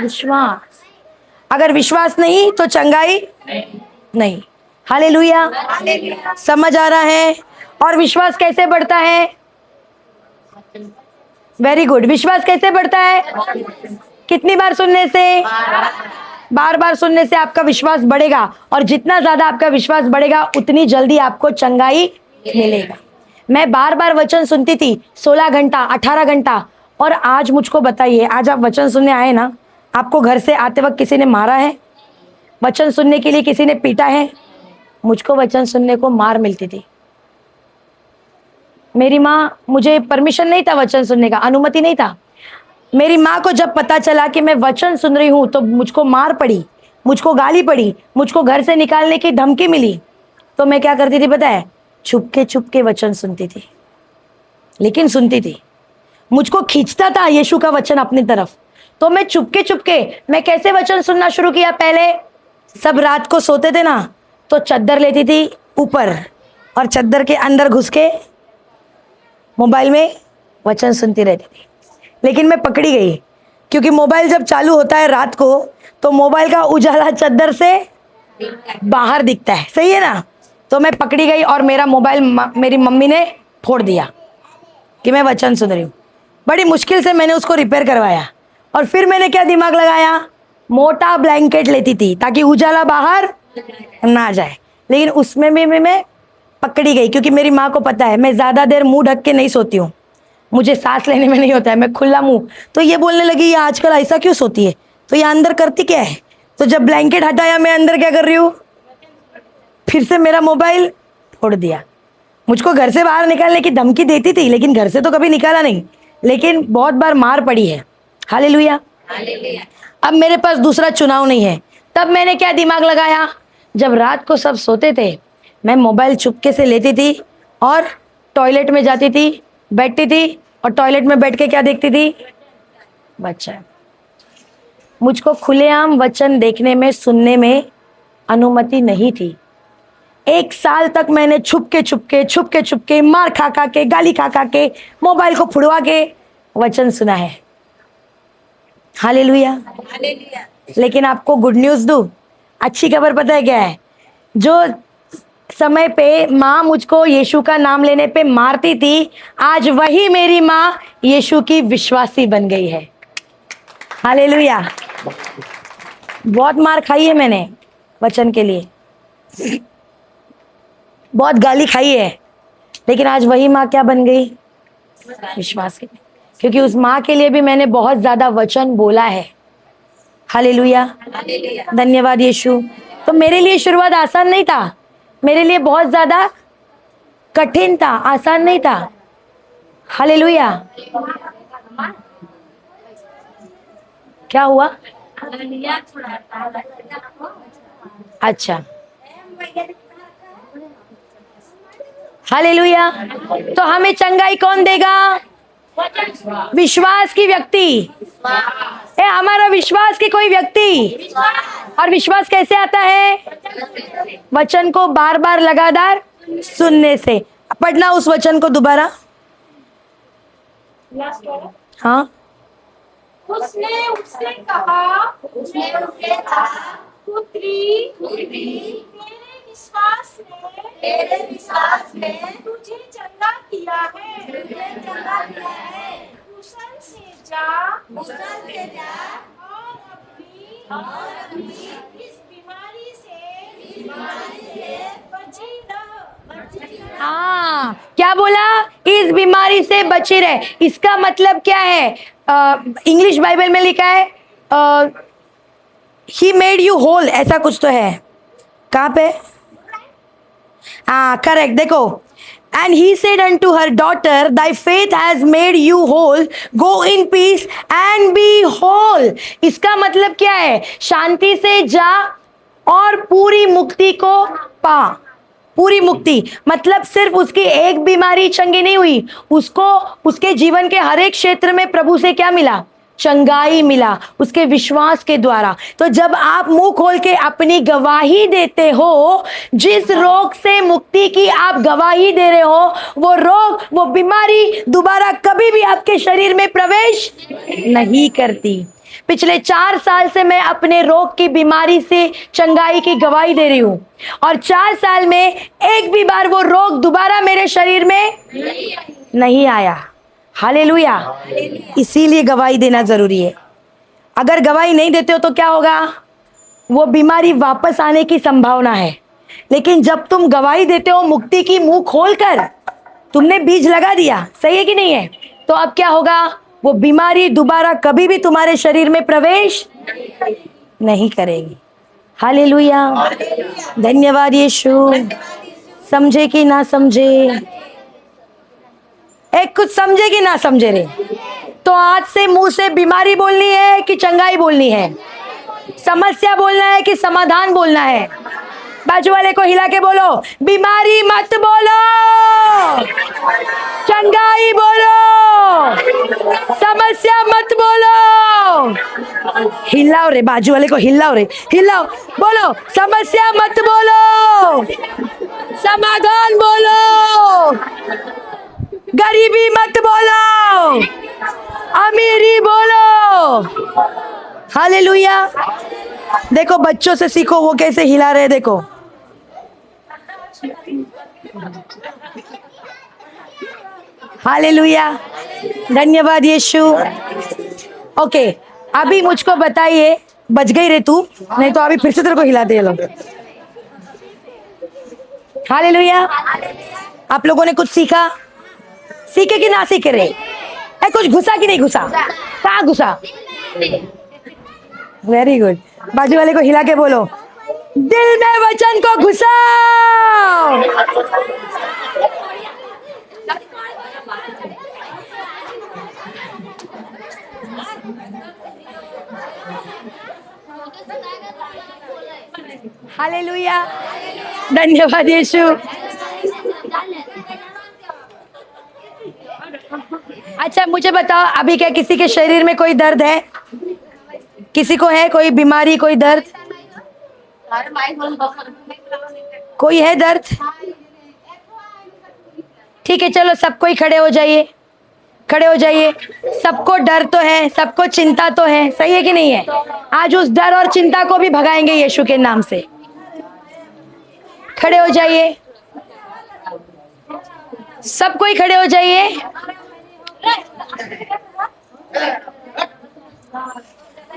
विश्वास। अगर विश्वास नहीं तो चंगाई नहीं। हालेलुया। समझ आ रहा है? और विश्वास कैसे बढ़ता है? Very good. विश्वास कैसे बढ़ता है? कितनी बार सुनने से? बार बार सुनने से आपका विश्वास बढ़ेगा, और जितना ज्यादा आपका विश्वास बढ़ेगा उतनी जल्दी आपको चंगाई मिलेगा। मैं बार बार वचन सुनती थी 16 घंटा 18 घंटा, और आज मुझको बताइए, आज आप वचन सुनने आए ना, आपको घर से आते वक्त किसी ने मारा है? वचन सुनने के लिए किसी ने पीटा है? मुझको वचन सुनने को मार मिलती थी। मेरी माँ, मुझे परमिशन नहीं था वचन सुनने का, अनुमति नहीं था। मेरी माँ को जब पता चला कि मैं वचन सुन रही हूँ तो मुझको मार पड़ी, मुझको गाली पड़ी, मुझको घर से निकालने की धमकी मिली। तो मैं क्या करती थी पता है? छुप के वचन सुनती थी, लेकिन सुनती थी। मुझको खींचता था यीशु का वचन अपनी तरफ, तो मैं चुपके मैं कैसे वचन सुनना शुरू किया? पहले सब रात को सोते थे ना, तो चद्दर लेती थी ऊपर, और चद्दर के अंदर घुस के मोबाइल में वचन सुनती रहती थी। लेकिन मैं पकड़ी गई, क्योंकि मोबाइल जब चालू होता है रात को तो मोबाइल का उजाला चद्दर से बाहर दिखता है, सही है ना? तो मैं पकड़ी गई और मेरा मोबाइल मेरी मम्मी ने फोड़ दिया कि मैं वचन सुन रही हूँ। बड़ी मुश्किल से मैंने उसको रिपेयर करवाया, और फिर मैंने क्या दिमाग लगाया? मोटा ब्लैंकेट लेती थी ताकि उजाला बाहर ना जाए। लेकिन उसमें भी मैं पकड़ी गई, क्योंकि मेरी माँ को पता है मैं ज़्यादा देर मुंह ढक के नहीं सोती हूँ, मुझे सांस लेने में नहीं होता है, मैं खुला मुंह। तो ये बोलने लगी, ये आजकल ऐसा क्यों सोती है? तो ये अंदर करती क्या है? तो जब ब्लैंकेट हटाया, मैं अंदर क्या कर रही हूँ? फिर से मेरा मोबाइल फोड़ दिया। मुझको घर से बाहर निकालने की धमकी देती थी, लेकिन घर से तो कभी निकाला नहीं, लेकिन बहुत बार मार पड़ी है। हालेलुया। अब मेरे पास दूसरा चुनाव नहीं है। तब मैंने क्या दिमाग लगाया? जब रात को सब सोते थे, मैं मोबाइल चुपके से लेती थी और टॉयलेट में जाती थी, बैठती थी, और टॉयलेट में बैठ के क्या देखती थी? बच्चा। मुझको खुलेआम वचन देखने में, सुनने में अनुमति नहीं थी। 1 साल तक मैंने छुपके मार खा के, गाली खा के, मोबाइल को फुड़वा के वचन सुना है। हालेलुया। लेकिन आपको गुड न्यूज़ दूं, अच्छी खबर पता है क्या है? जो समय पे माँ मुझको यीशु का नाम लेने पे मारती थी, आज वही मेरी माँ यीशु की विश्वासी बन गई है। हालेलुया। बहुत मार खाई है मैंने वचन के लिए, बहुत गाली खाई है, लेकिन आज वही माँ क्या बन गई? विश्वास के लिए। क्योंकि उस माँ के लिए भी मैंने बहुत ज्यादा वचन बोला है। हालेलुया। धन्यवाद यीशु। तो मेरे लिए शुरुआत आसान नहीं था, मेरे लिए बहुत ज्यादा कठिन था, आसान नहीं था। हालेलुया। क्या हुआ? अच्छा, हालेलुया। तो हमें चंगाई कौन देगा? विश्वास की व्यक्ति। हमारा विश्वास की कोई व्यक्ति। और विश्वास कैसे आता है? वचन को बार बार लगातार सुनने से। पढ़ना उस वचन को दोबारा। हाँ। उसने उससे कहा, पुत्री, तेरे विश्वास ने तुझे चंगा किया है। कुशल से जा और अपनी इस बीमारी से बची रह। हाँ, क्या बोला? इस बीमारी से बची रहे। इसका मतलब क्या है? इंग्लिश बाइबल में लिखा है ही मेड यू होल, ऐसा कुछ तो है। कहाँ पे? हाँ करेक्ट, देखो। And he said unto her, daughter, thy faith has made you whole. Go in peace and be whole. इसका मतलब क्या है? शांति से जा और पूरी मुक्ति को पा। पूरी मुक्ति मतलब सिर्फ उसकी एक बीमारी चंगी नहीं हुई, उसको उसके जीवन के हर एक क्षेत्र में प्रभु से क्या मिला? चंगाई मिला, उसके विश्वास के द्वारा। तो जब आप मुंह खोल के अपनी गवाही देते हो, जिस रोग से मुक्ति की आप गवाही दे रहे हो, वो रोग, वो बीमारी दोबारा कभी भी आपके शरीर में प्रवेश नहीं करती। पिछले 4 साल से मैं अपने रोग की बीमारी से चंगाई की गवाही दे रही हूं, और 4 साल में एक भी बार वो रोग दोबारा मेरे शरीर में नहीं आया। हालेलुया। इसीलिए गवाही देना जरूरी है। अगर गवाही नहीं देते हो तो क्या होगा? वो बीमारी वापस आने की संभावना है। लेकिन जब तुम गवाही देते हो मुक्ति की, मुंह खोलकर तुमने बीज लगा दिया, सही है कि नहीं है? तो अब क्या होगा? वो बीमारी दोबारा कभी भी तुम्हारे शरीर में प्रवेश नहीं करेगी। हालेलुया। धन्यवाद यीशु। समझे कि ना समझे? एक कुछ समझे कि ना समझे रे? तो आज से मुंह से बीमारी बोलनी है कि चंगाई बोलनी है? समस्या बोलना है कि समाधान बोलना है? बाजू वाले को हिला के बोलो, बीमारी मत बोलो, चंगाई बोलो, समस्या मत बोलो। हिलाओ रे, बाजू वाले को हिलाओ रे, हिलाओ, बोलो समस्या मत बोलो, समाधान बोलो, गरीबी मत बोलो, अमीरी बोलो। हालेलुया। देखो बच्चों से सीखो, वो कैसे हिला रहे, देखो। हालेलुया। धन्यवाद यीशु। ओके, अभी मुझको बताइए, बच गई रे तू, नहीं तो अभी फिर से तेरे को हिलाते हैं लोग। हालेलुया। आप लोगों ने कुछ सीखा? सीखे कि ना सीखे रे? कुछ घुसा कि नहीं घुसा? कहाँ घुसा? Very good. बाजू वाले को हिला के बोलो, दिल में वचन को घुसाओ। हालेलुया। धन्यवाद यीशु। अच्छा मुझे बताओ, अभी क्या किसी के शरीर में कोई दर्द है? किसी को है कोई बीमारी, कोई दर्द? कोई है दर्द? ठीक है, चलो सबको ही खड़े हो जाइए, खड़े हो जाइए। सबको डर तो है, सबको चिंता तो है, सही है कि नहीं है? आज उस डर और चिंता को भी भगाएंगे यीशु के नाम से। खड़े हो जाइए, सबको ही खड़े हो जाइए।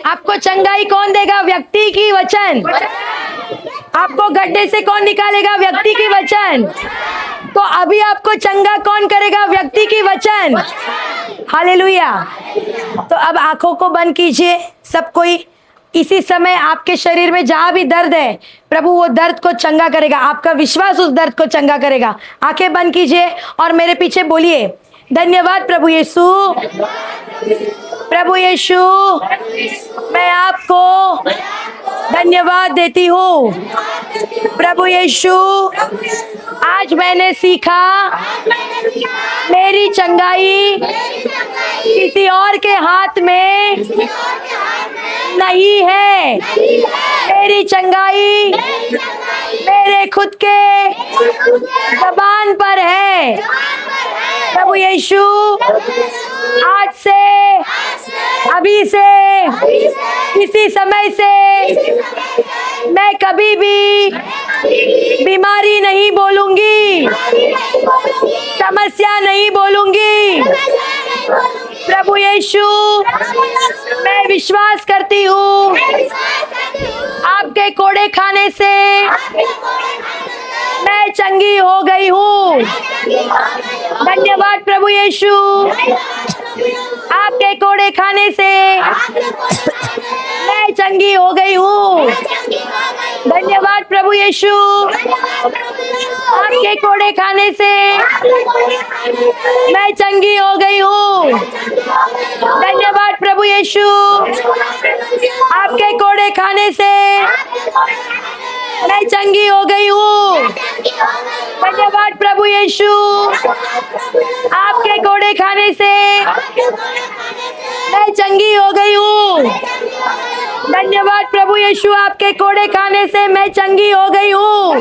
आपको चंगाई कौन देगा? व्यक्ति की वचन। आपको गड्ढे से कौन निकालेगा? व्यक्ति की वचन। तो अभी आपको चंगा कौन करेगा? व्यक्ति की वचन। हालेलुया। तो अब आंखों को बंद कीजिए सब कोई। इसी समय आपके शरीर में जहां भी दर्द है, प्रभु वो दर्द को चंगा करेगा। आपका विश्वास उस दर्द को चंगा करेगा। आंखें बंद कीजिए और मेरे पीछे बोलिए, धन्यवाद प्रभु यीशु। प्रभु यीशु, मैं आपको धन्यवाद देती हूँ। प्रभु यीशु, आज मैंने सीखा मेरी चंगाई किसी और के हाथ में नहीं है। मेरी चंगाई मेरे खुद के ज़बान पर है। प्रभु यीशु, आज से, अभी से, इसी समय से मैं कभी भी बीमारी नहीं बोलूंगी, समस्या नहीं बोलूंगी। प्रभु यीशु, मैं विश्वास करती हूँ आपके कोड़े खाने से मैं चंगी हो गई हूँ। धन्यवाद प्रभु यीशु, आपके कोड़े खाने से मैं चंगी हो गई हूँ। धन्यवाद प्रभु यीशु, आपके कोड़े खाने से मैं चंगी हो गई हूँ। धन्यवाद प्रभु यीशु, आपके कोड़े खाने से मैं चंगी हो गई हूँ। धन्यवाद प्रभु यीशु, आपके कोड़े खाने से मैं चंगी हो गई हूँ। धन्यवाद प्रभु यीशु, आपके कोड़े खाने से मैं चंगी हो गई हूँ।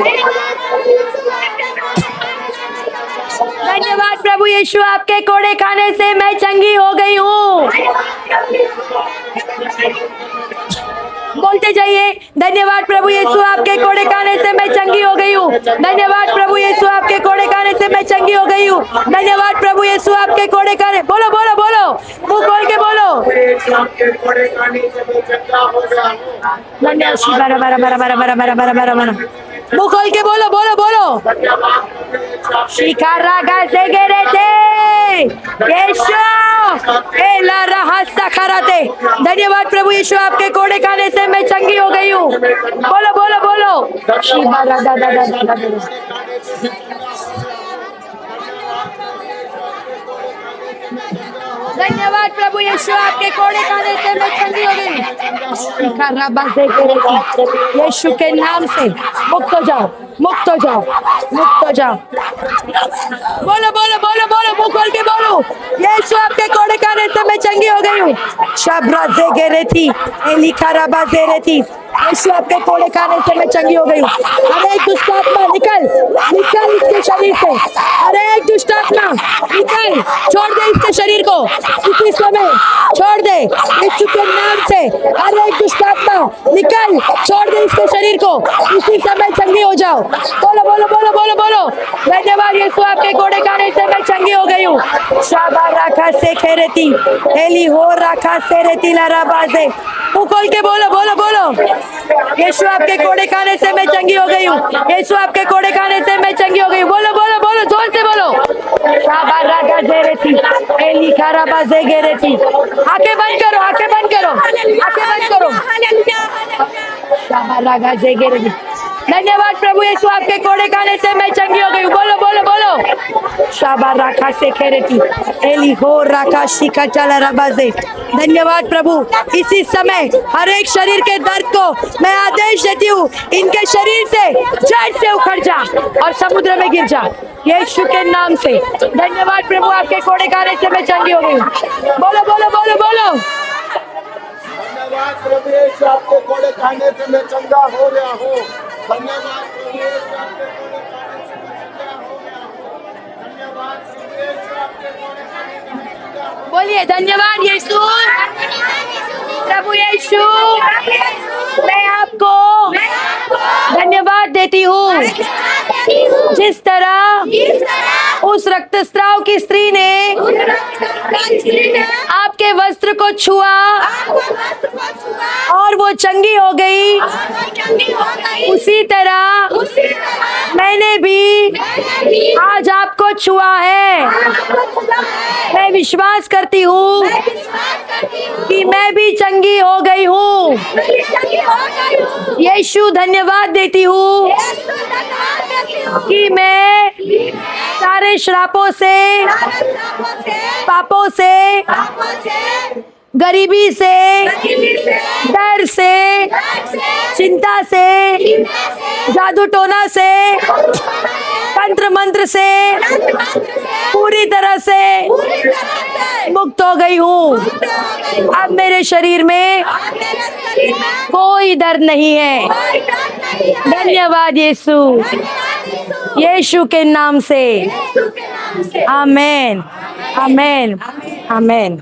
धन्यवाद प्रभु यीशु, आपके कोड़े खाने से मैं चंगी हो गई हूँ। बोलते जाइए, धन्यवाद प्रभु यीशु, आपके कोड़े खाने से मैं चंगी हो गई हूँ। धन्यवाद प्रभु यीशु, आपके कोड़े खाने से मैं चंगी हो गई हूँ। धन्यवाद प्रभु यीशु, आपके कोड़े खाने, बोलो बोलो बोलो, मुंह खोल के बोलो। धन्यवाद, बरा बरा बरा बरा बरा बरा बरा बरा बरा, मुंह खोल के बोलो बोलो बोलो। शिकारा गासे गिरे थे यीशु, एला रहा सखराते। धन्यवाद प्रभु यीशु, आपके कोड़े खाने से मैं चंगी हो गई हूँ। बोलो बोलो बोलो। शिबारा दा दा दा दा दा। धन्यवाद प्रभु यीशु, आपके कोड़े खाने से मैं चंगी हो गई। यीशु के नाम से मुक्त हो जाओ, मुक्त हो जाओ, मुक्त हो जाओ। बोलो बोलो बोलो बोलो, मुंह खोल के बोलो। यीशु, आपके कोड़े खाने से मैं चंगी हो गई हूँ। शब्रा जे गेरे थी, एली खराबा जेरे थी। यीशु, आपके कोड़े खाने से मैं चंगी हो गई हूँ। अरे एक दुष्ट आत्मा निकल, निकल इसके शरीर से। अरे एक दुष्ट आत्मा निकल, छोड़ दे इसके शरीर को इसी समय, छोड़ दे यीशु के नाम से। अरे एक दुष्ट आत्मा निकल, छोड़ दे इसके शरीर को इसी समय, चंगी हो जाओ। बोलो बोलो बोलो बोलो बोलो। धन्यवाद यीशु, आपके कोड़े खाने से मैं चंगी हो गई हूँ। शाबा राखा से खेरेती, एली हो राखा से रेती लाराबाजे। मुंह खोल के बोलो बोलो बोलो। यीशु, आपके कोड़े खाने से मैं चंगी हो गई हूँ। यीशु, आपके कोड़े खाने से मैं चंगी हो गई हूँ। बोलो बोलो बोलो, जोर से बोलो। शाबा राखा से रेती, एली खराबाजे गेरेती। आंखें बंद करो, आंखें बंद करो, आंखें बंद करो। शाबा राखा से गेरेती। धन्यवाद प्रभु यीशु, आपके कोड़े खाने से मैं चंगी हो गई हूँ। बोलो बोलो बोलो। शाबा राखा से खेरेती, एली हो राखा शिका चला रबाजे। धन्यवाद प्रभु, इसी समय हर एक शरीर के दर्द को मैं आदेश देती हूँ, इनके शरीर से जड़ से उखड़ जा और समुद्र में गिर जा यीशु के नाम से। धन्यवाद प्रभु, आपके कोड़े खाने से मैं चंगी हो गई हूँ। बोलो बोलो बोलो बोलो। धन्यवाद प्रभु यीशु, आपके कोड़े खाने से मैं चंगा हो गया हूँ। धन्यवाद प्रभु यीशु, आपके कोड़े खाने से मैं चंगा हो गया हूँ। धन्यवाद प्रभु यीशु, आपके कोड़े खाने से मैं चंगा हो। बोलिए, धन्यवाद यीशु, प्रभु यीशु, मैं आपको धन्यवाद देती हूँ। जिस तरह उस रक्तस्राव की स्त्री ने आपके वस्त्र को छुआ और वो चंगी हो गई, उसी तरह मैंने भी आज आपको छुआ है। मैं विश्वास करती हूँ कि मैं भी चंगी हो गई हूँ। यीशु, धन्यवाद देती हूँ कि मैं सारे श्रापों से, पापों से, गरीबी से, डर से, चिंता से, जादू टोना से, तंत्र मंत्र से पूरी तरह से मुक्त हो गई हूँ। अब मेरे शरीर में कोई दर्द नहीं है। धन्यवाद यीशु, यीशु के नाम से। आमेन, आमेन, आमेन।